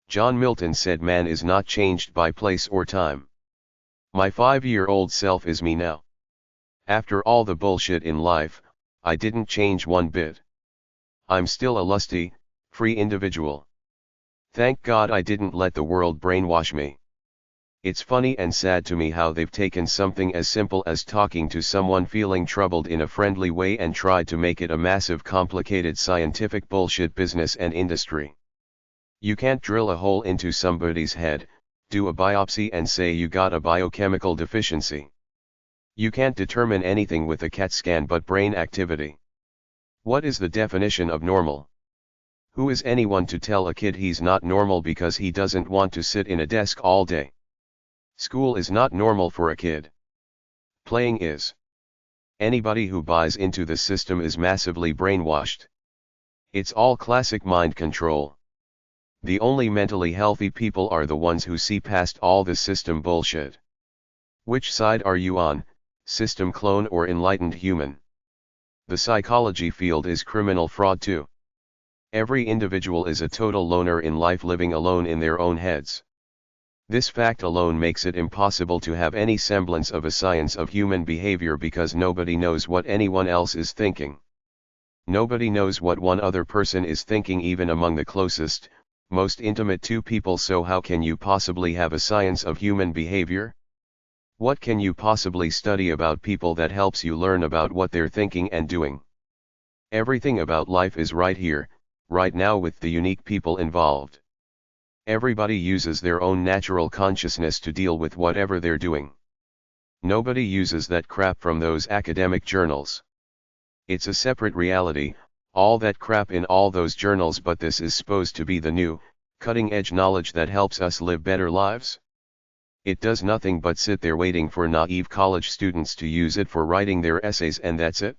John Milton said man is not changed by place or time. My 5-year-old self is me now. After all the bullshit in life, I didn't change one bit. I'm still a lusty, free individual. Thank God I didn't let the world brainwash me. It's funny and sad to me how they've taken something as simple as talking to someone feeling troubled in a friendly way and tried to make it a massive complicated scientific bullshit business and industry. You can't drill a hole into somebody's head, do a biopsy and say you got a biochemical deficiency. You can't determine anything with a CAT scan but brain activity. What is the definition of normal? Who is anyone to tell a kid he's not normal because he doesn't want to sit in a desk all day? School is not normal for a kid. Playing is. Anybody who buys into this system is massively brainwashed. It's all classic mind control. The only mentally healthy people are the ones who see past all this system bullshit. Which side are you on, system clone or enlightened human? The psychology field is criminal fraud too. Every individual is a total loner in life, living alone in their own heads. This fact alone makes it impossible to have any semblance of a science of human behavior, because nobody knows what anyone else is thinking. Nobody knows what one other person is thinking, even among the closest, most intimate two people, so how can you possibly have a science of human behavior? What can you possibly study about people that helps you learn about what they're thinking and doing? Everything about life is right here, right now, with the unique people involved. Everybody uses their own natural consciousness to deal with whatever they're doing. Nobody uses that crap from those academic journals. It's a separate reality, all that crap in all those journals, but this is supposed to be the new, cutting-edge knowledge that helps us live better lives? It does nothing but sit there waiting for naive college students to use it for writing their essays, and that's it.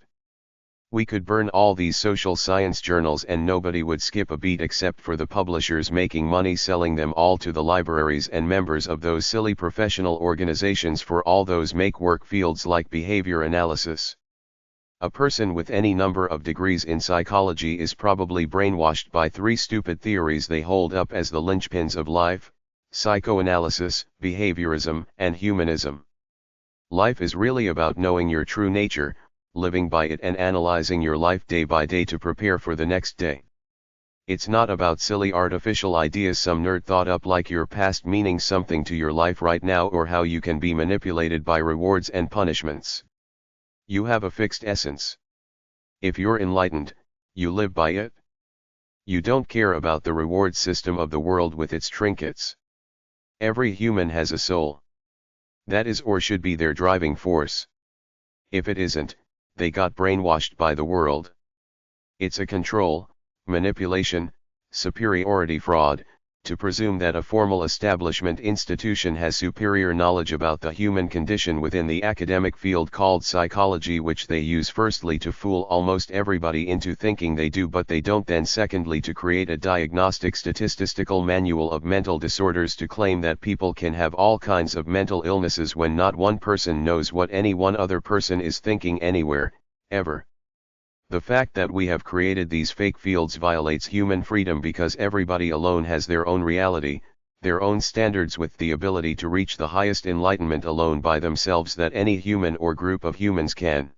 We could burn all these social science journals and nobody would skip a beat, except for the publishers making money selling them all to the libraries and members of those silly professional organizations for all those make-work fields like behavior analysis. A person with any number of degrees in psychology is probably brainwashed by three stupid theories they hold up as the linchpins of life: psychoanalysis, behaviorism, and humanism. Life is really about knowing your true nature, living by it, and analyzing your life day by day to prepare for the next day. It's not about silly artificial ideas some nerd thought up, like your past meaning something to your life right now, or how you can be manipulated by rewards and punishments. You have a fixed essence. If you're enlightened, you live by it. You don't care about the reward system of the world with its trinkets. Every human has a soul. That is, or should be, their driving force. If it isn't, they got brainwashed by the world. It's a control, manipulation, superiority fraud, to presume that a formal establishment institution has superior knowledge about the human condition within the academic field called psychology, which they use firstly to fool almost everybody into thinking they do, but they don't, then secondly to create a diagnostic statistical manual of mental disorders to claim that people can have all kinds of mental illnesses when not one person knows what any one other person is thinking anywhere, ever. The fact that we have created these fake fields violates human freedom, because everybody alone has their own reality, their own standards, with the ability to reach the highest enlightenment alone by themselves that any human or group of humans can.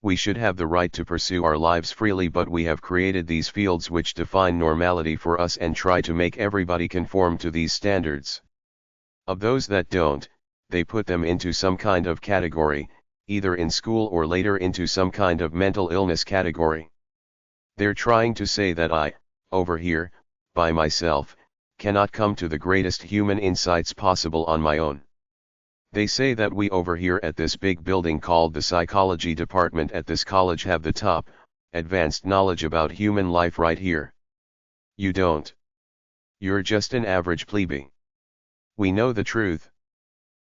We should have the right to pursue our lives freely, but we have created these fields which define normality for us and try to make everybody conform to these standards. Of those that don't, they put them into some kind of category, either in school or later into some kind of mental illness category. They're trying to say that I, over here, by myself, cannot come to the greatest human insights possible on my own. They say that we over here at this big building called the psychology department at this college have the top, advanced knowledge about human life right here. You don't. You're just an average plebe. We know the truth.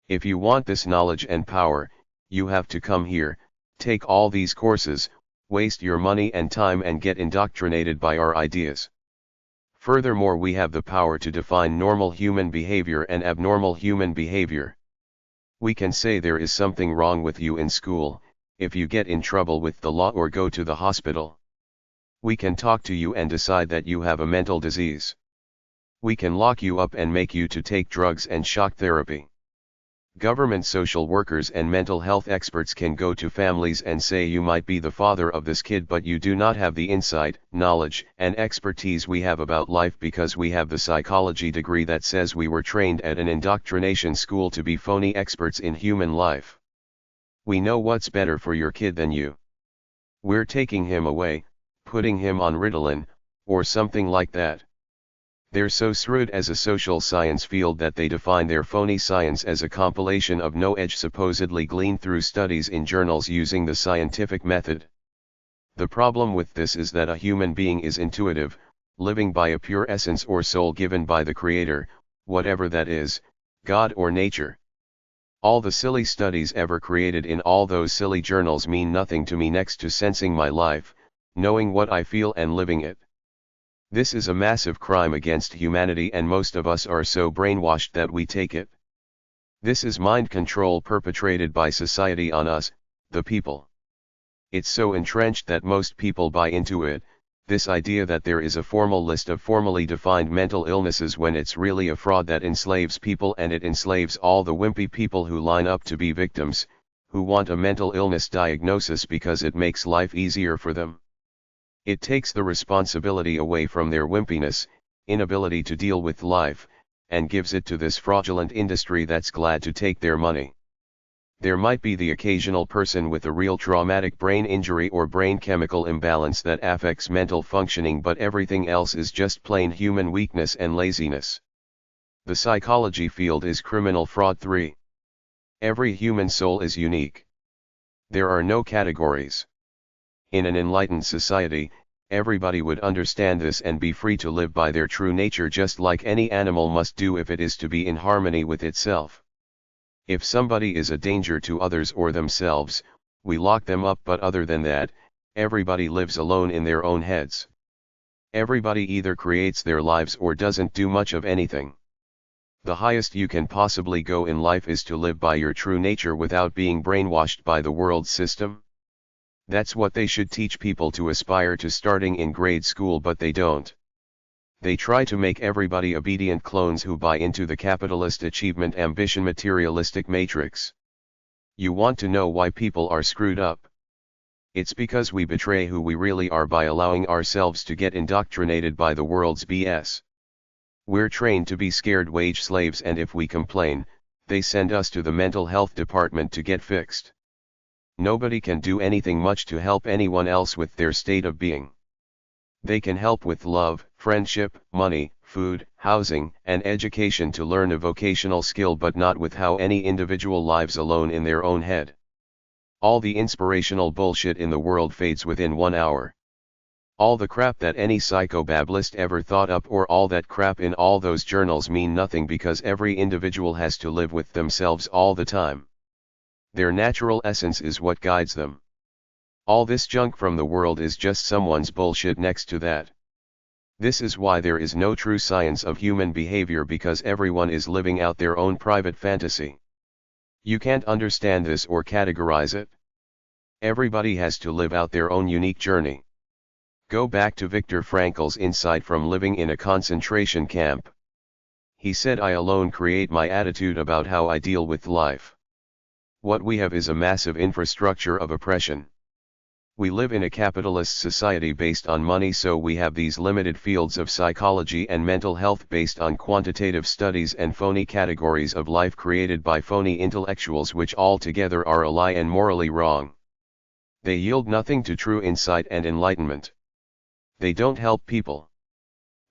If you want this knowledge and power, you have to come here, take all these courses, waste your money and time and get indoctrinated by our ideas. Furthermore, we have the power to define normal human behavior and abnormal human behavior. We can say there is something wrong with you in school, if you get in trouble with the law or go to the hospital. We can talk to you and decide that you have a mental disease. We can lock you up and make you to take drugs and shock therapy. Government social workers and mental health experts can go to families and say you might be the father of this kid, but you do not have the insight, knowledge, and expertise we have about life, because we have the psychology degree that says we were trained at an indoctrination school to be phony experts in human life. We know what's better for your kid than you. We're taking him away, putting him on Ritalin, or something like that. They're so screwed as a social science field that they define their phony science as a compilation of no-edge supposedly gleaned through studies in journals using the scientific method. The problem with this is that a human being is intuitive, living by a pure essence or soul given by the Creator, whatever that is, God or nature. All the silly studies ever created in all those silly journals mean nothing to me next to sensing my life, knowing what I feel and living it. This is a massive crime against humanity, and most of us are so brainwashed that we take it. This is mind control perpetrated by society on us, the people. It's so entrenched that most people buy into it, this idea that there is a formal list of formally defined mental illnesses when it's really a fraud that enslaves people, and it enslaves all the wimpy people who line up to be victims, who want a mental illness diagnosis because it makes life easier for them. It takes the responsibility away from their wimpiness, inability to deal with life, and gives it to this fraudulent industry that's glad to take their money. There might be the occasional person with a real traumatic brain injury or brain chemical imbalance that affects mental functioning, but everything else is just plain human weakness and laziness. The psychology field is criminal fraud. 3. Every human soul is unique. There are no categories. In an enlightened society, everybody would understand this and be free to live by their true nature, just like any animal must do if it is to be in harmony with itself. If somebody is a danger to others or themselves, we lock them up, but other than that, everybody lives alone in their own heads. Everybody either creates their lives or doesn't do much of anything. The highest you can possibly go in life is to live by your true nature without being brainwashed by the world system. That's what they should teach people to aspire to starting in grade school, but they don't. They try to make everybody obedient clones who buy into the capitalist achievement ambition materialistic matrix. You want to know why people are screwed up? It's because we betray who we really are by allowing ourselves to get indoctrinated by the world's BS. We're trained to be scared wage slaves, and if we complain, they send us to the mental health department to get fixed. Nobody can do anything much to help anyone else with their state of being. They can help with love, friendship, money, food, housing, and education to learn a vocational skill, but not with how any individual lives alone in their own head. All the inspirational bullshit in the world fades within 1 hour. All the crap that any psychobabblist ever thought up, or all that crap in all those journals, mean nothing because every individual has to live with themselves all the time. Their natural essence is what guides them. All this junk from the world is just someone's bullshit next to that. This is why there is no true science of human behavior, because everyone is living out their own private fantasy. You can't understand this or categorize it. Everybody has to live out their own unique journey. Go back to Viktor Frankl's insight from living in a concentration camp. He said, "I alone create my attitude about how I deal with life." What we have is a massive infrastructure of oppression. We live in a capitalist society based on money, so we have these limited fields of psychology and mental health based on quantitative studies and phony categories of life created by phony intellectuals, which altogether are a lie and morally wrong. They yield nothing to true insight and enlightenment. They don't help people.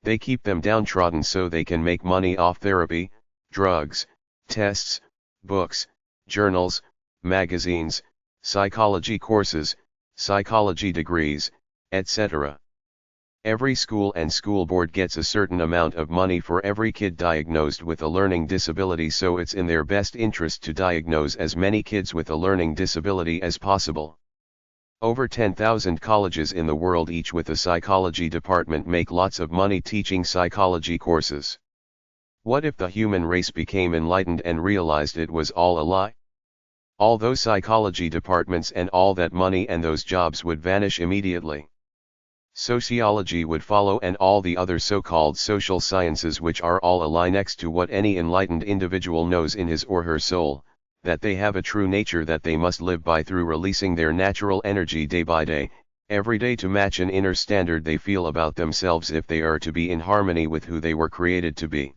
They keep them downtrodden so they can make money off therapy, drugs, tests, books, journals, magazines, psychology courses, psychology degrees, etc. Every school and school board gets a certain amount of money for every kid diagnosed with a learning disability, so it's in their best interest to diagnose as many kids with a learning disability as possible. Over 10,000 colleges in the world, each with a psychology department, make lots of money teaching psychology courses. What if the human race became enlightened and realized it was all a lie? All those psychology departments and all that money and those jobs would vanish immediately. Sociology would follow, and all the other so-called social sciences, which are all a lie next to what any enlightened individual knows in his or her soul, that they have a true nature that they must live by through releasing their natural energy day by day, every day, to match an inner standard they feel about themselves if they are to be in harmony with who they were created to be.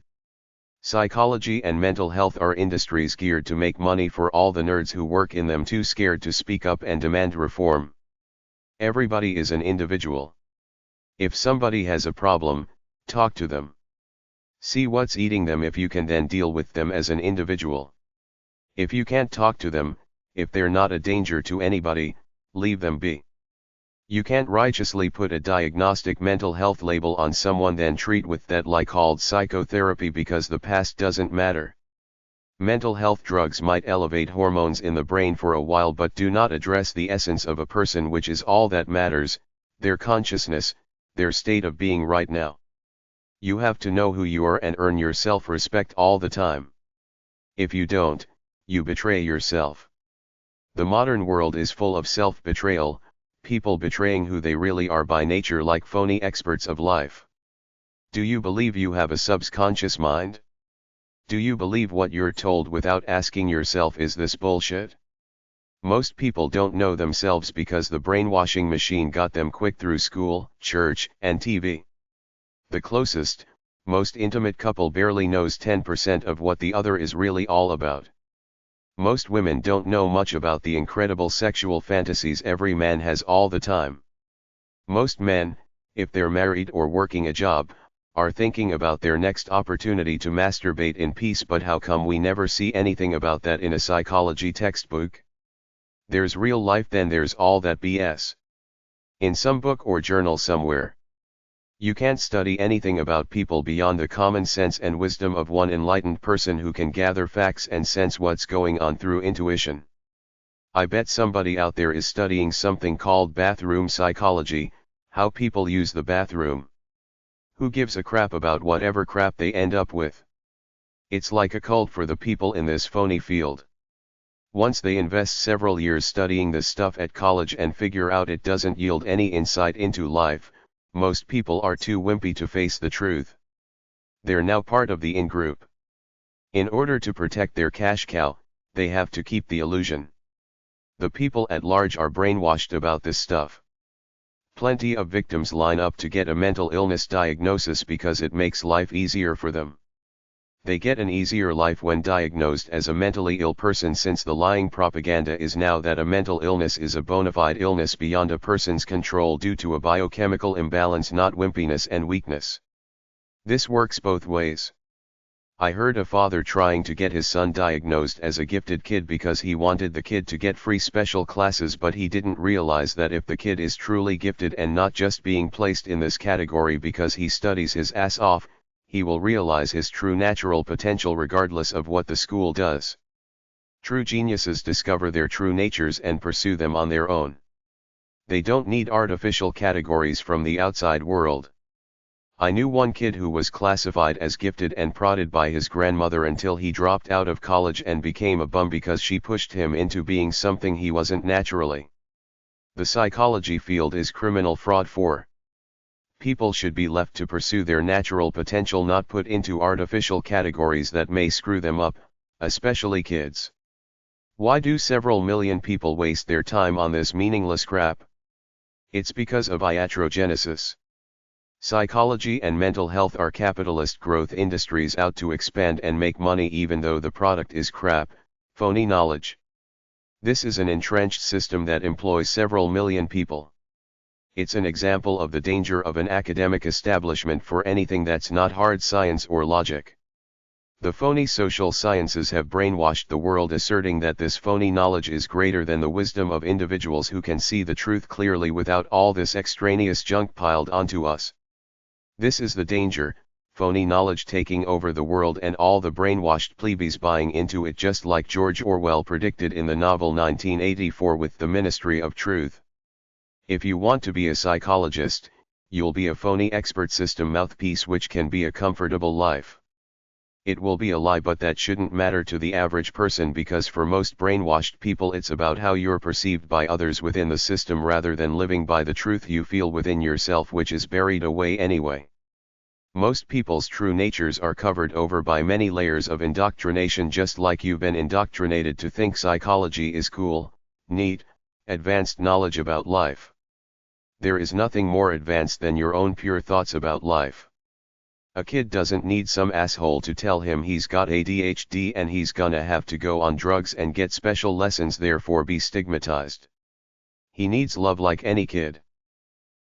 Psychology and mental health are industries geared to make money for all the nerds who work in them, too scared to speak up and demand reform. Everybody is an individual. If somebody has a problem, talk to them. See what's eating them. If you can, then deal with them as an individual. If you can't talk to them, if they're not a danger to anybody, leave them be. You can't righteously put a diagnostic mental health label on someone, then treat with that lie called psychotherapy, because the past doesn't matter. Mental health drugs might elevate hormones in the brain for a while, but do not address the essence of a person, which is all that matters: their consciousness, their state of being right now. You have to know who you are and earn your self-respect all the time. If you don't, you betray yourself. The modern world is full of self-betrayal, people betraying who they really are by nature like phony experts of life. Do you believe you have a subconscious mind? Do you believe what you're told without asking yourself, is this bullshit? Most people don't know themselves because the brainwashing machine got them quick through school, church, and TV. The closest, most intimate couple barely knows 10% of what the other is really all about. Most women don't know much about the incredible sexual fantasies every man has all the time. Most men, if they're married or working a job, are thinking about their next opportunity to masturbate in peace, but how come we never see anything about that in a psychology textbook? There's real life, then there's all that BS. In some book or journal somewhere. You can't study anything about people beyond the common sense and wisdom of one enlightened person who can gather facts and sense what's going on through intuition. I bet somebody out there is studying something called bathroom psychology, how people use the bathroom. Who gives a crap about whatever crap they end up with? It's like a cult for the people in this phony field. Once they invest several years studying this stuff at college and figure out it doesn't yield any insight into life, most people are too wimpy to face the truth. They're now part of the in-group. In order to protect their cash cow, they have to keep the illusion. The people at large are brainwashed about this stuff. Plenty of victims line up to get a mental illness diagnosis because it makes life easier for them. They get an easier life when diagnosed as a mentally ill person, since the lying propaganda is now that a mental illness is a bona fide illness beyond a person's control due to a biochemical imbalance, not wimpiness and weakness. This works both ways. I heard a father trying to get his son diagnosed as a gifted kid because he wanted the kid to get free special classes, but he didn't realize that if the kid is truly gifted and not just being placed in this category because he studies his ass off, he will realize his true natural potential regardless of what the school does. True geniuses discover their true natures and pursue them on their own. They don't need artificial categories from the outside world. I knew one kid who was classified as gifted and prodded by his grandmother until he dropped out of college and became a bum because she pushed him into being something he wasn't naturally. The psychology field is criminal fraud for. People should be left to pursue their natural potential, not put into artificial categories that may screw them up, especially kids. Why do several million people waste their time on this meaningless crap? It's because of iatrogenesis. Psychology and mental health are capitalist growth industries out to expand and make money even though the product is crap, phony knowledge. This is an entrenched system that employs several million people. It's an example of the danger of an academic establishment for anything that's not hard science or logic. The phony social sciences have brainwashed the world, asserting that this phony knowledge is greater than the wisdom of individuals who can see the truth clearly without all this extraneous junk piled onto us. This is the danger, phony knowledge taking over the world and all the brainwashed plebeians buying into it, just like George Orwell predicted in the novel 1984 with the Ministry of Truth. If you want to be a psychologist, you'll be a phony expert system mouthpiece, which can be a comfortable life. It will be a lie, but that shouldn't matter to the average person, because for most brainwashed people it's about how you're perceived by others within the system rather than living by the truth you feel within yourself, which is buried away anyway. Most people's true natures are covered over by many layers of indoctrination, just like you've been indoctrinated to think psychology is cool, neat, advanced knowledge about life. There is nothing more advanced than your own pure thoughts about life. A kid doesn't need some asshole to tell him he's got ADHD and he's gonna have to go on drugs and get special lessons, therefore be stigmatized. He needs love like any kid.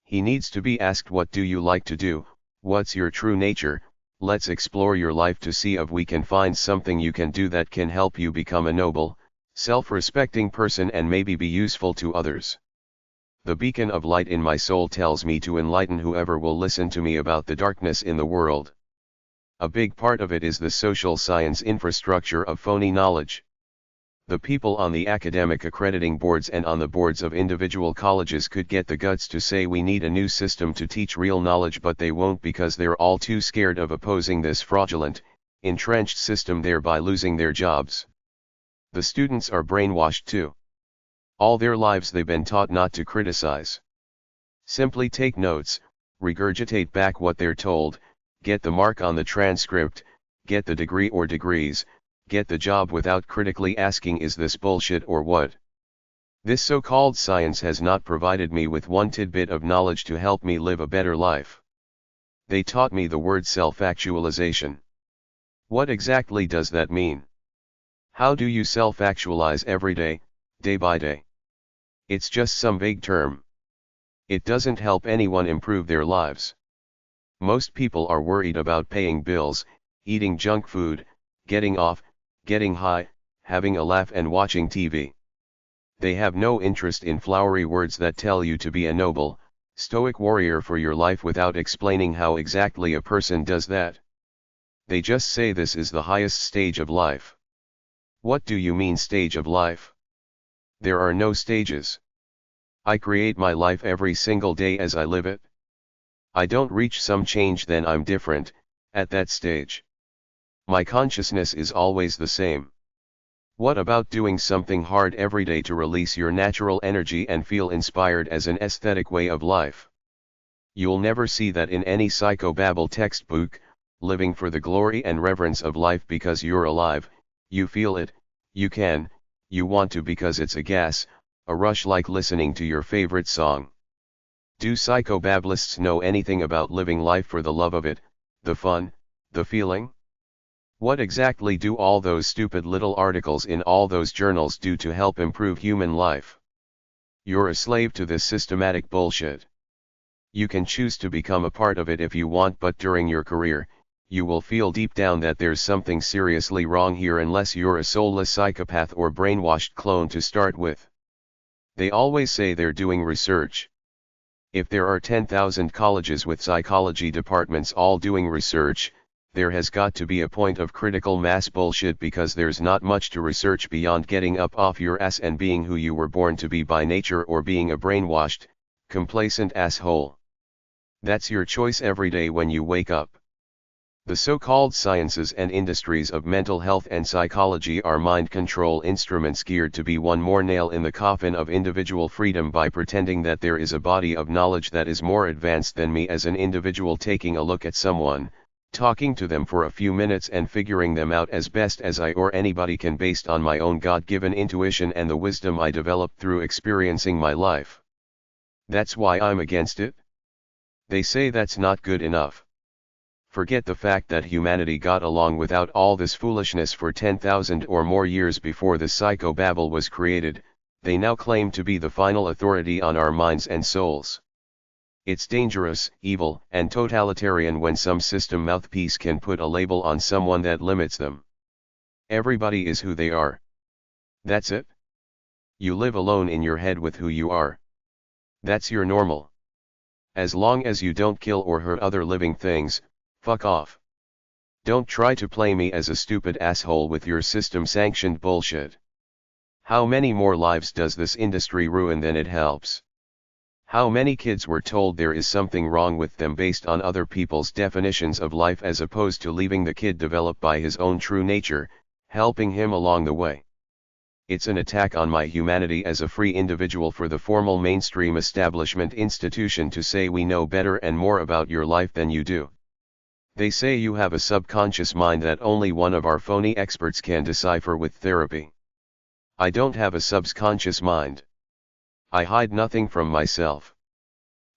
He needs to be asked, what do you like to do, what's your true nature, let's explore your life to see if we can find something you can do that can help you become a noble, self-respecting person and maybe be useful to others. The beacon of light in my soul tells me to enlighten whoever will listen to me about the darkness in the world. A big part of it is the social science infrastructure of phony knowledge. The people on the academic accrediting boards and on the boards of individual colleges could get the guts to say we need a new system to teach real knowledge, but they won't because they're all too scared of opposing this fraudulent, entrenched system, thereby losing their jobs. The students are brainwashed too. All their lives they've been taught not to criticize. Simply take notes, regurgitate back what they're told, get the mark on the transcript, get the degree or degrees, get the job without critically asking, is this bullshit or what? This so-called science has not provided me with one tidbit of knowledge to help me live a better life. They taught me the word self-actualization. What exactly does that mean? How do you self-actualize every day, day by day? It's just some vague term. It doesn't help anyone improve their lives. Most people are worried about paying bills, eating junk food, getting off, getting high, having a laugh and watching TV. They have no interest in flowery words that tell you to be a noble, stoic warrior for your life without explaining how exactly a person does that. They just say this is the highest stage of life. What do you mean stage of life? There are no stages. I create my life every single day as I live it. I don't reach some change, then I'm different, at that stage. My consciousness is always the same. What about doing something hard every day to release your natural energy and feel inspired as an aesthetic way of life? You'll never see that in any psychobabble textbook. Living for the glory and reverence of life because you're alive, you feel it, you can, you want to because it's a gas, a rush, like listening to your favorite song. Do psychobabblists know anything about living life for the love of it, the fun, the feeling? What exactly do all those stupid little articles in all those journals do to help improve human life? You're a slave to this systematic bullshit. You can choose to become a part of it if you want, but during your career, you will feel deep down that there's something seriously wrong here unless you're a soulless psychopath or brainwashed clone to start with. They always say they're doing research. If there are 10,000 colleges with psychology departments all doing research, there has got to be a point of critical mass bullshit, because there's not much to research beyond getting up off your ass and being who you were born to be by nature, or being a brainwashed, complacent asshole. That's your choice every day when you wake up. The so-called sciences and industries of mental health and psychology are mind control instruments geared to be one more nail in the coffin of individual freedom by pretending that there is a body of knowledge that is more advanced than me as an individual, taking a look at someone, talking to them for a few minutes and figuring them out as best as I or anybody can based on my own God-given intuition and the wisdom I developed through experiencing my life. That's why I'm against it. They say that's not good enough. Forget the fact that humanity got along without all this foolishness for 10,000 or more years before the psychobabble was created. They now claim to be the final authority on our minds and souls. It's dangerous, evil, and totalitarian when some system mouthpiece can put a label on someone that limits them. Everybody is who they are. That's it. You live alone in your head with who you are. That's your normal. As long as you don't kill or hurt other living things, fuck off. Don't try to play me as a stupid asshole with your system-sanctioned bullshit. How many more lives does this industry ruin than it helps? How many kids were told there is something wrong with them based on other people's definitions of life, as opposed to leaving the kid develop by his own true nature, helping him along the way? It's an attack on my humanity as a free individual for the formal mainstream establishment institution to say we know better and more about your life than you do. They say you have a subconscious mind that only one of our phony experts can decipher with therapy. I don't have a subconscious mind. I hide nothing from myself.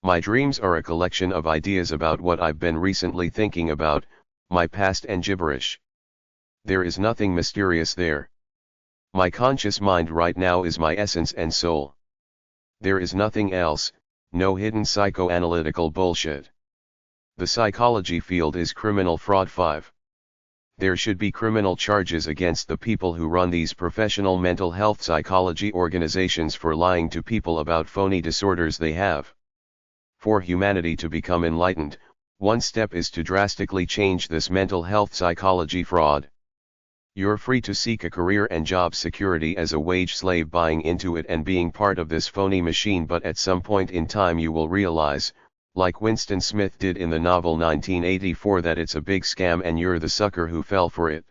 My dreams are a collection of ideas about what I've been recently thinking about, my past and gibberish. There is nothing mysterious there. My conscious mind right now is my essence and soul. There is nothing else, no hidden psychoanalytical bullshit. The psychology field is criminal fraud 5. There should be criminal charges against the people who run these professional mental health psychology organizations for lying to people about phony disorders they have. For humanity to become enlightened, one step is to drastically change this mental health psychology fraud. You're free to seek a career and job security as a wage slave, buying into it and being part of this phony machine, but at some point in time you will realize, like Winston Smith did in the novel 1984, that it's a big scam and you're the sucker who fell for it.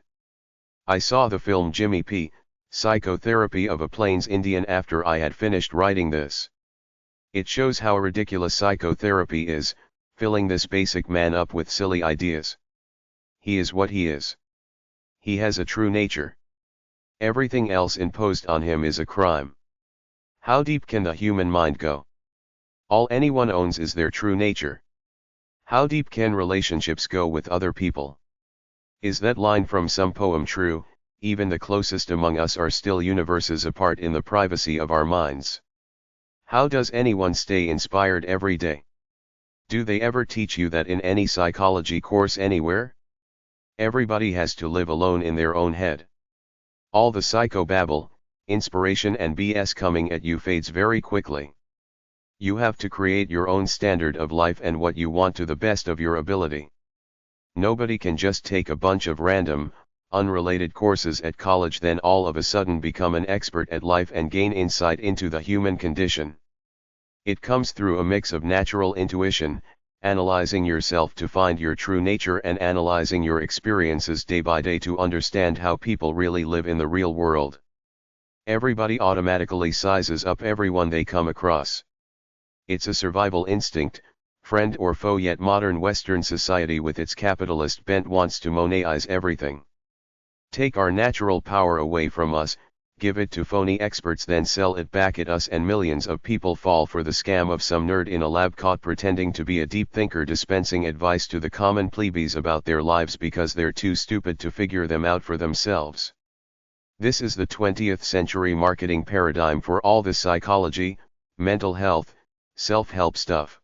I saw the film Jimmy P. Psychotherapy of a Plains Indian after I had finished writing this. It shows how ridiculous psychotherapy is, filling this basic man up with silly ideas. He is what he is. He has a true nature. Everything else imposed on him is a crime. How deep can the human mind go? All anyone owns is their true nature. How deep can relationships go with other people? Is that line from some poem true? Even the closest among us are still universes apart in the privacy of our minds. How does anyone stay inspired every day? Do they ever teach you that in any psychology course anywhere? Everybody has to live alone in their own head. All the psychobabble, inspiration and BS coming at you fades very quickly. You have to create your own standard of life and what you want to the best of your ability. Nobody can just take a bunch of random, unrelated courses at college then all of a sudden become an expert at life and gain insight into the human condition. It comes through a mix of natural intuition, analyzing yourself to find your true nature, and analyzing your experiences day by day to understand how people really live in the real world. Everybody automatically sizes up everyone they come across. It's a survival instinct, friend or foe, yet modern Western society with its capitalist bent wants to monetize everything. Take our natural power away from us, give it to phony experts, then sell it back at us, and millions of people fall for the scam of some nerd in a lab caught pretending to be a deep thinker, dispensing advice to the common plebeies about their lives because they're too stupid to figure them out for themselves. This is the 20th century marketing paradigm for all the psychology, mental health, self-help stuff.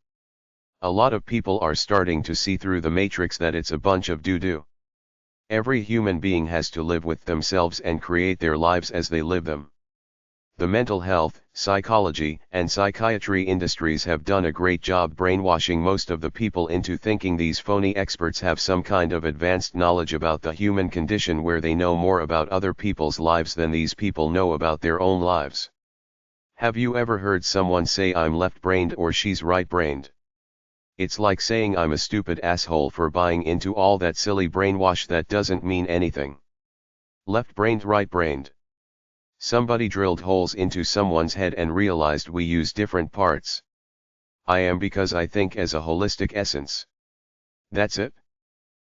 A lot of people are starting to see through the matrix that it's a bunch of doo-doo. Every human being has to live with themselves and create their lives as they live them. The mental health, psychology, and psychiatry industries have done a great job brainwashing most of the people into thinking these phony experts have some kind of advanced knowledge about the human condition, where they know more about other people's lives than these people know about their own lives. Have you ever heard someone say, "I'm left-brained" or "she's right-brained"? It's like saying I'm a stupid asshole for buying into all that silly brainwash that doesn't mean anything. Left-brained, right-brained. Somebody drilled holes into someone's head and realized we use different parts. I am because I think as a holistic essence. That's it.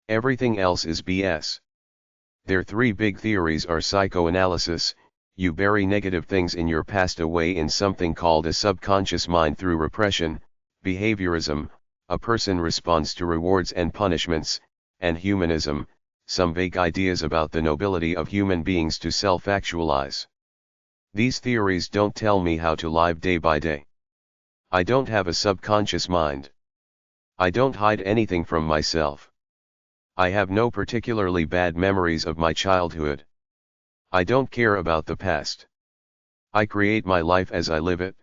Everything else is BS. Their three big theories are psychoanalysis: you bury negative things in your past away in something called a subconscious mind through repression; behaviorism, a person responds to rewards and punishments; and humanism, some vague ideas about the nobility of human beings to self-actualize. These theories don't tell me how to live day by day. I don't have a subconscious mind. I don't hide anything from myself. I have no particularly bad memories of my childhood. I don't care about the past. I create my life as I live it.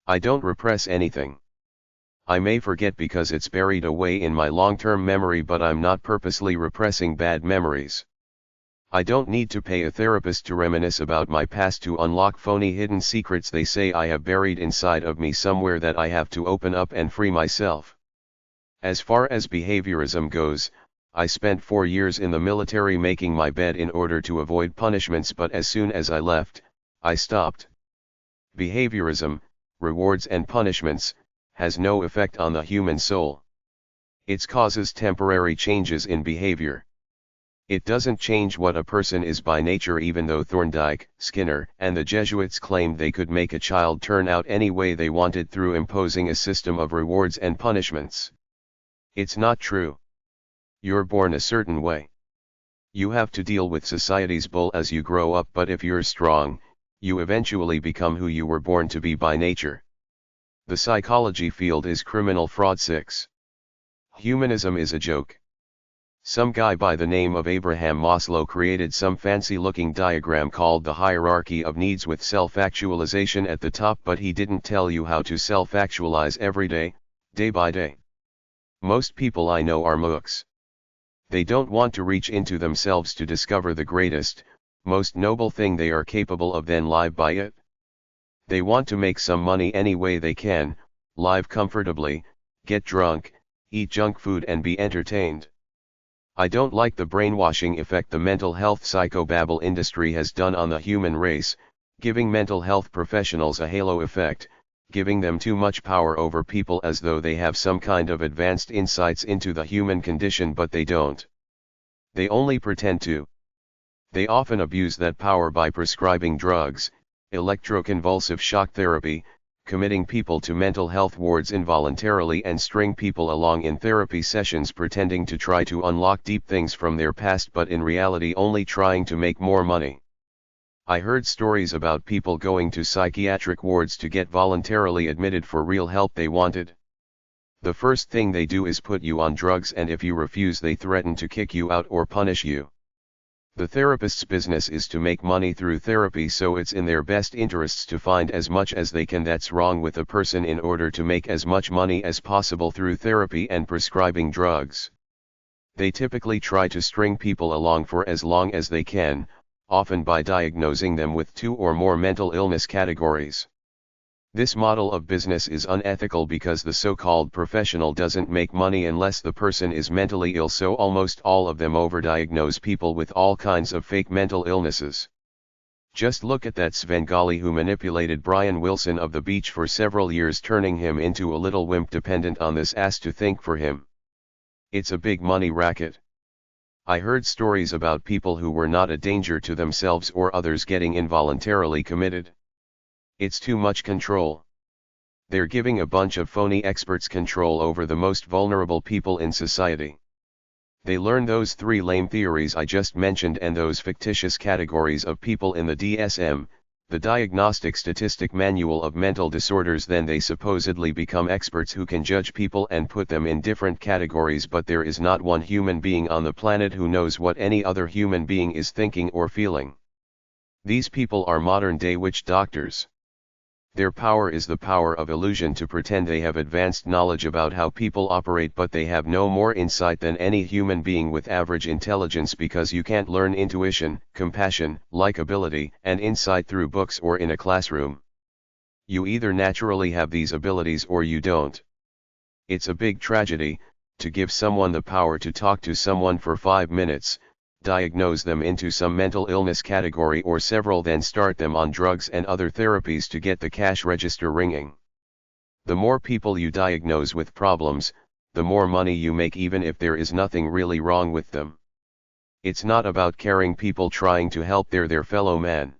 I don't repress anything. I may forget because it's buried away in my long-term memory, but I'm not purposely repressing bad memories. I don't need to pay a therapist to reminisce about my past to unlock phony hidden secrets they say I have buried inside of me somewhere that I have to open up and free myself. As far as behaviorism goes, I spent 4 years in the military making my bed in order to avoid punishments, but as soon as I left, I stopped. Behaviorism, rewards and punishments, has no effect on the human soul. It causes temporary changes in behavior. It doesn't change what a person is by nature, even though Thorndike, Skinner, and the Jesuits claimed they could make a child turn out any way they wanted through imposing a system of rewards and punishments. It's not true. You're born a certain way. You have to deal with society's bull as you grow up, but if you're strong, you eventually become who you were born to be by nature. The psychology field is criminal fraud 6. Humanism is a joke. Some guy by the name of Abraham Maslow created some fancy-looking diagram called the hierarchy of needs with self-actualization at the top, but he didn't tell you how to self-actualize every day, day by day. Most people I know are mooks. They don't want to reach into themselves to discover the greatest, most noble thing they are capable of, then live by it. They want to make some money any way they can, live comfortably, get drunk, eat junk food and be entertained. I don't like the brainwashing effect the mental health psychobabble industry has done on the human race, giving mental health professionals a halo effect, giving them too much power over people as though they have some kind of advanced insights into the human condition, but they don't. They only pretend to. They often abuse that power by prescribing drugs, electroconvulsive shock therapy, committing people to mental health wards involuntarily, and string people along in therapy sessions pretending to try to unlock deep things from their past, but in reality only trying to make more money. I heard stories about people going to psychiatric wards to get voluntarily admitted for real help they wanted. The first thing they do is put you on drugs, and if you refuse they threaten to kick you out or punish you. The therapist's business is to make money through therapy, so it's in their best interests to find as much as they can that's wrong with a person in order to make as much money as possible through therapy and prescribing drugs. They typically try to string people along for as long as they can, often by diagnosing them with 2 or more mental illness categories. This model of business is unethical because the so-called professional doesn't make money unless the person is mentally ill, so almost all of them overdiagnose people with all kinds of fake mental illnesses. Just look at that Svengali who manipulated Brian Wilson of the Beach for several years, turning him into a little wimp dependent on this ass to think for him. It's a big money racket. I heard stories about people who were not a danger to themselves or others getting involuntarily committed. It's too much control. They're giving a bunch of phony experts control over the most vulnerable people in society. They learn those 3 lame theories I just mentioned and those fictitious categories of people in the DSM, the Diagnostic Statistic Manual of Mental Disorders, then they supposedly become experts who can judge people and put them in different categories, but there is not one human being on the planet who knows what any other human being is thinking or feeling. These people are modern-day witch doctors. Their power is the power of illusion, to pretend they have advanced knowledge about how people operate, but they have no more insight than any human being with average intelligence, because you can't learn intuition, compassion, likability, and insight through books or in a classroom. You either naturally have these abilities or you don't. It's a big tragedy to give someone the power to talk to someone for 5 minutes, diagnose them into some mental illness category or several, then start them on drugs and other therapies to get the cash register ringing. The more people you diagnose with problems, the more money you make, even if there is nothing really wrong with them. It's not about caring people trying to help their fellow man.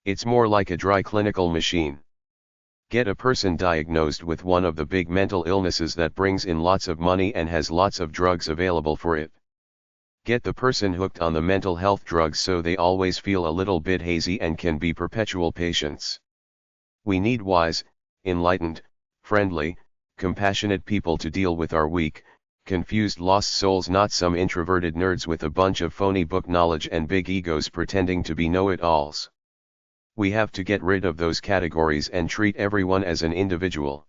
It's more like a dry clinical machine. Get a person diagnosed with one of the big mental illnesses that brings in lots of money and has lots of drugs available for it. Get the person hooked on the mental health drugs so they always feel a little bit hazy and can be perpetual patients. We need wise, enlightened, friendly, compassionate people to deal with our weak, confused lost souls, not some introverted nerds with a bunch of phony book knowledge and big egos pretending to be know-it-alls. We have to get rid of those categories and treat everyone as an individual.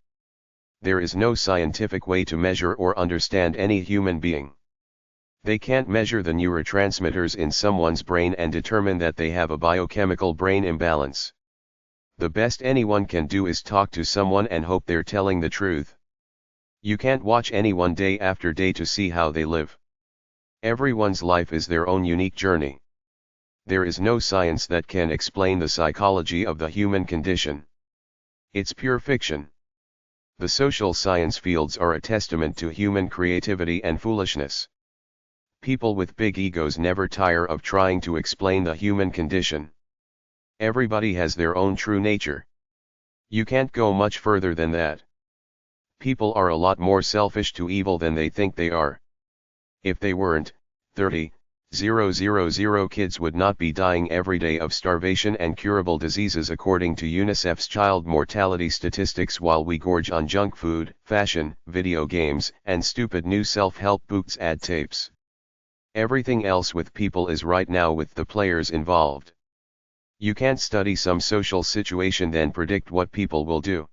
There is no scientific way to measure or understand any human being. They can't measure the neurotransmitters in someone's brain and determine that they have a biochemical brain imbalance. The best anyone can do is talk to someone and hope they're telling the truth. You can't watch anyone day after day to see how they live. Everyone's life is their own unique journey. There is no science that can explain the psychology of the human condition. It's pure fiction. The social science fields are a testament to human creativity and foolishness. People with big egos never tire of trying to explain the human condition. Everybody has their own true nature. You can't go much further than that. People are a lot more selfish to evil than they think they are. If they weren't, 30,000 kids would not be dying every day of starvation and curable diseases according to UNICEF's child mortality statistics, while we gorge on junk food, fashion, video games, and stupid new self-help books ad tapes. Everything else with people is right now with the players involved. You can't study some social situation then predict what people will do.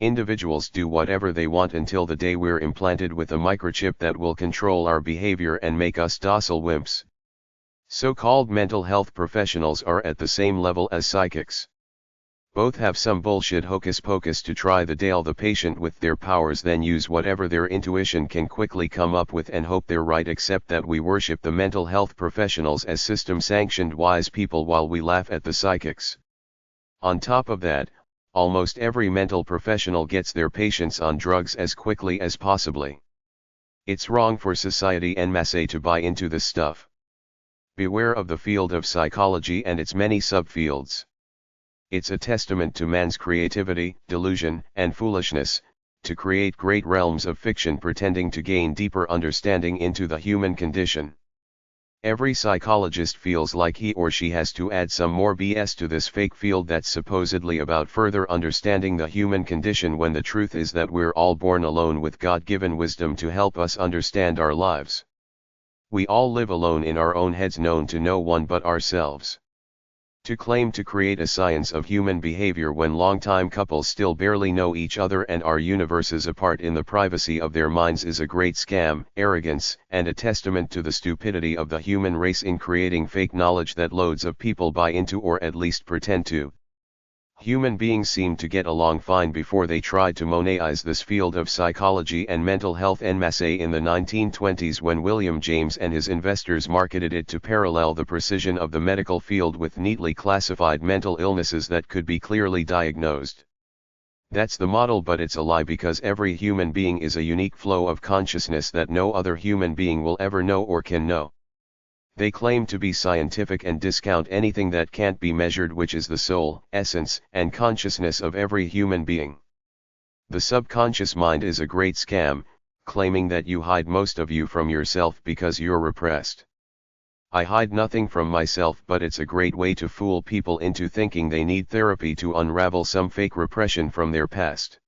Individuals do whatever they want until the day we're implanted with a microchip that will control our behavior and make us docile wimps. So-called mental health professionals are at the same level as psychics. Both have some bullshit hocus pocus to try to dail the patient with their powers, then use whatever their intuition can quickly come up with and hope they're right, except that we worship the mental health professionals as system-sanctioned wise people while we laugh at the psychics. On top of that, almost every mental professional gets their patients on drugs as quickly as possibly. It's wrong for society en masse to buy into this stuff. Beware of the field of psychology and its many subfields. It's a testament to man's creativity, delusion, and foolishness, to create great realms of fiction pretending to gain deeper understanding into the human condition. Every psychologist feels like he or she has to add some more BS to this fake field that's supposedly about further understanding the human condition, when the truth is that we're all born alone with God-given wisdom to help us understand our lives. We all live alone in our own heads, known to no one but ourselves. To claim to create a science of human behavior when longtime couples still barely know each other and are universes apart in the privacy of their minds is a great scam, arrogance, and a testament to the stupidity of the human race in creating fake knowledge that loads of people buy into, or at least pretend to. Human beings seemed to get along fine before they tried to monetize this field of psychology and mental health en masse in the 1920s, when William James and his investors marketed it to parallel the precision of the medical field with neatly classified mental illnesses that could be clearly diagnosed. That's the model, but it's a lie, because every human being is a unique flow of consciousness that no other human being will ever know or can know. They claim to be scientific and discount anything that can't be measured, which is the soul, essence, and consciousness of every human being. The subconscious mind is a great scam, claiming that you hide most of you from yourself because you're repressed. I hide nothing from myself, but it's a great way to fool people into thinking they need therapy to unravel some fake repression from their past.